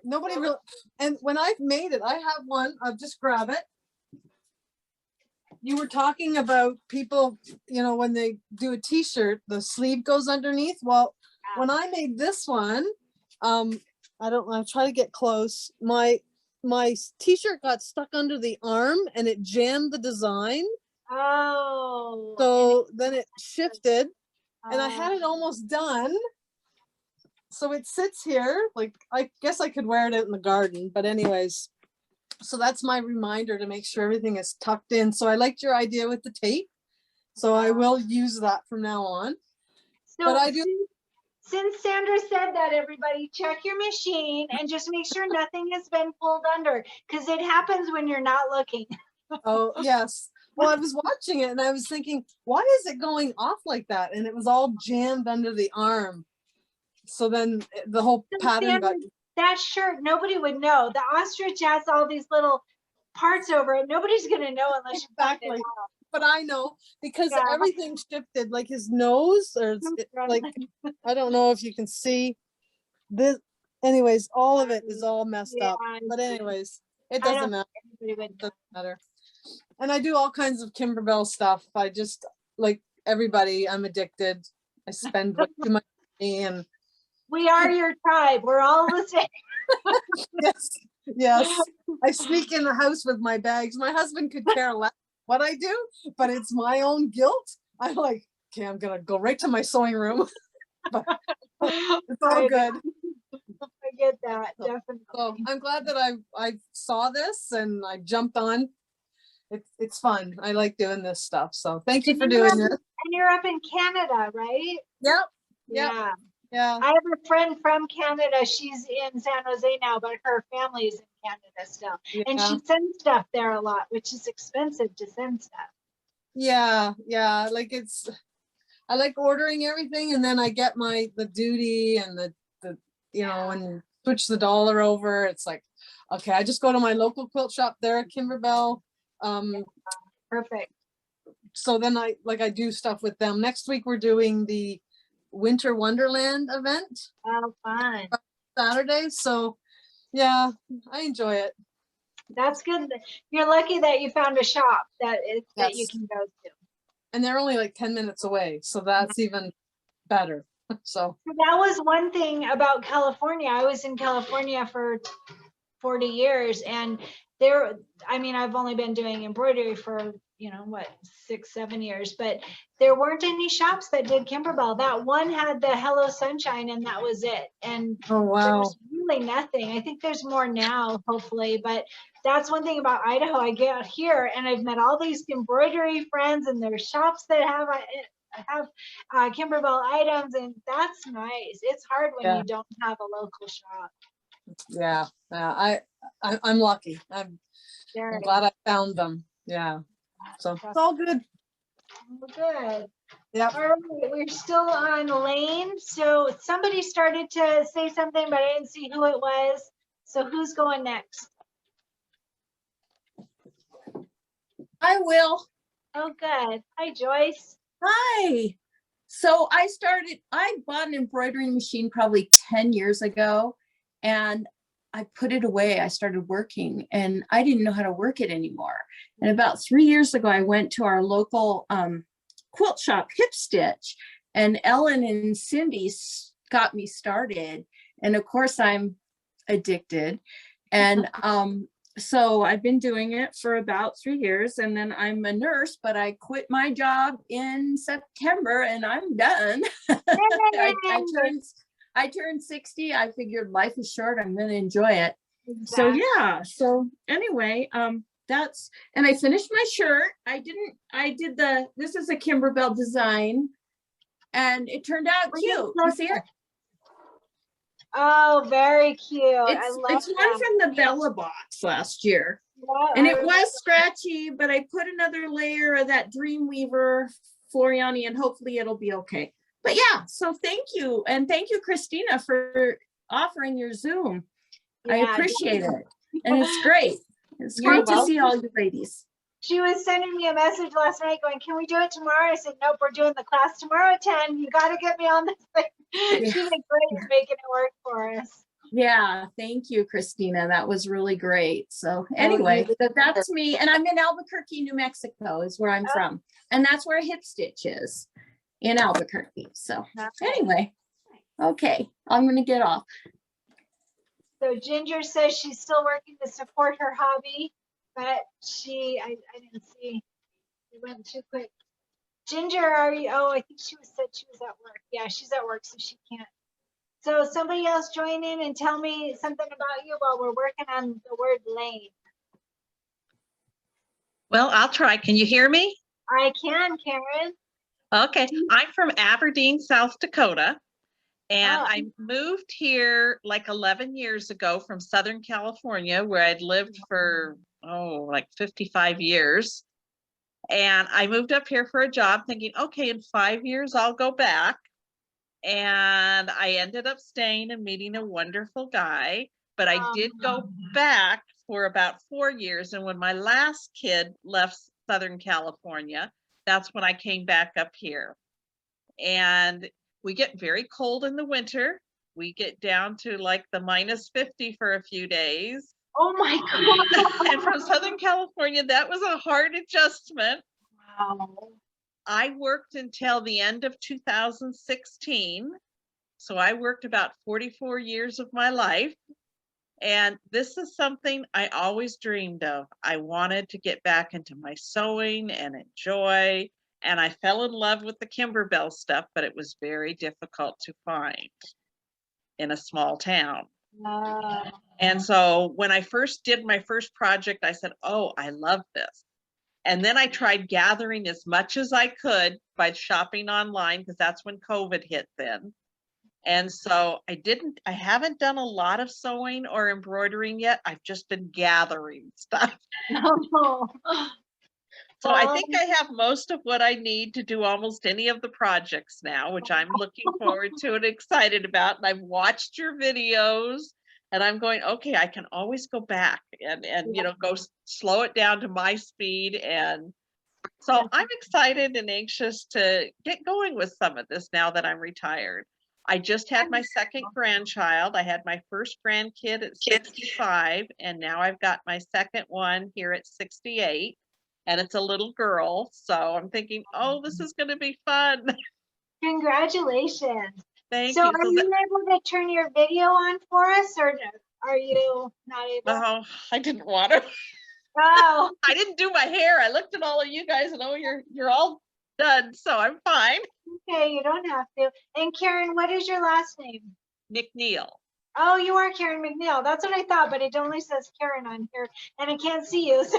Nobody really, and when I've made it, I have one, I'll just grab it. You were talking about people, you know, when they do a t-shirt, the sleeve goes underneath. Well, when I made this one, I don't know, I'll try to get close. My t-shirt got stuck under the arm and it jammed the design. Oh. So then it shifted and I had it almost done. so it sits here, like, I guess I could wear it out in the garden, but anyways, so that's my reminder to make sure everything is tucked in. So I liked your idea with the tape. So I will use that from now on. So But I do, since Sandra said that, everybody check your machine and just make sure nothing has been pulled under, because it happens when you're not looking. oh, yes. Well, I was watching it and I was thinking, why is it going off like that? And it was all jammed under the arm. So then the whole pattern got. That shirt, nobody would know. The ostrich has all these little parts over it. Nobody's gonna know unless you find it out. But I know because everything shifted, like his nose, or like, I don't know if you can see this. Anyways, all of it is all messed up. But anyways, it doesn't matter. It doesn't matter. And I do all kinds of Kimberbell stuff. I just, like everybody, I'm addicted. I spend way too much money, and we are your tribe. We're all the same. yes, yes. I sneak in the house with my bags. My husband could care less what I do, but it's my own guilt. I'm like, okay, I'm gonna go right to my sewing room. But it's all good. I get that, definitely. So I'm glad that I saw this and I jumped on. It's fun. I like doing this stuff. So thank you for doing this. And you're up in Canada, right? Yep. Yeah. Yeah. I have a friend from Canada. She's in San Jose now, but her family is in Canada still. And she sends stuff there a lot, which is expensive to send stuff. Yeah, yeah. Like I like ordering everything, and then I get the duty and the you know, and switch the dollar over. It's like, okay, I just go to my local quilt shop there at Kimberbell. Perfect. So then I do stuff with them. Next week we're doing the Winter Wonderland event. Oh, fun. Saturday. So yeah, I enjoy it. That's good. You're lucky that you found a shop that you can go to. And they're only like 10 minutes away. So that's even better. So that was one thing about California. I was in California for 40 years, and I've only been doing embroidery for, 6-7 years, but there weren't any shops that did Kimberbell. That one had the Hello Sunshine, and that was it. And oh, wow. There was really nothing. I think there's more now, hopefully, but that's one thing about Idaho. I get here and I've met all these embroidery friends, and there's shops that have Kimberbell items, and that's nice. It's hard when you don't have a local shop. Yeah, I'm lucky. I'm glad I found them. Yeah, so it's all good. Good. Yeah. All right, we're still on Lane. So somebody started to say something, but I didn't see who it was. So who's going next? I will. Oh, good. Hi, Joyce. Hi. So I bought an embroidery machine probably 10 years ago, and I put it away. I started working and I didn't know how to work it anymore. And about 3 years ago, I went to our local quilt shop, Hip Stitch, and Ellen and Cindy got me started. And of course, I'm addicted. And so I've been doing it for about 3 years, and then I'm a nurse, but I quit my job in September and I'm done. I turned 60. I figured life is short. I'm going to enjoy it. Exactly. So yeah. So anyway, and I finished my shirt. This is a Kimberbell design, and it turned out cute. You see it? Oh, very cute. It's one from the Bella box last year. Wow, and it was scratchy, but I put another layer of that Dreamweaver Floriani, and hopefully it'll be okay. But yeah, so thank you. And thank you, Christina, for offering your Zoom. Yeah, I appreciate it. And it's great. It's great to see all you ladies. She was sending me a message last night going, can we do it tomorrow? I said, nope, we're doing the class tomorrow at 10. You got to get me on this thing. Yeah. She did great at making it work for us. Yeah, thank you, Christina. That was really great. So anyway, that's me. And I'm in Albuquerque, New Mexico is where I'm from. And that's where Hip Stitch is, in Albuquerque. So anyway, okay, I'm going to get off. So Ginger says she's still working to support her hobby, but I didn't see, it went too quick. Ginger, are you, I think said she was at work. Yeah, she's at work, so she can't So somebody else join in and tell me something about you while we're working on the word lane. Well, I'll try. Can you hear me? I can, Karen. Okay, I'm from Aberdeen, South Dakota, and Oh. I moved here like 11 years ago from Southern California, where I'd lived for, like 55 years. And I moved up here for a job thinking, okay, in 5 years, I'll go back. And I ended up staying and meeting a wonderful guy, but I did go back for about 4 years. And when my last kid left Southern California, that's when I came back up here. And we get very cold in the winter. We get down to like the -50 for a few days. Oh my God. And from Southern California, that was a hard adjustment. Wow. I worked until the end of 2016. So I worked about 44 years of my life. And this is something I always dreamed of. I wanted to get back into my sewing and enjoy. And I fell in love with the Kimberbell stuff, but it was very difficult to find in a small town. And so when I first did my first project, I said, oh, I love this. And then I tried gathering as much as I could by shopping online, because that's when COVID hit then. And so I haven't done a lot of sewing or embroidering yet. I've just been gathering stuff. So I think I have most of what I need to do almost any of the projects now, which I'm looking forward to and excited about. And I've watched your videos and I'm going, okay, I can always go back and go slow it down to my speed. And so I'm excited and anxious to get going with some of this now that I'm retired. I just had my second grandchild. I had my first grandkid at 65, and now I've got my second one here at 68, and it's a little girl. So I'm thinking, oh, this is going to be fun. Congratulations. Thank so you. Are you able to turn your video on for us, or are you not able? Oh, I didn't want to. Oh. I didn't do my hair. I looked at all of you guys and, oh, you're all done, so I'm fine. Okay, you don't have to. And Karen, what is your last name? McNeil. Oh, you are Karen McNeil. That's what I thought, but it only says Karen on here, and I can't see you. So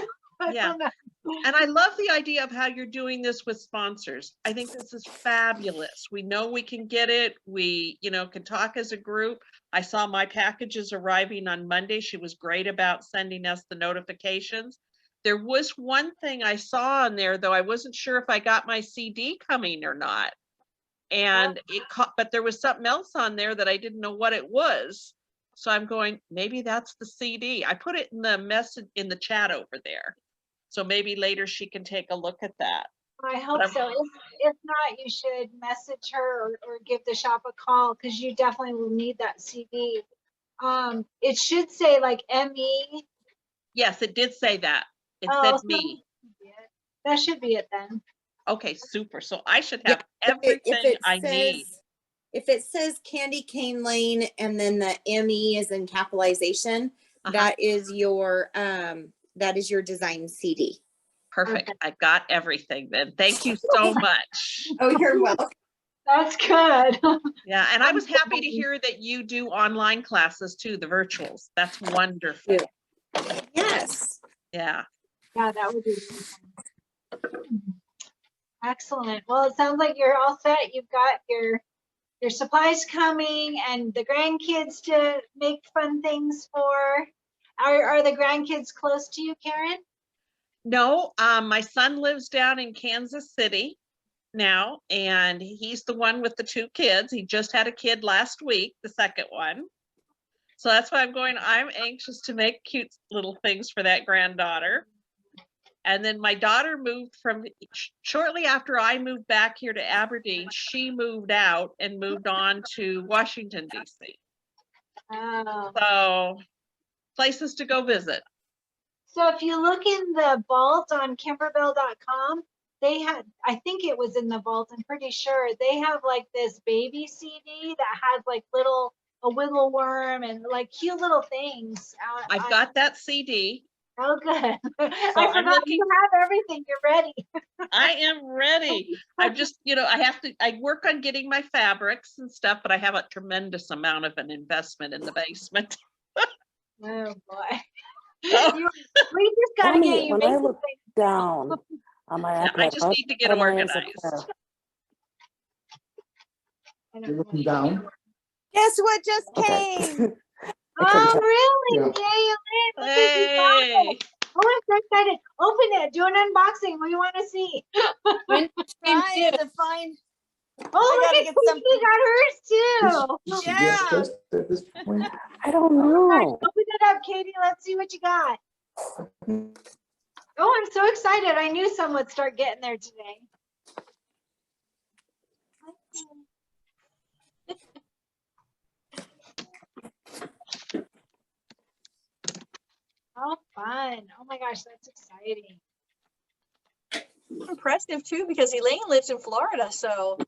Yeah. And I love the idea of how you're doing this with sponsors. I think this is fabulous. We know we can get it. We, can talk as a group. I saw my packages arriving on Monday. She was great about sending us the notifications. There was one thing I saw on there, though I wasn't sure if I got my CD coming or not. And but there was something else on there that I didn't know what it was. So I'm going, maybe that's the CD. I put it in the message in the chat over there. So maybe later she can take a look at that. I hope so. If not, you should message her or give the shop a call, because you definitely will need that CD. It should say like ME. Yes, it did say that. It said me. That should be it then. Okay, super. So I should have everything I need. If it says Candy Cane Lane and then the ME is in capitalization, that is your design CD. Perfect. I got everything then. Thank you so much. Oh, you're welcome. That's good. Yeah, and I was happy to hear that you do online classes too, the virtuals. That's wonderful. Yes. Yeah. Yeah, that would be excellent. Well, it sounds like you're all set. You've got your supplies coming and the grandkids to make fun things for. Are the grandkids close to you, Karen? No, my son lives down in Kansas City now, and he's the one with the 2 kids. He just had a kid last week, the second one. So that's why I'm anxious to make cute little things for that granddaughter. And then my daughter moved shortly after I moved back here to Aberdeen, she moved out and moved on to Washington, D.C. Oh. So places to go visit. So if you look in the vault on kimberbell.com, they had, I think it was in the vault, I'm pretty sure, they have like this baby CD that has like a wiggle worm and like cute little things. I've got that CD. Oh, good. So I I'm forgot looking, you have everything. You're ready. I am ready. I'm just, I work on getting my fabrics and stuff, but I have a tremendous amount of an investment in the basement. Oh boy. Oh. We just gotta Mommy, get you when I making look things. down on my Yeah, I iPad, just need to get all my eyes are organized. You're looking down. Guess what just Okay. came? I couldn't Oh, tell. really? Yeah. Yay, Elaine. Look what you got. Hey, Oh, I'm so excited. Open it. Do an unboxing. We want to see. When Trying to find. Oh, I look gotta at get Katie got hers too. You should Yeah. guess Chris at this point. I don't Oh my gosh, know. open it up, Katie. Let's see what you got. Oh, I'm so excited. I knew some would start getting there today. Oh, fun. Oh my gosh, that's exciting. Impressive too, because Elaine lives in Florida, so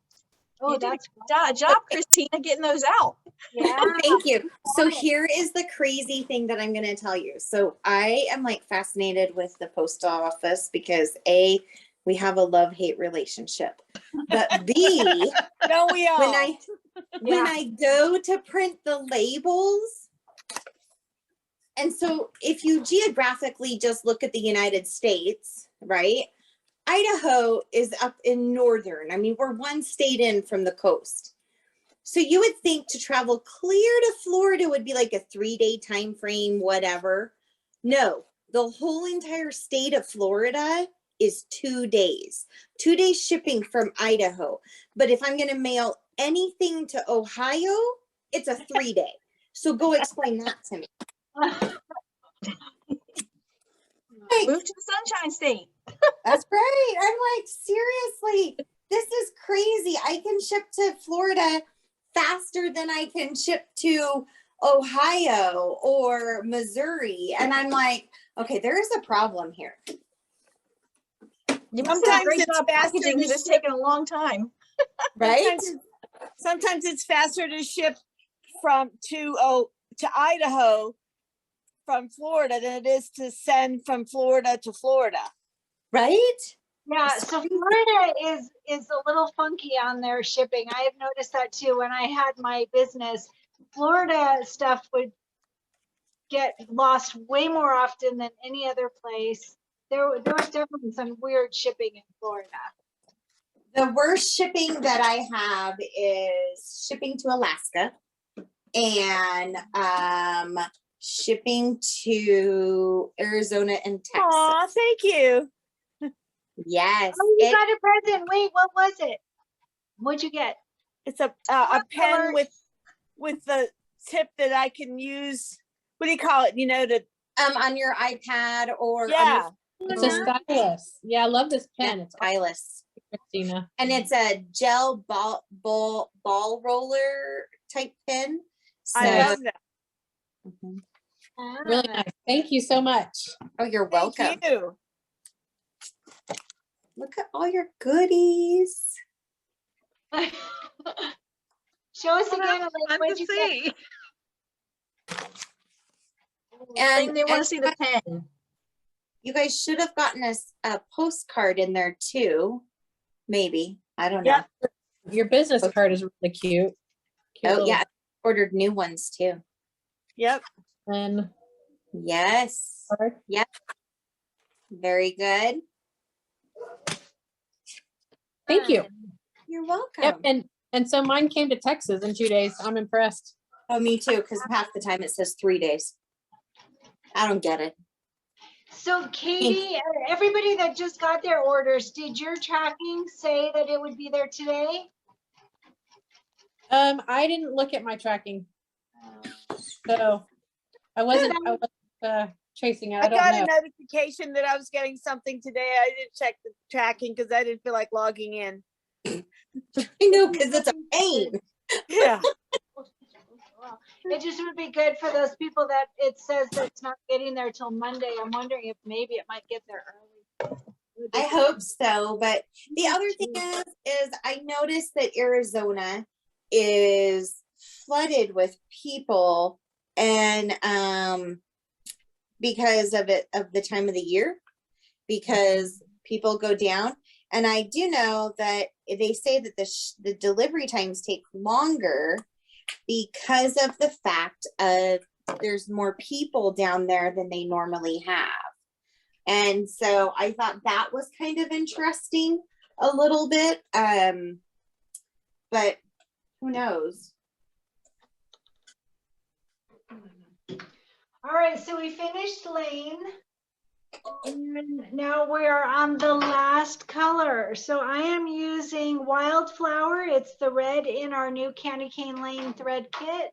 Oh, you did that's a job, Christina, getting those out. yeah. Oh, thank you. So here is the crazy thing that I'm going to tell you. So I am like fascinated with the post office because A, we have a love-hate relationship. But B, No, we all. when I go to print the labels, and so if you geographically just look at the United States, right? Idaho is up in northern. I mean, we're one state in from the coast. So you would think to travel clear to Florida would be like a 3-day time frame, whatever. No, the whole entire state of Florida is 2 days. 2 days shipping from Idaho. But if I'm going to mail anything to Ohio, it's a 3-day. So go explain that to me. Move to the Sunshine State. That's right. I'm like, seriously, this is crazy. I can ship to Florida faster than I can ship to Ohio or Missouri. And I'm like, okay, there is a problem here. You must have a Sometimes great it's job faster packaging to because it's ship. taken a long time. Right? Sometimes it's faster to ship to Idaho from Florida than it is to send from Florida to Florida. Right? Yeah, so Florida is a little funky on their shipping. I have noticed that too. When I had my business, Florida stuff would get lost way more often than any other place. There was definitely some weird shipping in Florida. The worst shipping that I have is shipping to Alaska and shipping to Arizona and Texas. Aw, thank you. Yes. Oh, you got a present. Wait, what was it? What'd you get? It's a pen with the tip that I can use. What do you call it? You know, to on your iPad or yeah. It's a stylus. Yeah, I love this pen. It's stylus, Christina. and it's a gel ball roller type pen. So, I love that. Really nice. Thank you so much. Oh, you're welcome. Thank you. Look at all your goodies. Show us again. Fun What'd to you see. And they want to see the pen. You guys should have gotten a postcard in there too. Maybe. I don't know. Yep. Your business card is really cute. Oh, yeah. I ordered new ones too. Yep. And yes. Yep. Very good. thank you. You're welcome. Yep. And so mine came to Texas in 2 days. I'm impressed. Oh, me too, because half the time it says 3 days. I don't get it. So Katie, everybody that just got their orders, did your tracking say that it would be there today? I didn't look at my tracking. So I wasn't chasing it. I I don't got know. a notification that I was getting something today. I didn't check the tracking because I didn't feel like logging in. I know, because it's a pain. Yeah. It just would be good for those people that it says that it's not getting there till Monday. I'm wondering if maybe it might get there early. I hope so. But the other thing is I noticed that Arizona is flooded with people, and because of the time of the year, because people go down. And I do know that they say that the delivery times take longer because of the fact of there's more people down there than they normally have. And so I thought that was kind of interesting a little bit. But who knows? All right, so we finished Lane. And now we are on the last color. So I am using Wildflower. It's the red in our new Candy Cane Lane thread kit.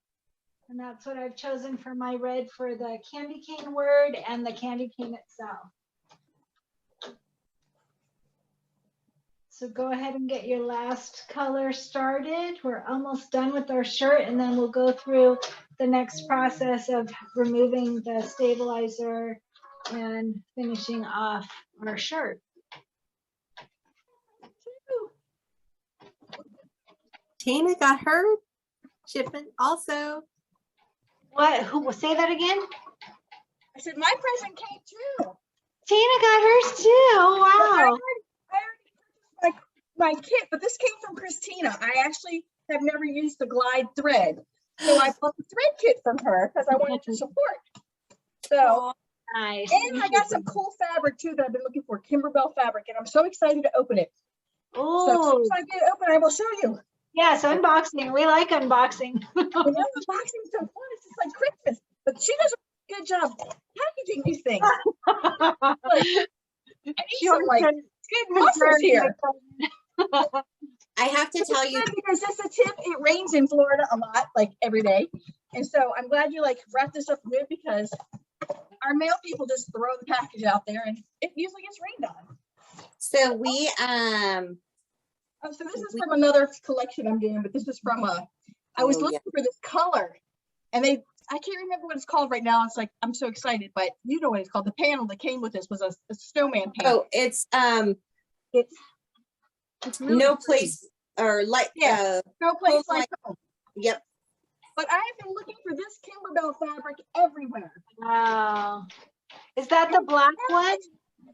And that's what I've chosen for my red for the candy cane word and the candy cane itself. So go ahead and get your last color started. We're almost done with our shirt, and then we'll go through the next process of removing the stabilizer and finishing off our shirt. Tina got her shipment also. What? Who? Say that again? I said my present came too. Tina got hers too. Wow. My kit, but this came from Christina. I actually have never used the glide thread. So I bought the thread kit from her because I wanted to support. So, nice. And I got some cool fabric too that I've been looking for, Kimberbell fabric, and I'm so excited to open it. Oh, so as soon as I get it open, I will show you. Yes, unboxing. We like unboxing. Unboxing is so fun. It's just like Christmas. But she does a good job packaging these things. I need some like good muscles here. I have to tell you, because just a tip, it rains in Florida a lot, like every day. And so I'm glad you like wrapped this up good, because our mail people just throw the package out there and it usually gets rained on. so we Oh, so this is from another collection I'm doing, but this is from I was looking for this color, and I can't remember what it's called right now. It's like, I'm so excited, but you know what it's called. The panel that came with this was a snowman panel. oh, it's really no pretty. place or like No place like home. Yep. But I've been looking for this Kimberbell fabric everywhere. Wow. Is that the black one?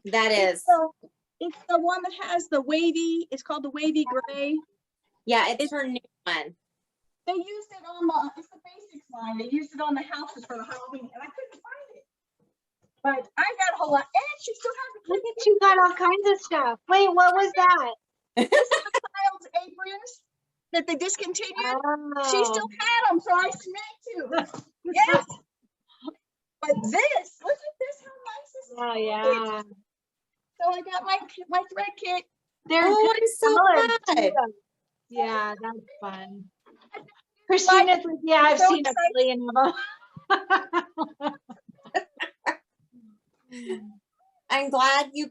That is. It's the one that has the wavy, it's called the wavy gray. Yeah, it's her new one. They used it on the, it's the basics line. They used it on the houses for the Halloween, and I couldn't find it. But I got a whole lot, and she still has the Look at you got all kinds of stuff. Wait, what was that? This is the child's aprons that they discontinued. She still had them, so I snagged two. Yes. But this, look at this, how nice this is. Oh yeah. So I got my thread kit. They're Oh, good I'm so colors, glad. too. Yeah, that's fun. Christina's like, yeah, I've so seen a billion of them. I'm glad you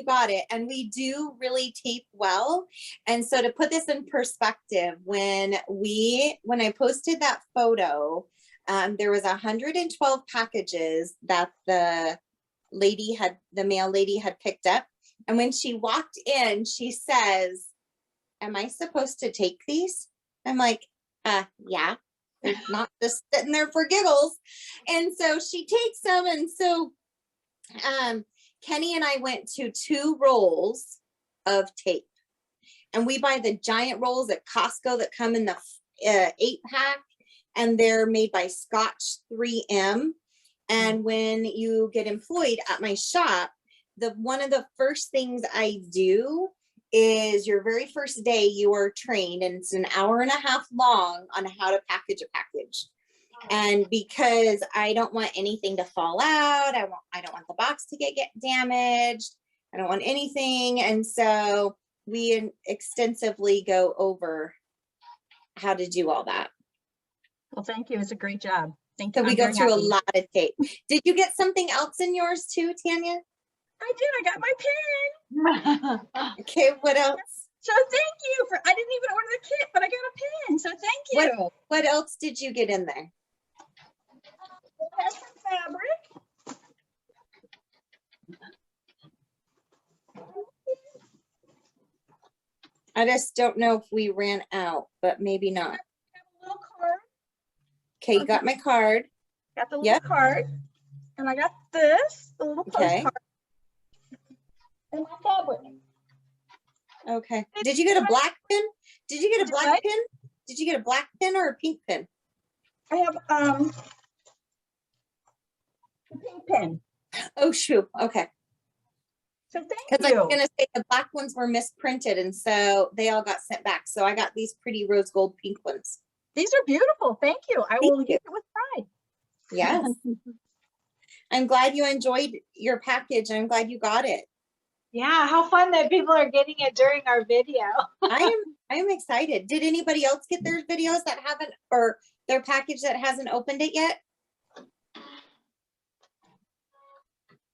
got it, and we do really tape well. And so to put this in perspective, when I posted that photo, there was 112 packages that the mail lady had picked up. And when she walked in, she says, "Am I supposed to take these?" I'm like, yeah, they're not just sitting there for giggles. And so she takes them. And so Kenny and I went to 2 rolls of tape, and we buy the giant rolls at Costco that come in the 8-pack, and they're made by Scotch 3M. And when you get employed at my shop, one of the first things I do is your very first day you are trained, and it's an hour and a half long, on how to package a package. And because I don't want anything to fall out, I don't want the box to get damaged. I don't want anything. And so we extensively go over how to do all that. Well, thank you. It's a great job. Thank you. So we go through a lot of tape. Did you get something else in yours too, Tanya? I did. I got my pen. Okay, what else? So thank you for, I didn't even order the kit, but I got a pen. So thank you. What else did you get in there? It has some fabric. I just don't know if we ran out, but maybe not. I have a little card. Okay, you got my card. Got the little card. And I got this, the little Okay. postcard. And my fabric. Okay. Did you get a black pin? Did you get a black pin? Did you get a black pin or a pink pin? I have the pink pin. Oh shoot. Okay. So thank Because you. I'm gonna say the black ones were misprinted, and so they all got sent back. So I got these pretty rose gold pink ones. These are beautiful. Thank you. I will use it with pride. Yes. I'm glad you enjoyed your package. I'm glad you got it. Yeah, how fun that people are getting it during our video. I am excited. Did anybody else get their videos that haven't, or their package that hasn't opened it yet?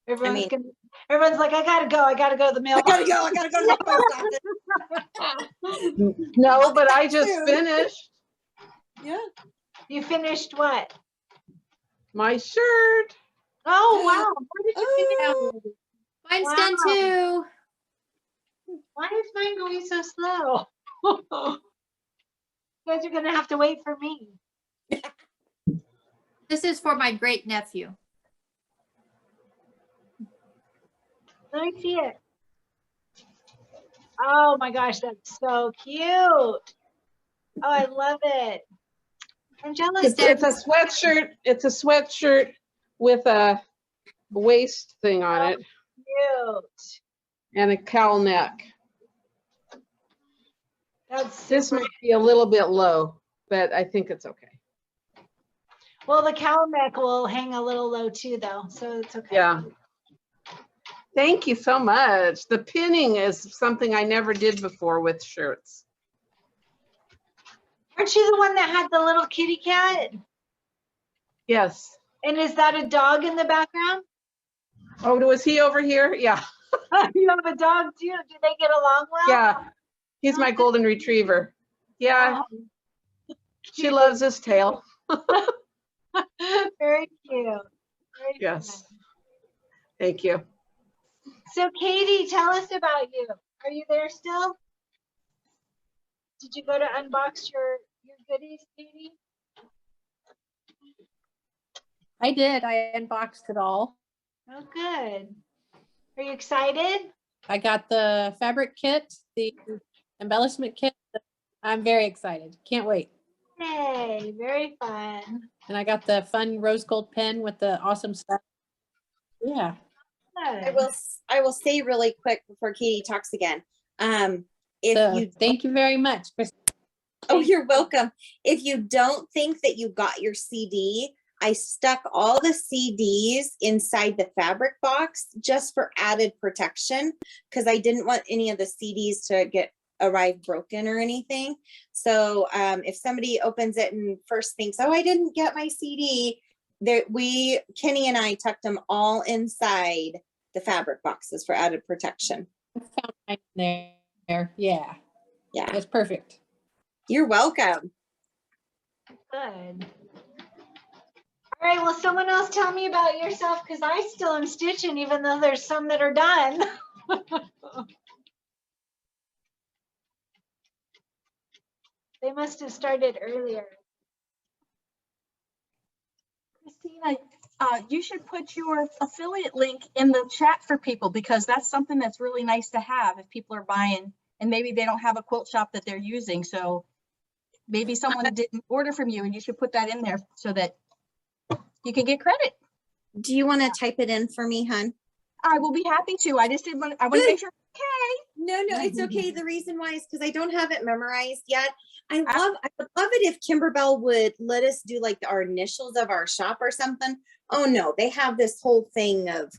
Everyone's like, I gotta go to the mailbox. I gotta go to the post office. No, but I just finished Yeah. You finished what? my shirt. Oh wow. Where did you finish? Mine's done too. Why is mine going so slow? You guys are gonna have to wait for me. This is for my great nephew. Let me see it. Oh my gosh, that's so cute. Oh, I love it. I'm jealous. It's a sweatshirt. It's a sweatshirt with a waist thing on it Cute. and a cowl neck. That's This might be a little bit low, but I think it's okay. well, the cowl neck will hang a little low too, though, so it's okay. Yeah. Thank you so much. The pinning is something I never did before with shirts. Aren't you the one that had the little kitty cat? Yes. And is that a dog in the background? Oh, was he over here? Yeah. You have a dog too. Do they get along well? Yeah. He's my golden retriever. Yeah. She loves his tail. Very cute. Very Yes. Thank you. So Katie, tell us about you. Are you there still? Did you go to unbox your goodies, Katie? I did. I unboxed it all. Oh, good. Are you excited? I got the fabric kit, the embellishment kit. I'm very excited. Can't wait. Hey, very fun. And I got the fun rose gold pen with the awesome stuff. Yeah. I will say really quick before Katie talks again. Thank you very much, Chris. Oh, you're welcome. If you don't think that you got your CD, I stuck all the CDs inside the fabric box just for added protection because I didn't want any of the CDs to arrive broken or anything. So if somebody opens it and first thinks, oh, I didn't get my CD, Kenny and I tucked them all inside the fabric boxes for added protection. There. Yeah. Yeah. That's perfect. You're welcome. Good. All right, well, someone else tell me about yourself because I still am stitching even though there's some that are done. They must have started earlier. Christina, you should put your affiliate link in the chat for people because that's something that's really nice to have if people are buying and maybe they don't have a quilt shop that they're using. So maybe someone didn't order from you and you should put that in there so that you can get credit. Do you want to type it in for me, hon? I will be happy to. I just didn't want I want to make sure. Okay. No, it's okay. The reason why is because I don't have it memorized yet. I would love it if Kimberbell would let us do like our initials of our shop or something. Oh no, they have this whole thing of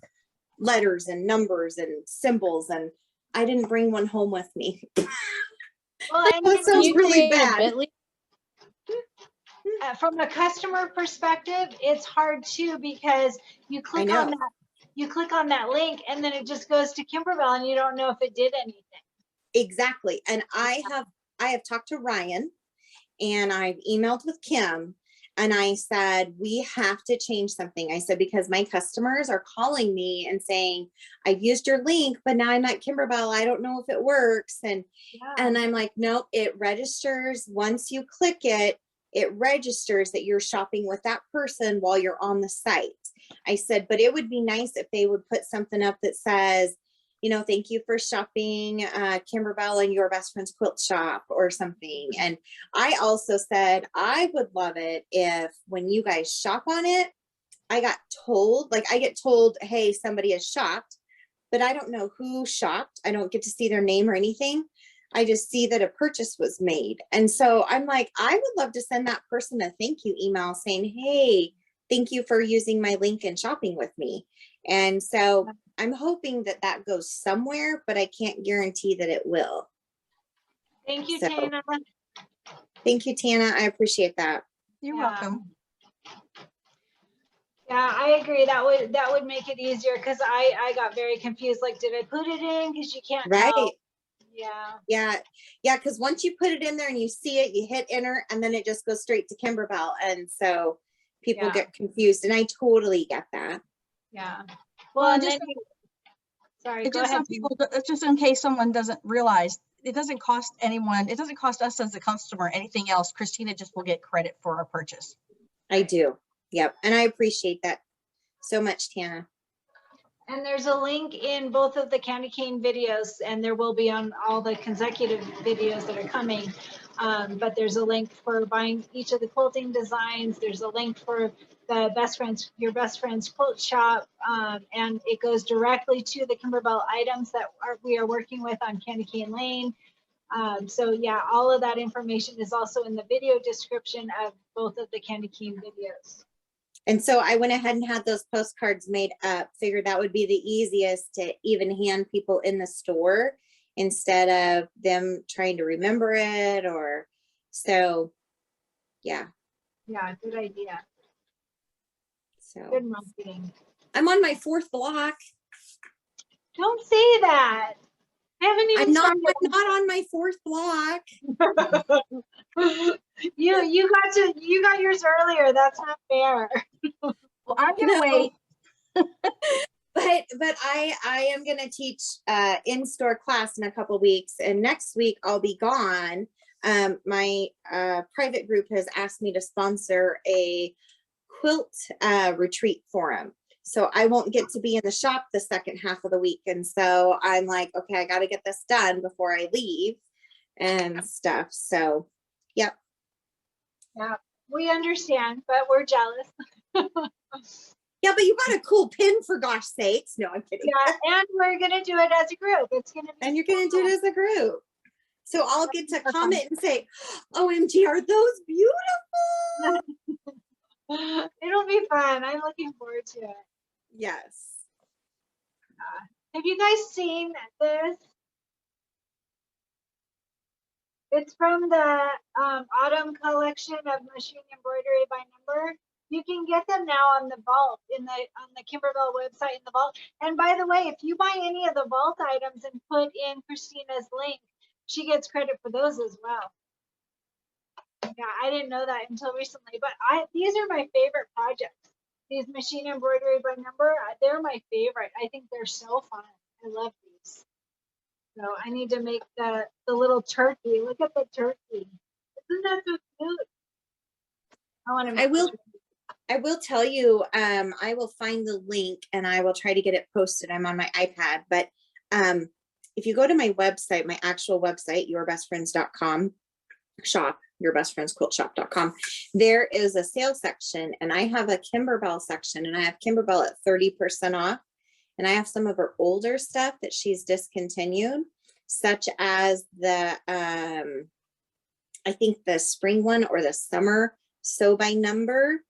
letters and numbers and symbols, and I didn't bring one home with me. Well, that sounds really bad. From a customer perspective, it's hard too because you click on that link and then it just goes to Kimberbell and you don't know if it did anything. Exactly. And I have talked to Ryan and I've emailed with Kim and I said, we have to change something. I said, because my customers are calling me and saying, I've used your link, but now I'm at Kimberbell. I don't know if it works. And I'm like, nope, it registers. Once you click it, it registers that you're shopping with that person while you're on the site. I said, but it would be nice if they would put something up that says, you know, thank you for shopping Kimberbell and Your Best Friend's Quilt Shop or something. And I also said, I would love it if when you guys shop on it, I got told, like I get told, hey, somebody has shopped, but I don't know who shopped. I don't get to see their name or anything. I just see that a purchase was made. And so I'm like, I would love to send that person a thank you email saying, hey, thank you for using my link and shopping with me. And so I'm hoping that that goes somewhere, but I can't guarantee that it will. Thank you, So, Tana. Thank you, Tana. I appreciate that. You're welcome. Yeah, I agree. That would make it easier because I got very confused. Like, did I put it in? Because you can't Right. tell. Yeah. Yeah. Because once you put it in there and you see it, you hit enter and then it just goes straight to Kimberbell. And so people get confused. And I totally get that. Yeah. Well, Well, and and just, then sorry, it go just ahead. some people, just in case someone doesn't realize, it doesn't cost anyone, it doesn't cost us as a customer anything else. Christina just will get credit for our purchase. I do. Yep. And I appreciate that so much, Tana. And there's a link in both of the candy cane videos, and there will be on all the consecutive videos that are coming. But there's a link for buying each of the quilting designs. There's a link for the Your Best Friend's Quilt Shop, and it goes directly to the Kimberbell items that we are working with on Candy Cane Lane. So yeah, all of that information is also in the video description of both of the candy cane videos. And so I went ahead and had those postcards made up, figured that would be the easiest to even hand people in the store instead of them trying to remember it or so. Yeah. Yeah, good idea. So good marketing. I'm on my 4th block. Don't say that. I haven't even I'm not on my 4th block. You got yours earlier. That's not fair. Well, I'm gonna wait. But I am gonna teach in-store class in a couple weeks, and next week I'll be gone. My private group has asked me to sponsor a quilt retreat for them. So I won't get to be in the shop the second half of the week. And so I'm like, okay, I got to get this done before I leave and stuff. So, yep. Yeah, we understand, but we're jealous. Yeah, but you got a cool pin for gosh sakes. No, I'm kidding. Yeah, and we're going to do it as a group. It's going to be and you're going to do it as a group. So I'll get to comment and say, OMG, are those beautiful? It'll be fun. I'm looking forward to it. Yes. Have you guys seen this? It's from the autumn collection of machine embroidery by number. You can get them now on the vault on the Kimberbell website in the vault. And by the way, if you buy any of the vault items and put in Christina's link, she gets credit for those as well. Yeah, I didn't know that until recently, but these are my favorite projects. These machine embroidery by number, they're my favorite. I think they're so fun. I love these. So I need to make the little turkey. Look at the turkey. Isn't that so cute? I want to. I will tell you. I will find the link and I will try to get it posted. I'm on my iPad, but if you go to my website, my actual website, yourbestfriends.com shop, yourbestfriendsquiltshop.com, there is a sales section, and I have a Kimberbell section, and I have Kimberbell at 30% off. And I have some of her older stuff that she's discontinued, such as the, I think the spring one or the summer sew by number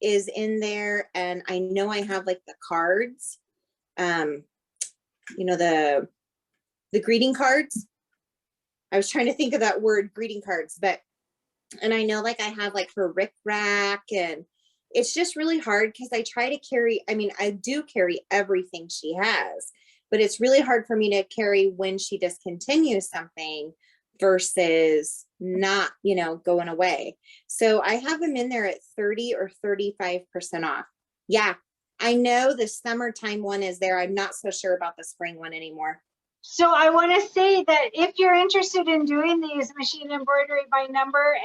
is in there. And I know I have like the cards, you know, the greeting cards. I was trying to think of that word, greeting cards, and I know like I have like her Rick Rack, and it's just really hard because I try to carry, I mean, I do carry everything she has, but it's really hard for me to carry when she discontinues something versus not, you know, going away. So I have them in there at 30 or 35% off. Yeah, I know the summertime one is there. I'm not so sure about the spring one anymore. So I want to say that if you're interested in doing these machine embroidery by number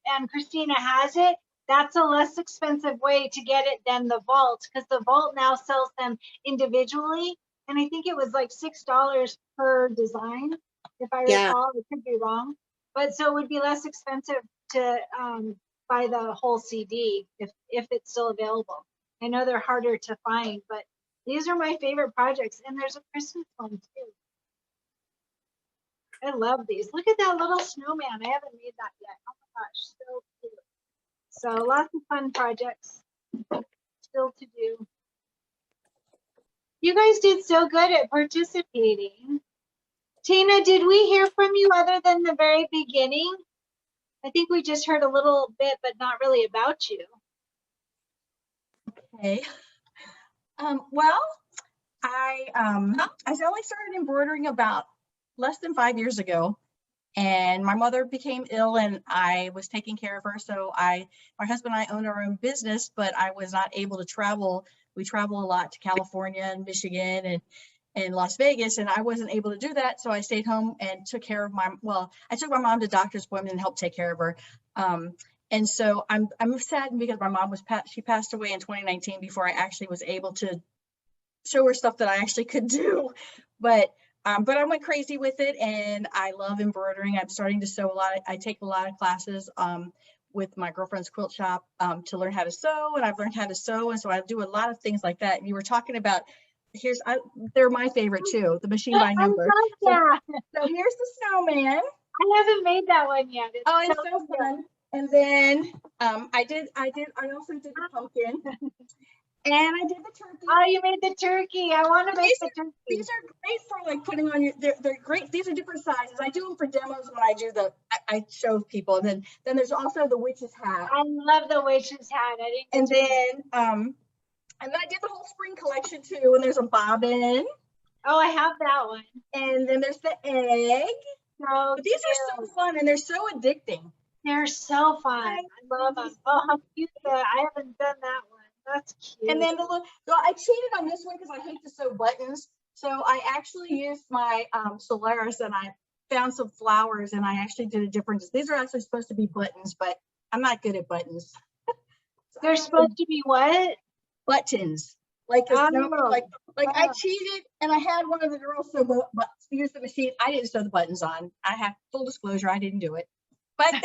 and Christina has it, That's a less expensive way to get it than the vault, because the vault now sells them individually. And I think it was like $6 per design, if I Yeah. recall. I could be wrong. But so it would be less expensive to buy the whole CD if it's still available. I know they're harder to find, but these are my favorite projects. And there's a Christmas one too. I love these. Look at that little snowman. I haven't made that yet. Oh my gosh, so cute. So lots of fun projects still to do. You guys did so good at participating. Tina, did we hear from you other than the very beginning? I think we just heard a little bit, but not really about you. Okay. Well, I only started embroidering about less than 5 years ago, and my mother became ill and I was taking care of her. So my husband and I own our own business, but I was not able to travel. We travel a lot to California and Michigan and Las Vegas, and I wasn't able to do that. So I stayed home and took care of I took my mom to doctor's appointment and helped take care of her. And so I'm saddened because my mom she passed away in 2019 before I actually was able to show her stuff that I actually could do. But I went crazy with it, and I love embroidering. I'm starting to sew a lot. I take a lot of classes with my girlfriend's quilt shop to learn how to sew, and I've learned how to sew, and so I do a lot of things like that. And you were talking about, they're my favorite too, the machine by number. So here's the snowman. I haven't made that one yet. It's so fun. And then I also did the pumpkin. And I did the turkey. Oh, you made the turkey. I want to make the turkey. These are great for like putting on they're great. These are different sizes. I do them for demos when I do I show people. And then there's also the witch's hat. I love the witch's hat. And then I did the whole spring collection too. And there's a bobbin. Oh, I have that one. And then there's the egg. So these are so fun and they're so addicting. They're so fun. I love them. Oh, how cute. I haven't done that one. That's cute. And then I cheated on this one because I hate to sew buttons. So I actually used my Solaris and I found some flowers and I actually did a different. These are actually supposed to be buttons, but I'm not good at buttons. They're supposed to be what? Buttons. Like I cheated and I had one of the girls use the machine. I didn't sew the buttons on. I have full disclosure, I didn't do it. But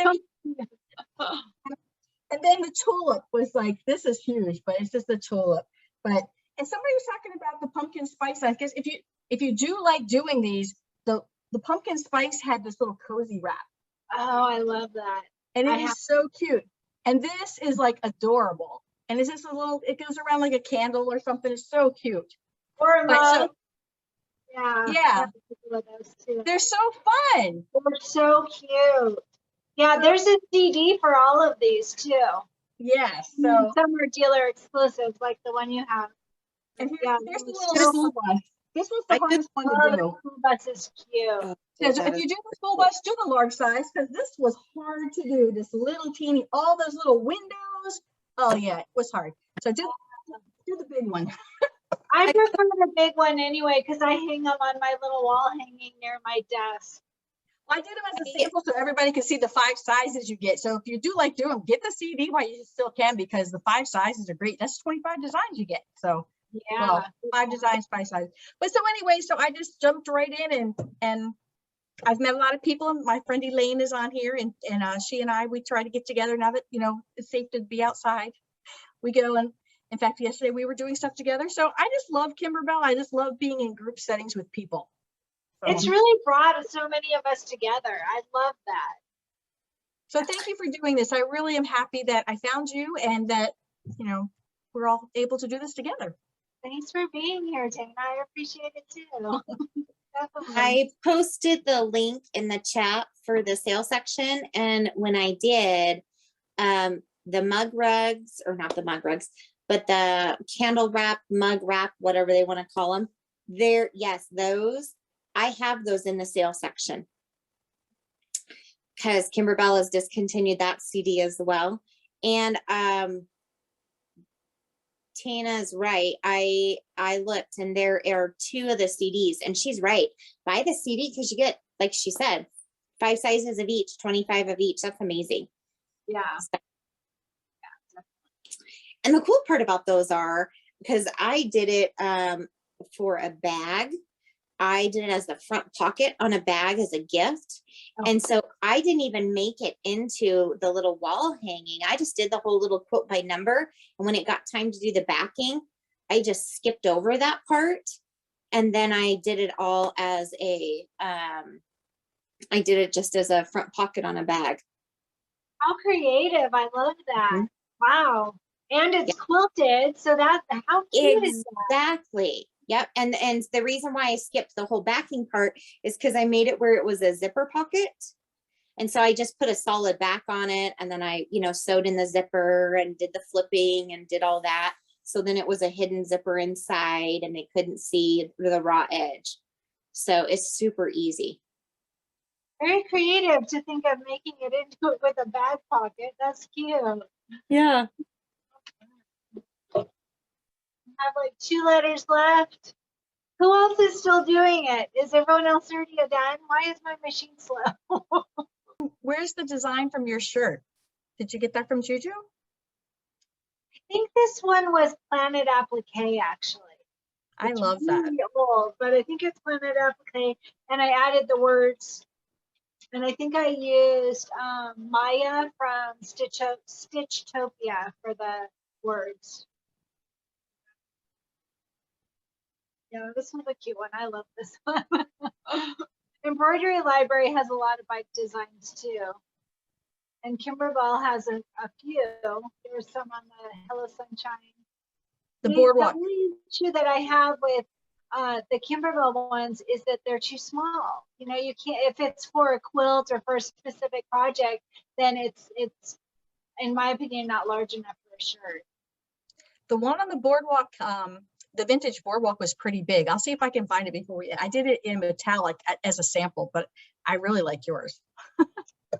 and then the tulip was like, this is huge, but it's just a tulip. And somebody was talking about the pumpkin spice. I guess if you do like doing these, the pumpkin spice had this little cozy wrap. Oh, I love that. And it is so cute. And this is like adorable. And it's just it goes around like a candle or something. It's so cute. Yeah. They're so fun. They're so cute. Yeah, there's a CD for all of these too. Yes. So some are dealer exclusives, like the one you have. And here's the little school bus. This was the hardest one to do. The school bus is cute. If you do the school bus, do the large size because this was hard to do. This little teeny, all those little windows. Oh yeah, it was hard. So do the big one. I prefer the big one anyway because I hang them on my little wall hanging near my desk. I did them as a sample so everybody can see the 5 sizes you get. So if you do like doing them, get the CD while you still can because the 5 sizes are great. That's 25 designs you get. So yeah, well, 5 designs, 5 sizes. But so anyway, so I just jumped right in and I've met a lot of people. My friend Elaine is on here and she and I, we try to get together now that, it's safe to be outside. We go and in fact, yesterday we were doing stuff together. So I just love Kimberbell. I just love being in group settings with people. It's really brought so many of us together. I love that. So thank you for doing this. I really am happy that I found you and that, we're all able to do this together. Thanks for being here, Tina. I appreciate it too. I posted the link in the chat for the sale section. And when I did, the mug rugs, or not the mug rugs, but the candle wrap, mug wrap, whatever they want to call them, those. I have those in the sale section because Kimberbell has discontinued that CD as well. And Tana's right. I looked and there are 2 of the CDs and she's right. Buy the CD because you get, like she said, 5 sizes of each, 25 of each. That's amazing. Yeah. And the cool part about those are, because I did it for a bag, I did it as the front pocket on a bag as a gift. And so I didn't even make it into the little wall hanging. I just did the whole little quote by number. And when it got time to do the backing, I just skipped over that part. And then I did it all as a, I did it just as a front pocket on a bag. How creative. I love that. Wow. And it's quilted. So that's how cute is that? Exactly. Yep. And the reason why I skipped the whole backing part is because I made it where it was a zipper pocket. And so I just put a solid back on it. And then I, sewed in the zipper and did the flipping and did all that. So then it was a hidden zipper inside and they couldn't see the raw edge. So it's super easy. Very creative to think of making it into it with a bag pocket. That's cute. Yeah. Have like 2 letters left. Who else is still doing it? Is everyone else already done? Why is my machine slow? Where's the design from your shirt? Did you get that from Juju? I think this one was Planet Applique, actually. I love that. Really old, but I think it's Planet Applique, and I added the words. And I think I used Maya from Stitchtopia for the words. Yeah, this one's a cute one. I love this one. Embroidery Library has a lot of bike designs too. And Kimberbell has a few. There's some on the Hello Sunshine. The boardwalk. The only issue that I have with the Kimberbell ones is that they're too small. You can't, if it's for a quilt or for a specific project, then it's in my opinion not large enough for a shirt. The one on the boardwalk, the vintage boardwalk was pretty big. I'll see if I can find it before I did it in metallic as a sample, but I really like yours.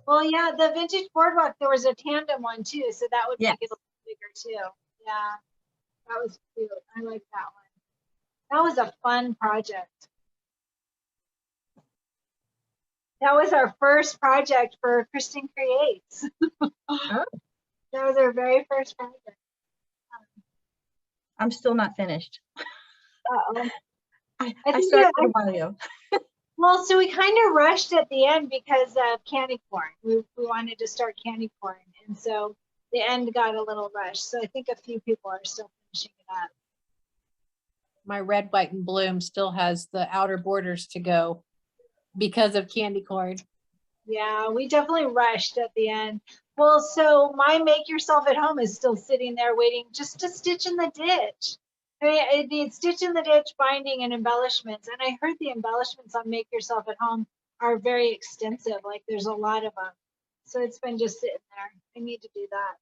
Well, yeah, the vintage boardwalk, there was a tandem one too, so that would make it a little bigger too. Yeah, that was cute. I like that one. That was a fun project. That was our first project for Cristin Creates. That was our very first project. I'm still not finished. I think started a while ago. Well, so we kind of rushed at the end because of candy corn. We wanted to start candy corn, and so the end got a little rushed. So I think a few people are still finishing it up. My red, white, and bloom still has the outer borders to go because of candy corn. Yeah, we definitely rushed at the end. Well, so my make yourself at home is still sitting there waiting just to stitch in the ditch. I mean, it needs stitch in the ditch, binding, and embellishments. And I heard the embellishments on Make Yourself at Home are very extensive. Like there's a lot of them. So it's been just sitting there. I need to do that.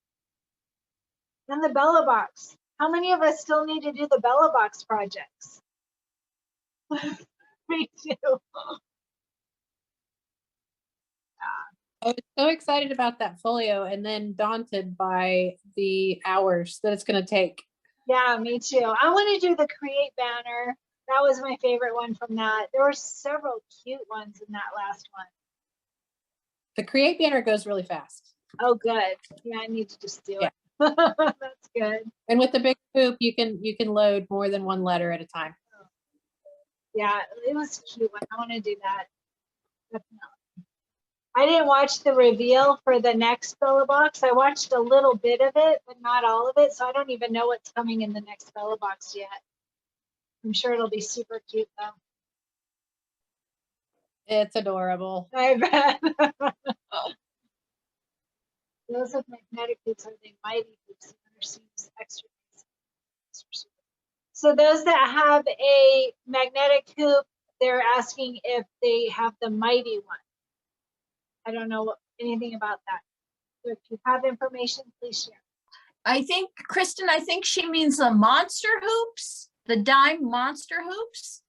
Then the Bella Box. How many of us still need to do the Bella Box projects? Me too. I was so excited about that folio and then daunted by the hours that it's going to take. Yeah, me too. I want to do the Create banner. That was my favorite one from that. There were several cute ones in that last one. The Create banner goes really fast. Oh, good. Yeah, I need to just do it. That's good. And with the big hoop, you can load more than one letter at a time. Yeah, it was a cute one. I want to do that. Definitely. I didn't watch the reveal for the next Bella Box. I watched a little bit of it, but not all of it. So I don't even know what's coming in the next Bella Box yet. I'm sure it'll be super cute though. It's adorable. I bet. Those with magnetic hoops are the mighty hoops. Seems extra. So those that have a magnetic hoop, they're asking if they have the mighty one. I don't know anything about that. So if you have information, please share. I think, Cristin, I think she means the monster hoops, the dime monster hoops.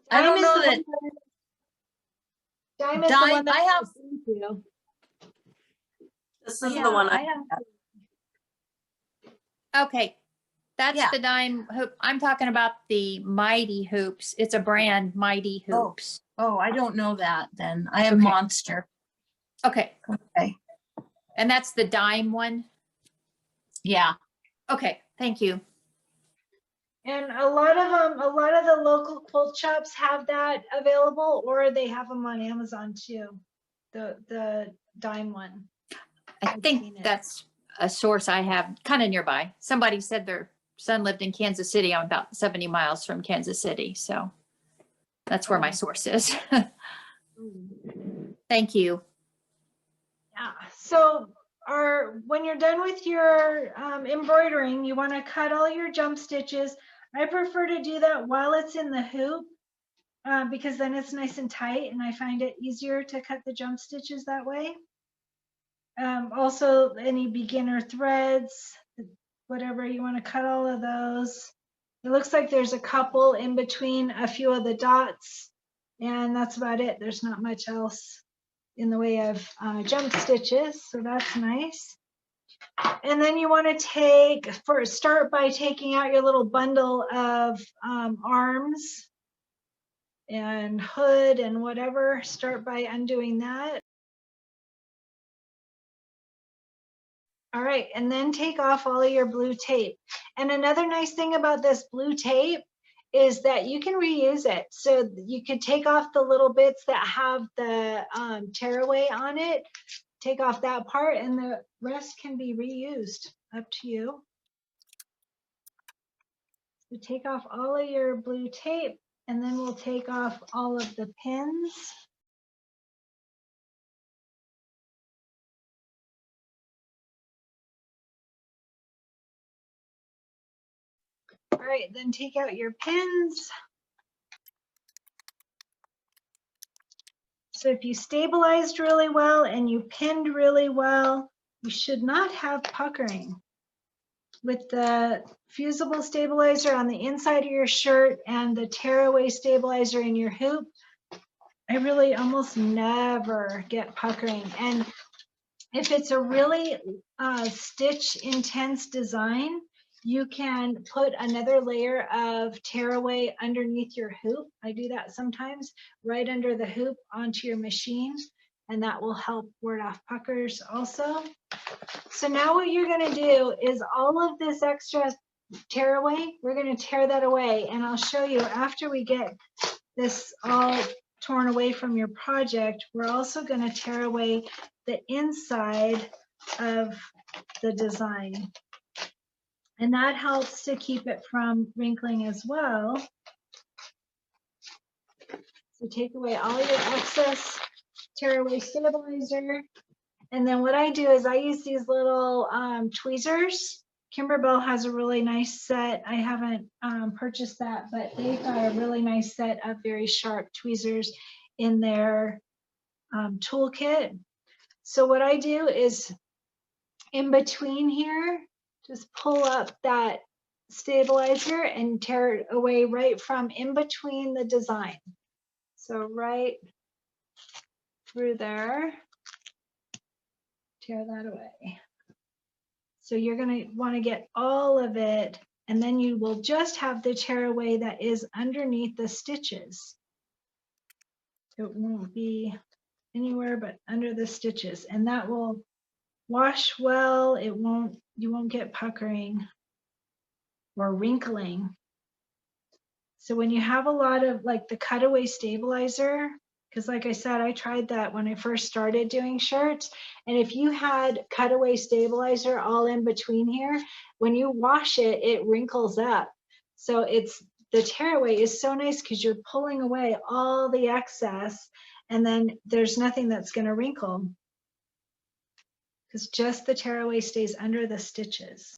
I don't know that. Dime is the one that I have. This is the one I have. Okay, that's the dime hoop. I'm talking about the Mighty Hoops. It's a brand, Mighty Hoops. Oh, I don't know that then. I have Monster. Okay. Okay. And that's the dime one? Yeah. Okay, thank you. And a lot of the local quilt shops have that available, or they have them on Amazon too. The dime one. I think that's a source I have kind of nearby. Somebody said their son lived in Kansas City. I'm about 70 miles from Kansas City. So that's where my source is. Thank you. Yeah. So when you're done with your embroidering, you want to cut all your jump stitches. I prefer to do that while it's in the hoop because then it's nice and tight, and I find it easier to cut the jump stitches that way. Also, any beginner threads, whatever you want to cut, all of those. It looks like there's a couple in between a few of the dots, and that's about it. There's not much else in the way of jump stitches, so that's nice. And then you want to start by taking out your little bundle of arms and hood and whatever. Start by undoing that. All right, and then take off all of your blue tape. And another nice thing about this blue tape is that you can reuse it. So you could take off the little bits that have the tearaway on it, take off that part, and the rest can be reused. Up to you. So take off all of your blue tape, and then we'll take off all of the pins. All right, then take out your pins. So if you stabilized really well and you pinned really well, you should not have puckering. With the fusible stabilizer on the inside of your shirt and the tearaway stabilizer in your hoop, I really almost never get puckering. And if it's a really stitch intense design, you can put another layer of tearaway underneath your hoop. I do that sometimes, right under the hoop onto your machine, and that will help ward off puckers also. So now what you're going to do is all of this extra tearaway, we're going to tear that away, and I'll show you after we get this all torn away from your project. We're also going to tear away the inside of the design, and that helps to keep it from wrinkling as well. So take away all your excess tearaway stabilizer, and then what I do is I use these little tweezers. Kimberbell has a really nice set. I haven't purchased that, but they've got a really nice set of very sharp tweezers in their toolkit. So what I do is in between here, just pull up that stabilizer and tear it away right from in between the design. So right through there, tear that away. So you're going to want to get all of it, and then you will just have the tearaway that is underneath the stitches. It won't be anywhere but under the stitches, and that will wash well. You won't get puckering or wrinkling. So when you have a lot of like the cutaway stabilizer, because like I said, I tried that when I first started doing shirts, and if you had cutaway stabilizer all in between here, when you wash it, it wrinkles up. So the tearaway is so nice because you're pulling away all the excess, and then there's nothing that's going to wrinkle because just the tearaway stays under the stitches.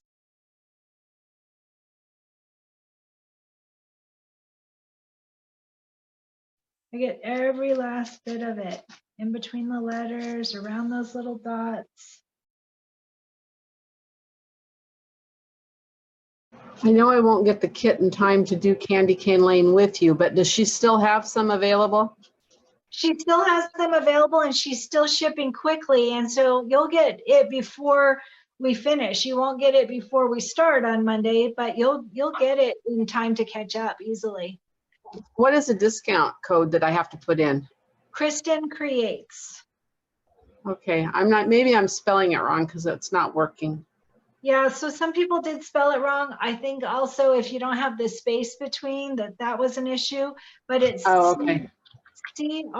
I get every last bit of it in between the letters, around those little dots. I know I won't get the kit in time to do Candy Cane Lane with you, but does she still have some available? She still has them available, and she's still shipping quickly. And so you'll get it before we finish. You won't get it before we start on Monday, but you'll get it in time to catch up easily. What is the discount code that I have to put in? Cristin Creates. Okay, maybe I'm spelling it wrong because it's not working. Yeah, so some people did spell it wrong. I think also if you don't have the space between, that was an issue, but it's Oh, okay. Cristin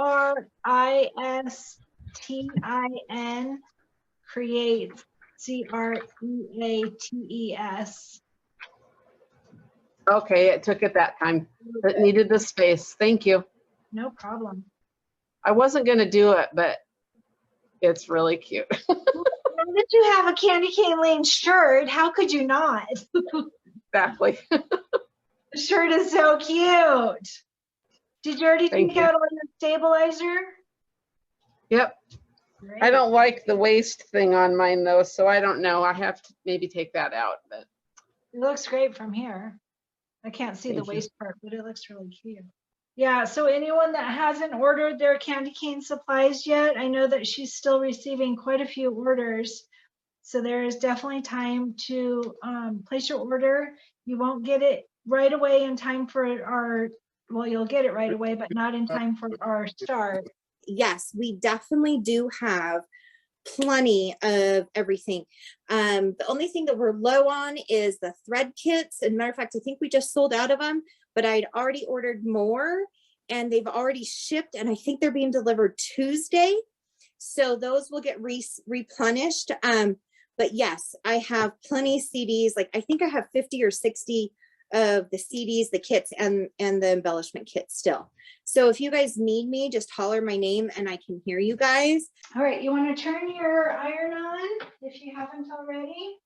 Creates, Creates. Okay, it took it that time. It needed the space. Thank you. No problem. I wasn't gonna do it, but it's really cute. Did you have a Candy Cane Lane shirt? How could you not? Exactly. The shirt is so cute. Did you already Thank take you. out all your stabilizer? Yep. I don't like the waist thing on mine though, so I don't know. I have to maybe take that out, but It looks great from here. I can't see the Thank you. waist part, but it looks really cute. Yeah, so anyone that hasn't ordered their candy cane supplies yet, I know that she's still receiving quite a few orders. So there is definitely time to place your order. You won't get it right away in time for our, well, you'll get it right away, but not in time for our start. Yes, we definitely do have plenty of everything. The only thing that we're low on is the thread kits. As a matter of fact, I think we just sold out of them, but I'd already ordered more and they've already shipped, and I think they're being delivered Tuesday. So those will get replenished. But yes, I have plenty of CDs. Like I think I have 50 or 60 of the CDs, the kits, and the embellishment kits still. So if you guys need me, just holler my name and I can hear you guys. All right, you want to turn your iron on if you haven't already.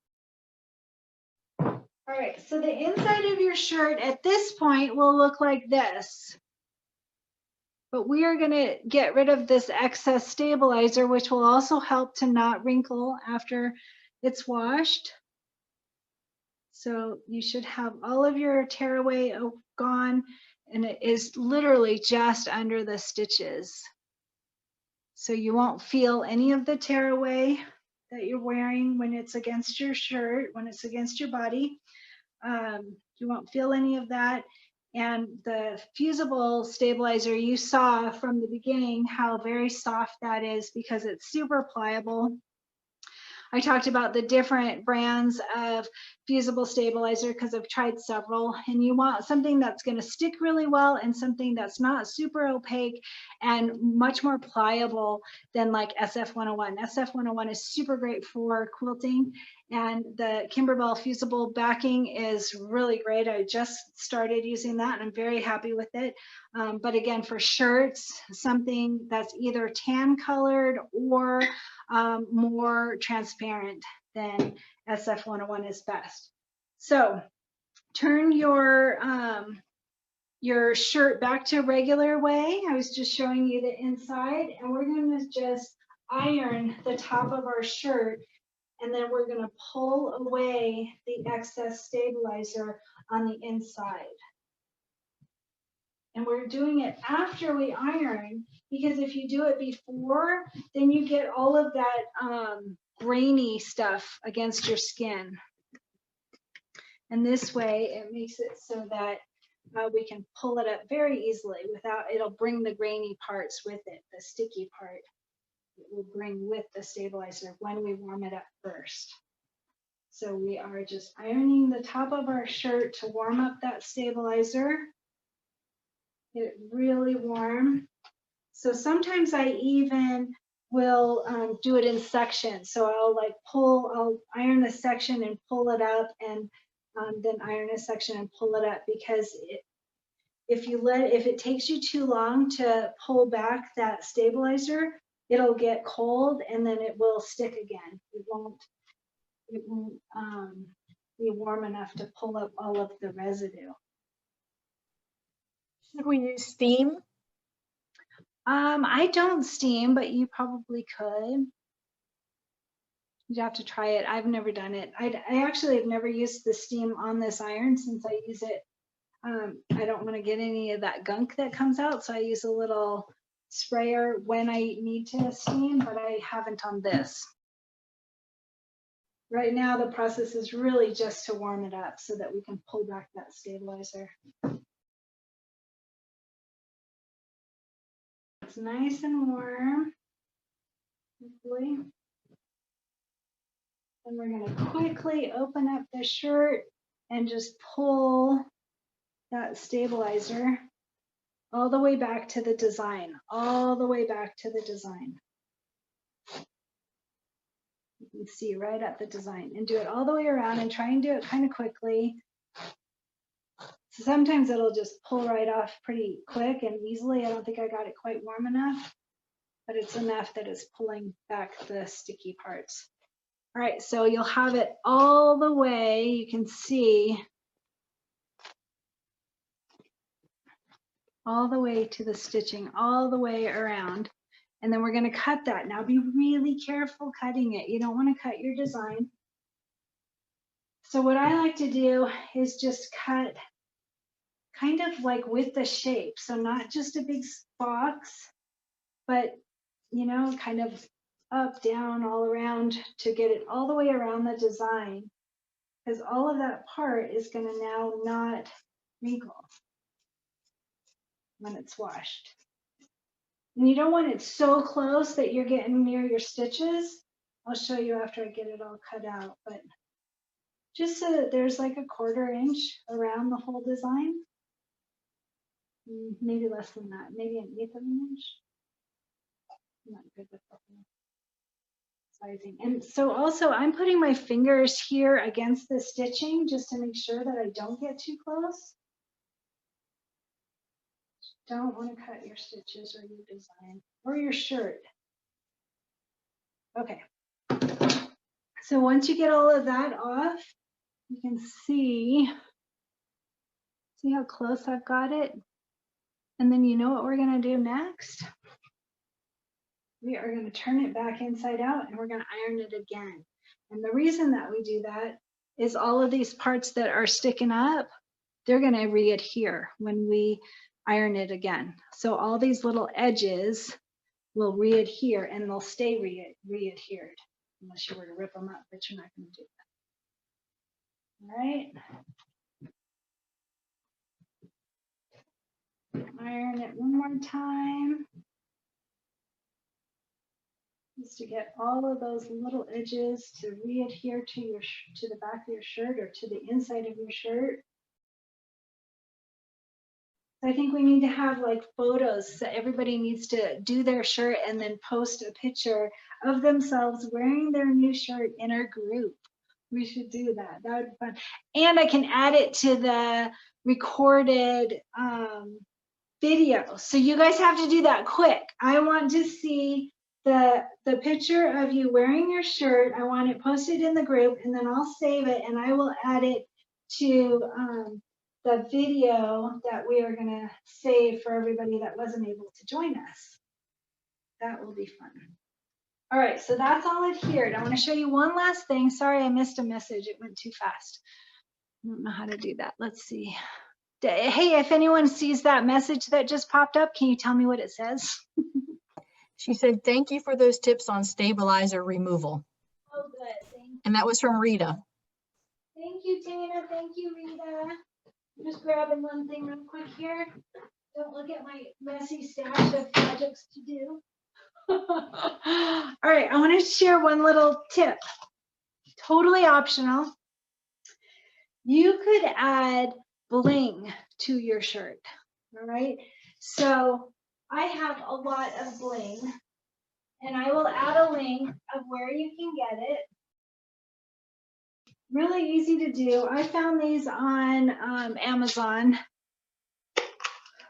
All right, so the inside of your shirt at this point will look like this. But we are going to get rid of this excess stabilizer, which will also help to not wrinkle after it's washed. So you should have all of your tearaway gone, and it is literally just under the stitches. So you won't feel any of the tearaway that you're wearing when it's against your shirt, when it's against your body. You won't feel any of that. And the fusible stabilizer, you saw from the beginning how very soft that is because it's super pliable. I talked about the different brands of fusible stabilizer because I've tried several, and you want something that's going to stick really well and something that's not super opaque and much more pliable than like SF101. SF101 is super great for quilting, and the Kimberbell fusible backing is really great. I just started using that and I'm very happy with it. But again, for shirts, something that's either tan colored or more transparent than SF101 is best. So turn your shirt back to regular way. I was just showing you the inside, and we're going to just iron the top of our shirt, and then we're going to pull away the excess stabilizer on the inside. And we're doing it after we iron, because if you do it before, then you get all of that grainy stuff against your skin. And this way it makes it so that we can pull it up very easily without, it'll bring the grainy parts with it, the sticky part. It will bring with the stabilizer when we warm it up first. So we are just ironing the top of our shirt to warm up that stabilizer. Get it really warm. So sometimes I even will do it in sections. So I'll iron a section and pull it up, and then iron a section and pull it up, because if it takes you too long to pull back that stabilizer, it'll get cold and then it will stick again. It won't be warm enough to pull up all of the residue. Should we use steam? I don't steam, but you probably could. You'd have to try it. I've never done it. I actually have never used the steam on this iron since I use it. I don't want to get any of that gunk that comes out, so I use a little sprayer when I need to steam, but I haven't on this. Right now, the process is really just to warm it up so that we can pull back that stabilizer. It's nice and warm, hopefully. And we're gonna quickly open up the shirt and just pull that stabilizer all the way back to the design, all the way back to the design. You can see right at the design and do it all the way around and try and do it kind of quickly. So sometimes it'll just pull right off pretty quick and easily. I don't think I got it quite warm enough, but it's enough that it's pulling back the sticky parts. All right, so you'll have it all the way, you can see, all the way to the stitching, all the way around. And then we're gonna cut that. Now be really careful cutting it. You don't wanna cut your design. So what I like to do is just cut kind of like with the shape. So not just a big box, but you know, kind of up, down, all around to get it all the way around the design. Because all of that part is gonna now not wrinkle when it's washed. And you don't want it so close that you're getting near your stitches. I'll show you after I get it all cut out, but just so that there's like a 1/4 inch around the whole design. Maybe less than that, maybe 1/8 of an inch. I'm not good with the whole sizing. And so also I'm putting my fingers here against the stitching just to make sure that I don't get too close. Don't want to cut your stitches or your design or your shirt. Okay. So once you get all of that off, you can see how close I've got it. And then you know what we're going to do next? We are going to turn it back inside out and we're going to iron it again. And the reason that we do that is all of these parts that are sticking up, they're going to re-adhere when we iron it again. So all these little edges will re-adhere and they'll stay re-adhered unless you were to rip them up, but you're not going to do that. All right. Iron it one more time. Just to get all of those little edges to re-adhere to the back of your shirt or to the inside of your shirt. I think we need to have like photos. So everybody needs to do their shirt and then post a picture of themselves wearing their new shirt in our group. We should do that. That would be fun. And I can add it to the recorded video. So you guys have to do that quick. I want to see the picture of you wearing your shirt. I want it posted in the group and then I'll save it and I will add it to the video that we are going to save for everybody that wasn't able to join us. That will be fun. All right, so that's all adhered. I want to show you one last thing. Sorry, I missed a message. It went too fast. I don't know how to do that. Let's see. Hey, if anyone sees that message that just popped up, can you tell me what it says? She said, thank you for those tips on stabilizer removal. Oh, good. Thank you. And that was from Rita. Thank you, Dana. Thank you, Rita. I'm just grabbing one thing real quick here. Don't look at my messy stash of projects to do. All right, I want to share one little tip. Totally optional. You could add bling to your shirt. All right, so I have a lot of bling and I will add a link of where you can get it. Really easy to do. I found these on Amazon.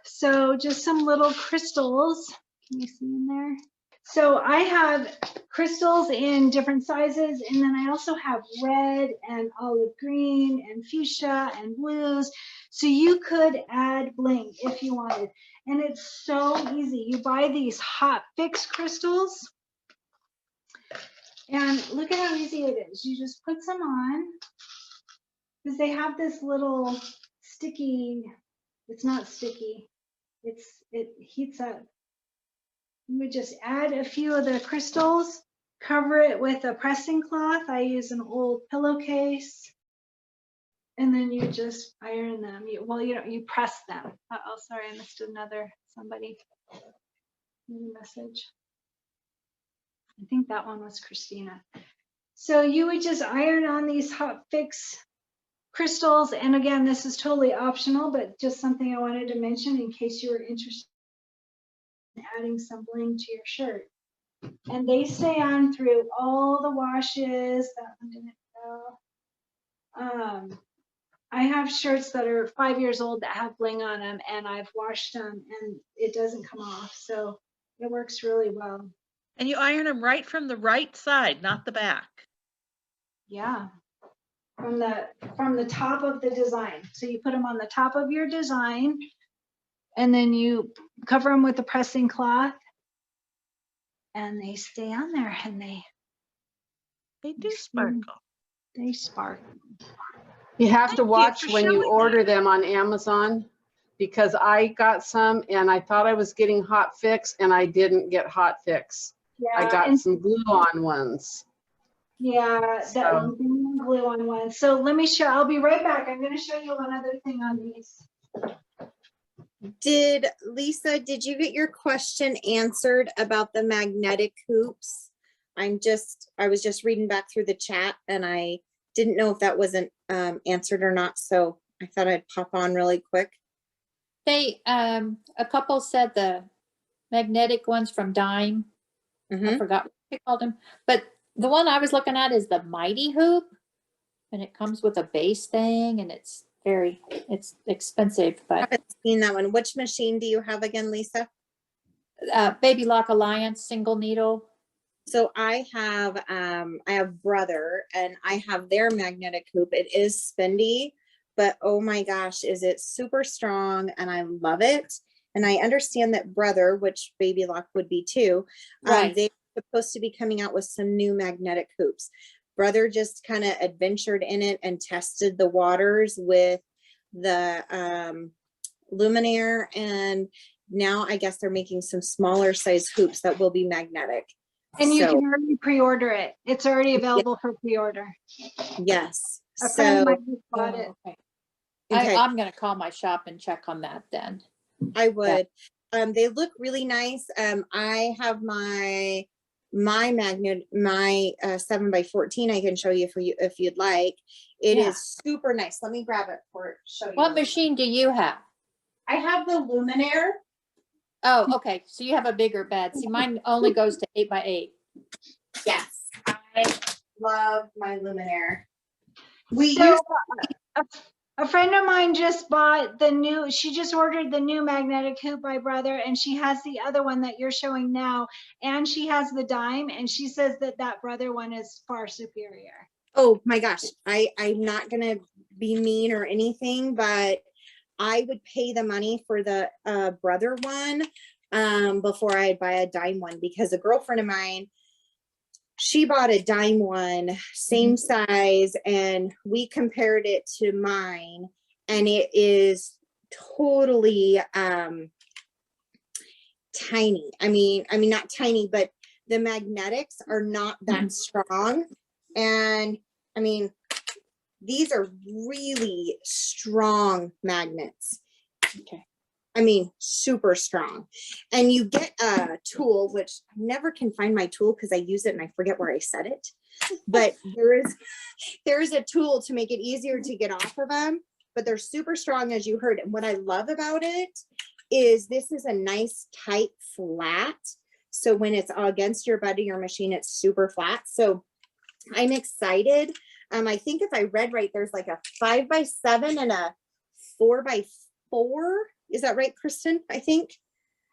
So just some little crystals. Can you see in there? So I have crystals in different sizes, and then I also have red and olive green and fuchsia and blues. So you could add bling if you wanted. And it's so easy. You buy these hot fix crystals. And look at how easy it is. You just put some on because they have this little sticky, it's not sticky, it heats up. We just add a few of the crystals, cover it with a pressing cloth. I use an old pillowcase. And then you just iron them. You press them. Oh, sorry, I missed somebody. Message. I think that one was Christina. So you would just iron on these hot fix crystals. And again, this is totally optional, but just something I wanted to mention in case you were interested in adding some bling to your shirt. And they stay on through all the washes. That one didn't go. I have shirts that are 5 years old that have bling on them, and I've washed them and it doesn't come off. So it works really well. And you iron them right from the right side, not the back. Yeah. From the top of the design. So you put them on the top of your design and then you cover them with the pressing cloth and they stay on there and they do sparkle. They sparkle. You have to Thank you watch for when you showing order them on Amazon, because I got some and I thought I was getting hot fix and I didn't get hot fix. I Yeah, got and some glue on ones. yeah, that So- glue on one. So let me show, I'll be right back. I'm gonna show you one other thing on these. Lisa, did you get your question answered about the magnetic hoops? I was just reading back through the chat and I didn't know if that wasn't answered or not. So I thought I'd pop on really quick. They, a couple said the magnetic ones from Dime. I forgot what they called them, but the one I was looking at is the Mighty Hoop, and it comes with a base thing, and it's expensive, I but haven't seen that one. Which machine do you have again, Lisa? Baby Lock Alliance single needle. So I have Brother and I have their magnetic hoop. It is spendy, but oh my gosh, is it super strong and I love it. And I understand that Brother, which Baby Lock would be too, Right. they're supposed to be coming out with some new magnetic hoops. Brother just kind of adventured in it and tested the waters with the Luminaire, and now I guess they're making some smaller size hoops that will be magnetic. And you So, can already pre-order it. It's already available for pre-order. yes. A friend of So mine just bought it. okay. I'm going to call my shop and check on that then. I would. They look really nice. I have my magnet, my 7x14. I can show you if you'd like. It Yeah. is super nice. Let me grab it for show you. What machine do you have? I have the Luminaire. Oh, okay. So you have a bigger bed. See, mine only goes to 8x8. Yes, I love my Luminaire. We So, used a friend of mine just bought she just ordered the new magnetic hoop by Brother, and she has the other one that you're showing now, and she has the Dime, and she says that Brother one is far superior. Oh my gosh, I'm not gonna be mean or anything, but I would pay the money for the Brother one before I'd buy a Dime one, because a girlfriend of mine, she bought a Dime one, same size, and we compared it to mine, and it is totally tiny. I mean not tiny, but the magnetics are not that strong. And I mean, these are really strong magnets. Okay. I mean, super strong. And you get a tool, which I never can find my tool because I use it and I forget where I set it. But there is a tool to make it easier to get off of them, but they're super strong, as you heard. And what I love about it is this is a nice tight flat. So when it's against your bed of your machine, it's super flat. So I'm excited. I think if I read right, there's like a 5x7 and a 4x4. Is that right, Cristin? I think.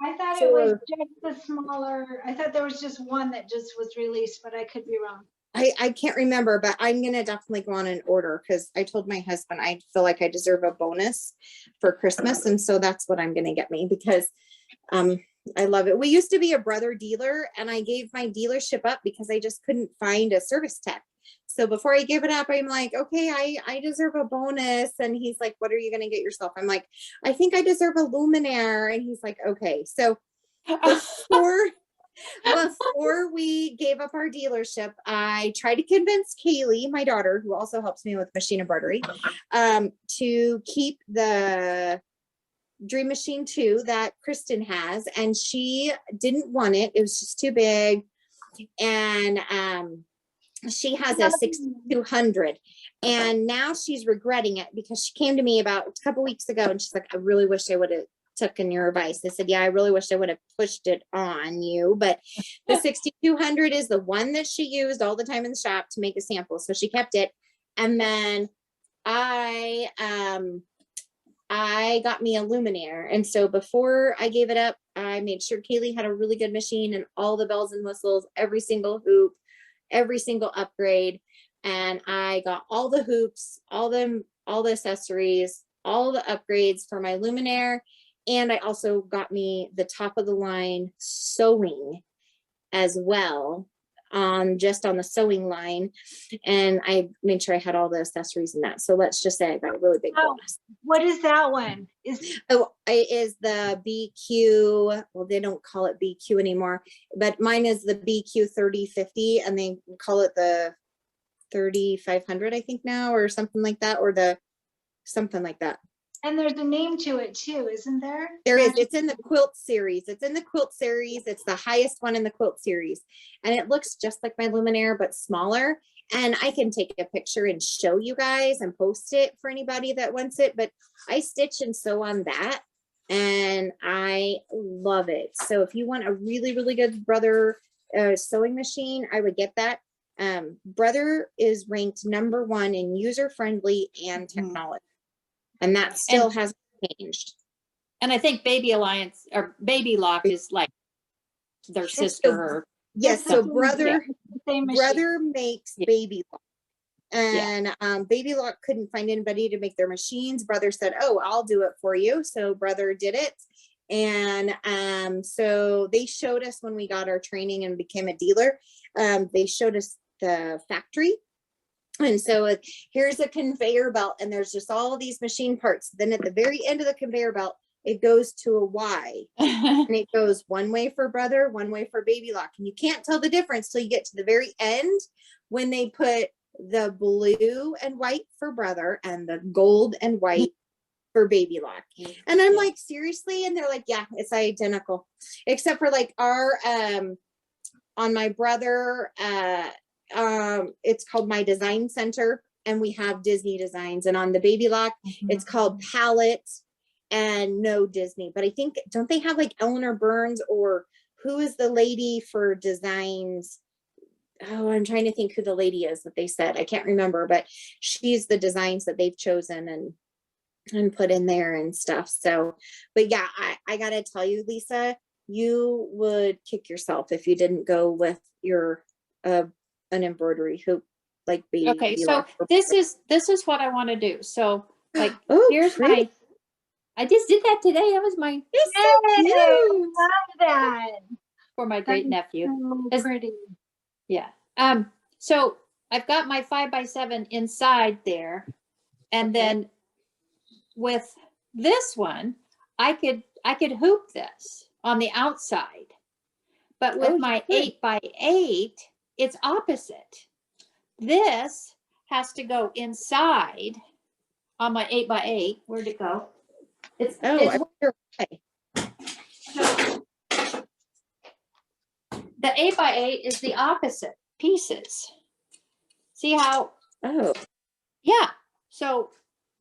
I thought it was just the smaller. I thought there was just one that just was released, but I could be wrong. I can't remember, but I'm going to definitely go on and order, because I told my husband I feel like I deserve a bonus for Christmas. And so that's what I'm going to get me, because I love it. We used to be a Brother dealer, and I gave my dealership up because I just couldn't find a service tech. So before I gave it up, I'm like, okay, I deserve a bonus. And he's like, what are you going to get yourself? I'm like, I think I deserve a Luminaire. And he's like, okay. So before we gave up our dealership, I tried to convince Kaylee, my daughter, who also helps me with machine embroidery, to keep the Dream Machine 2 that Cristin has. And she didn't want it. It was just too big. And she has a 6200, and now she's regretting it because she came to me about a couple weeks ago and she's like, I really wish I would have taken your advice. I said, yeah, I really wish I would have pushed it on you, but the 6200 is the one that she used all the time in the shop to make a sample, so she kept it. And then I got me a luminaire, and so before I gave it up, I made sure Kaylee had a really good machine and all the bells and whistles, every single hoop, every single upgrade, and I got all the hoops, all the accessories, all the upgrades for my luminaire, and I also got me the top of the line sewing as well, just on the sewing line, and I made sure I had all the accessories in that. So let's just say I got a really big bonus. What is that one? It is the BQ. Well, they don't call it BQ anymore, but mine is the BQ 3050, and they call it the 3500, I think now, or something like that, or the something like that. And there's a name to it too, isn't there? There is. It's in the quilt series. It's in the quilt series. It's the highest one in the quilt series. And it looks just like my luminaire, but smaller. And I can take a picture and show you guys and post it for anybody that wants it. But I stitch and sew on that, and I love it. So if you want a really, really good Brother sewing machine, I would get that. Brother is ranked #1 in user-friendly and technology. And that still hasn't changed. And I think Baby Alliance or Baby Lock is like their sister. Yes, so Brother makes Baby Lock. And Baby Lock couldn't find anybody to make their machines. Brother said, oh, I'll do it for you. So Brother did it. And so they showed us when we got our training and became a dealer. They showed us the factory. And so here's a conveyor belt, and there's just all these machine parts. Then at the very end of the conveyor belt, it goes to a Y, and it goes one way for Brother, one way for Baby Lock. And you can't tell the difference till you get to the very end when they put the blue and white for Brother and the gold and white for Baby Lock. And I'm like, seriously? And they're like, yeah, it's identical, except for like our, on my Brother, it's called My Design Center, and we have Disney designs. And on the Baby Lock, it's called Palette and no Disney. But I think, don't they have like Eleanor Burns, or who is the lady for designs? Oh, I'm trying to think who the lady is that they said. I can't remember, but she's the designs that they've chosen and put in there and stuff. So, but yeah, I gotta tell you, Lisa, you would kick yourself if you didn't go with your an embroidery hoop like Baby Okay, so Lock. this is what I want to do. So like here's pretty. my I just did that today. That was my Love that. for my great nephew. So pretty. Yeah. So I've got my 5x7 inside there, and then with this one, I could hoop this on the outside, but with my 8x8, it's opposite. This has to go inside on my 8x8. Where'd it go? It's I wonder why. The 8x8 is the opposite pieces. See how? Oh, yeah. So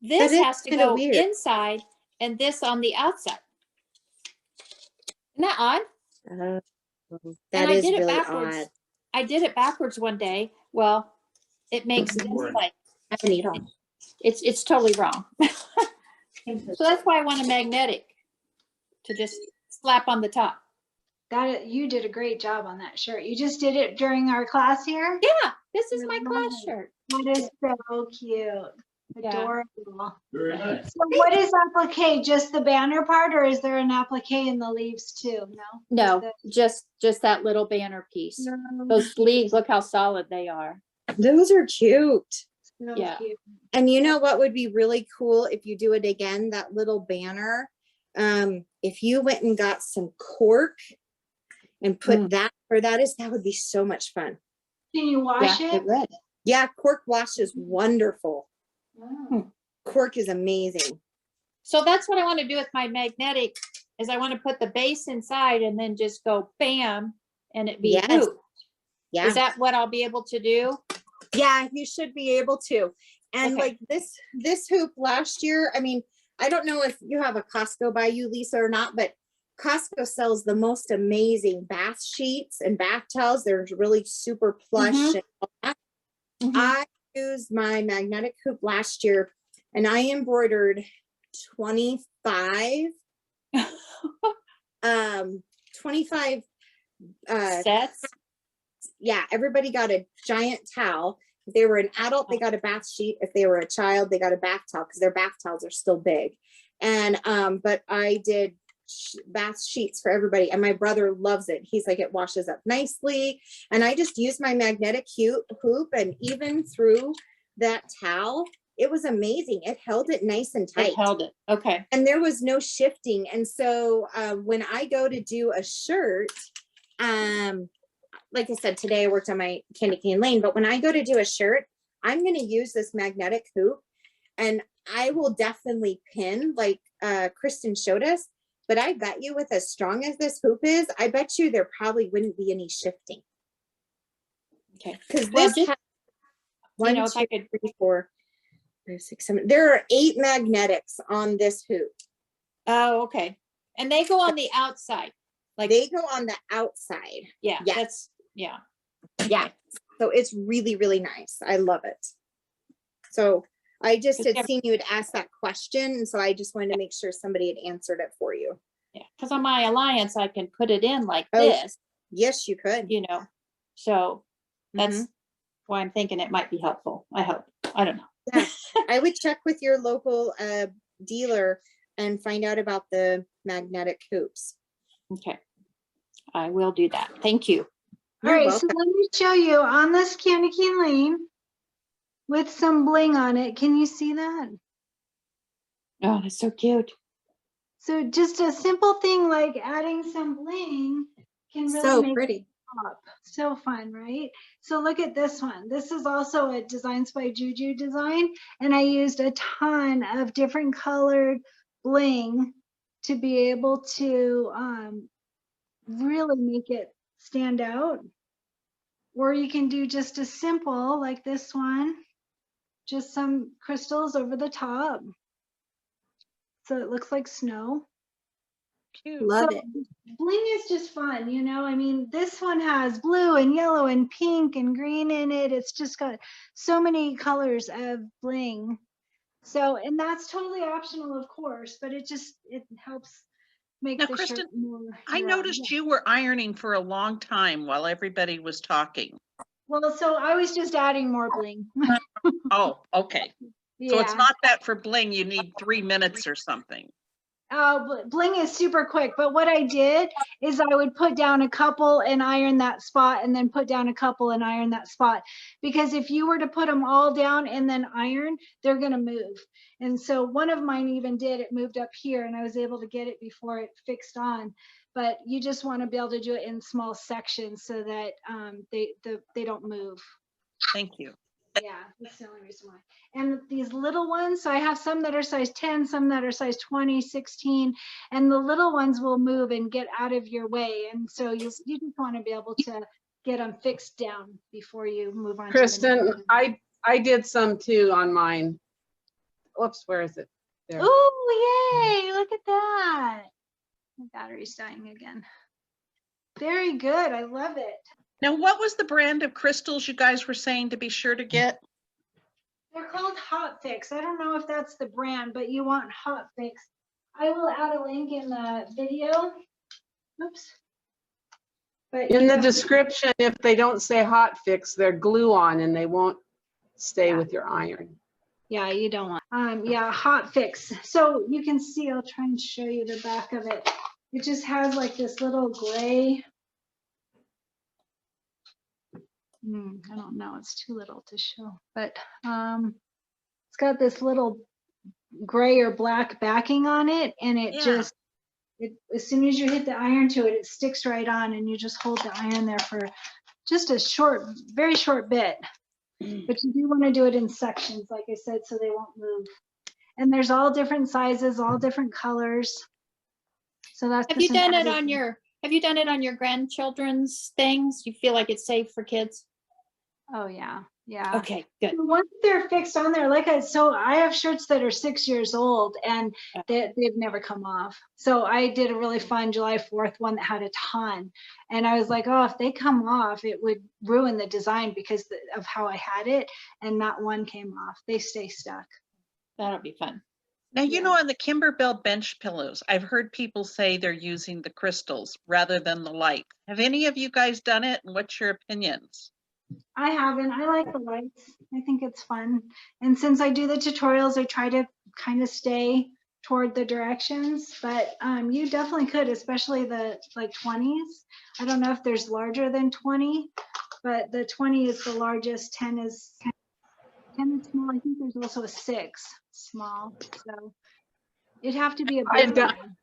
this is has to kinda go weird. inside and this on the outside. Isn't that odd? That I is did it really backwards. odd. I did it backwards one day. Well, it makes this like it's totally wrong. So that's why I want a magnetic to just slap on the top. You did a great job on that shirt. You just did it during our class here? Yeah, this is my class shirt. That is so cute. Yeah. Adorable. Very nice. So what is applique? Just the banner part, or is there an applique in the leaves too? No? No, just that little banner piece. Those leaves, look how solid they are. Those are cute. So Yeah. cute. And you know what would be really cool if you do it again, that little banner, if you went and got some cork and put that where that is, that would be so much fun. Can you wash it? would. Yeah, cork wash is wonderful. Oh. Cork is amazing. So that's what I want to do with my magnetic, is I want to put the base inside and then just go bam, and it be Yes. hooped. Yeah. Is that what I'll be able to do? Yeah, you should be able to. And Okay. like this hoop last year, I mean, I don't know if you have a Costco by you, Lisa, or not, but Costco sells the most amazing bath sheets and bath towels. They're really super plush. Mhm. And all that. Mhm. I used my magnetic hoop last year and I embroidered 25 25 Sets. yeah, everybody got a giant towel. If they were an adult, they got a bath sheet. If they were a child, they got a bath towel because their bath towels are still big. And but I did bath sheets for everybody, and my brother loves it. He's like, it washes up nicely. And I just used my magnetic hoop, and even through that towel, it was amazing. It held it nice and tight. It held it. Okay. And there was no shifting. And so when I go to do a shirt, like I said, today I worked on my candy cane lane, but when I go to do a shirt, I'm going to use this magnetic hoop, and I will definitely pin like Cristin showed us, but I bet you with as strong as this hoop is, I bet you there probably wouldn't be any shifting. Okay. Because Well, this just, has you one, know, if two, I could, 3, 4, 5, 6, 7. There are 8 magnetics on this hoop. oh, okay. And they go on the outside. Like They go on the outside. yeah, Yes. that's yeah. Yeah. So it's really, really nice. I love it. So I just had seen you had asked that question. And so I just wanted to make sure somebody had answered it for you. Yeah. Because on my Alliance, I can put it in like Oh, this, yes, you could. you know. So that's why I'm thinking it might be helpful. I hope. I don't know. Yeah. I would check with your local dealer and find out about the magnetic hoops. Okay. I will do that. Thank you. All right, so let me show you on this candy cane lane with some bling on it. Can you see that? Oh, that's so cute. So just a simple thing like adding some bling can really So make pretty. it pop. So fun, right? So look at this one. This is also a Designs by Juju design, and I used a ton of different colored bling to be able to really make it stand out. Or you can do just a simple like this one, just some crystals over the top. So it looks like snow. Love So it. bling is just fun, you know. I mean, this one has blue and yellow and pink and green in it. It's just got so many colors of bling. So, and that's totally optional, of course, but it helps make Now, the shirt Cristin, more. I noticed you were ironing for a long time while everybody was talking. Well, so I was just adding more bling. Oh, okay. So it's Yeah. not that for bling, you need 3 minutes or something. Bling is super quick, but what I did is I would put down a couple and iron that spot, and then put down a couple and iron that spot. Because if you were to put them all down and then iron, they're going to move. And so one of mine even did, it moved up here, and I was able to get it before it fixed on. But you just want to be able to do it in small sections so that they don't move. Thank you. Yeah, that's the only reason why. And these little ones, so I have some that are size 10, some that are size 20, 16, and the little ones will move and get out of your way. And so you just want to be able to get them fixed down before you move on. Cristin, I did some too on mine. Whoops, where is it? There. Oh, yay, look at that. My battery's dying again. Very good, I love it. Now, what was the brand of crystals you guys were saying to be sure to get? They're called Hot Fix. I don't know if that's the brand, but you want Hot Fix. I will add a link in the video. Oops. But In the description, if they don't say hot fix, they're glue on and they won't stay with your iron. Yeah, you don't want. Yeah, Hot Fix. So you can see, I'll try and show you the back of it. It just has like this little gray. I don't know, it's too little to show, but it's got this little gray or black backing on it, and it just, as soon as you hit the iron to it, it sticks right on, and you just hold the iron there for just a short, very short bit. But you do want to do it in sections, like I said, so they won't move. And there's all different sizes, all different colors. So that's Have you done it on your grandchildren's things? You feel like it's safe for kids? Oh yeah. Yeah. Okay, good. Once they're fixed on there, so I have shirts that are 6 years old and they've never come off. So I did a really fun July 4th one that had a ton. And I was like, oh, if they come off, it would ruin the design because of how I had it. And not one came off. They stay stuck. That'll be fun. Now, you know, on the Kimberbell bench pillows, I've heard people say they're using the crystals rather than the light. Have any of you guys done it? And what's your opinions? I haven't. I like the lights. I think it's fun. And since I do the tutorials, I try to kind of stay toward the directions, but you definitely could, especially the 20s. I don't know if there's larger than 20, but the 20 is the largest, 10 is small. I think there's also a 6 small. So it'd have to be a big one.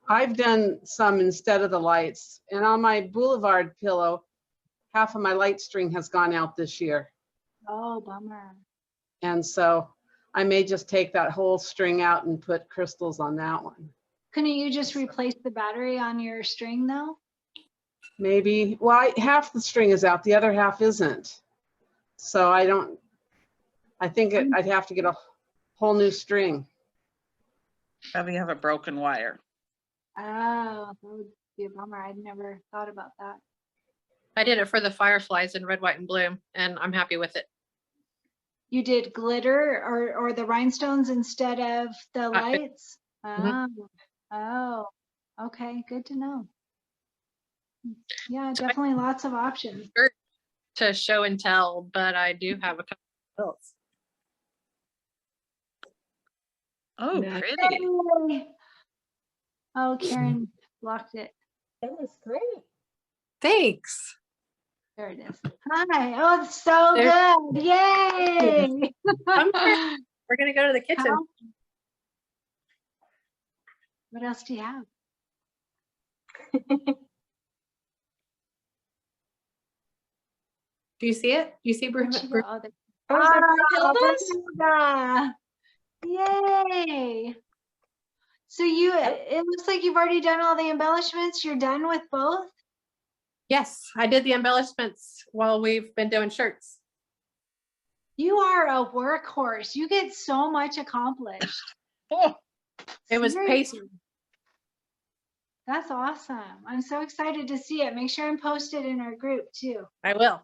I've done some instead of the lights, and on my Boulevard pillow, half of my light string has gone out this year. Oh, bummer. And so I may just take that whole string out and put crystals on that one. Couldn't you just replace the battery on your string though? Maybe. Well, half the string is out, the other half isn't. So I think I'd have to get a whole new string. Probably have a broken wire. Oh, that would be a bummer. I'd never thought about that. I did it for the fireflies in red, white, and blue, and I'm happy with it. You did glitter or the rhinestones instead of the lights? Oh, okay, good to know. Yeah, definitely lots of options. To show and tell, but I do have a couple of bills. Oh, Nice. pretty. Oh, Karen blocked it. That was great. Thanks. There it is. Hi. Oh, it's so good. Yay. We're going to go to the kitchen. What else do you have? Do you see it? Do you see Yay. So it looks like you've already done all the embellishments. You're done with both? Yes, I did the embellishments while we've been doing shirts. You are a workhorse. You get so much accomplished. It was paced. That's awesome. I'm so excited to see it. Make sure and post it in our group too. I will.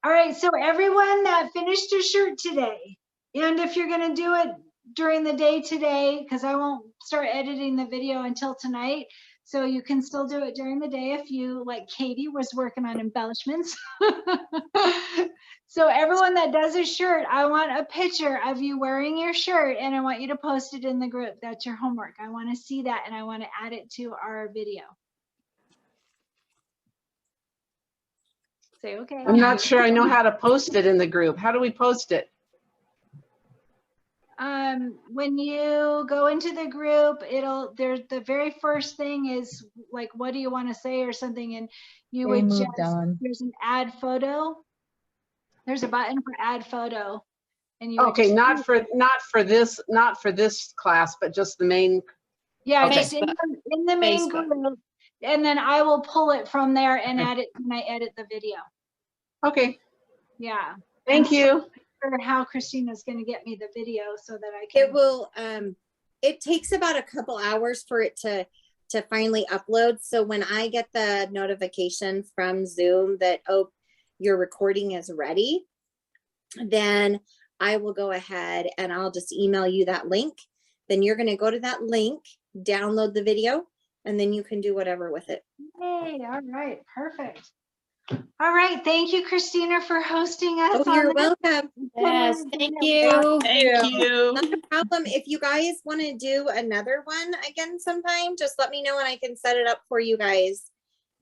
All right, so everyone that finished a shirt today, and if you're going to do it during the day today, because I won't start editing the video until tonight, so you can still do it during the day if you, like Katie, was working on embellishments. So everyone that does a shirt, I want a picture of you wearing your shirt, and I want you to post it in the group. That's your homework. I want to see that, and I want to add it to our video. Say okay. I'm not sure I know how to post it in the group. How do we post it? When you go into the group, the very first thing is like, what do you want to say or something, and you would just, there's an add photo. There's a button for add photo, and you Okay, not for this class, but just the main. Yeah, okay. just in the main group, and then I will pull it from there and add it when I edit the video. Okay. Yeah. Thank you. For how Christina's going to get me the video so that I can. It will. It takes about a couple hours for it to finally upload. So when I get the notification from Zoom that, oh, your recording is ready, then I will go ahead and I'll just email you that link. Then you're going to go to that link, download the video, and then you can do whatever with it. Hey, all right, perfect. All right, thank you, Cristina, for hosting us. Oh, you're welcome. Yes, thank you. Thank you. Not a problem. If you guys want to do another one again sometime, just let me know and I can set it up for you guys.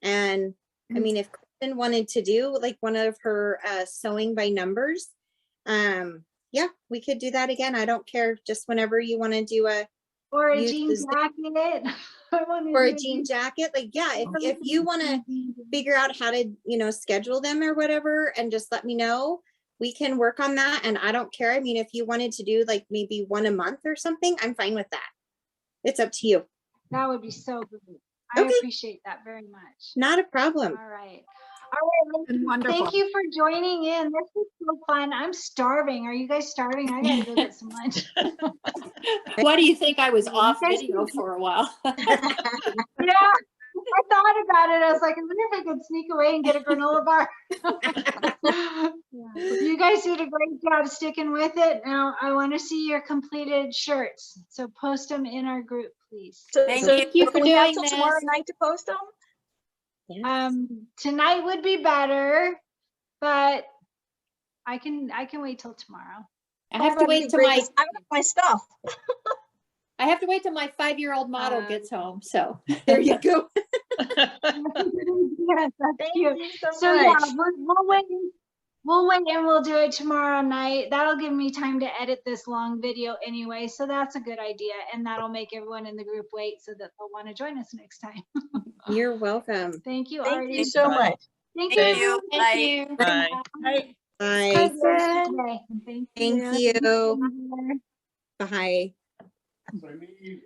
And I mean, if Cristin wanted to do like one of her sewing by numbers, yeah, we could do that again. I don't care. Just whenever you want to do a or a jean jacket. Or a jean jacket. Like, yeah, if you want to figure out how to, schedule them or whatever, and just let me know, we can work on that. And I don't care. I mean, if you wanted to do like maybe one a month or something, I'm fine with that. It's up to you. That would be so good. I appreciate that very much. Not a problem. All right. All Been right. wonderful. Thank you for joining in. This was so fun. I'm starving. Are you guys starving? I gotta go get some lunch. Why do you think I was You off guys video can- for a while? Yeah, I thought about it. I was like, I wonder if I could sneak away and get a granola bar. You guys did a great job sticking with it. Now I want to see your completed shirts. So post them in our group, please. Thank you for we have doing till this. tomorrow night to post them? Tonight would be better, but I can wait till tomorrow. I have to wait till my I don't have my stuff. I have to wait till my 5-year-old model gets home. So there you go. Yes, that's Thank cute. you so So yeah, much. we'll wait. We'll wait and we'll do it tomorrow night. That'll give me time to edit this long video anyway. So that's a good idea. And that'll make everyone in the group wait so that they'll want to join us next time. You're welcome. Thank you, Thank Artie. you so much. Thank Thank you. you. Thank you. Bye. Bye. Bye. Today. Thank Thank you. you. Bye. So I need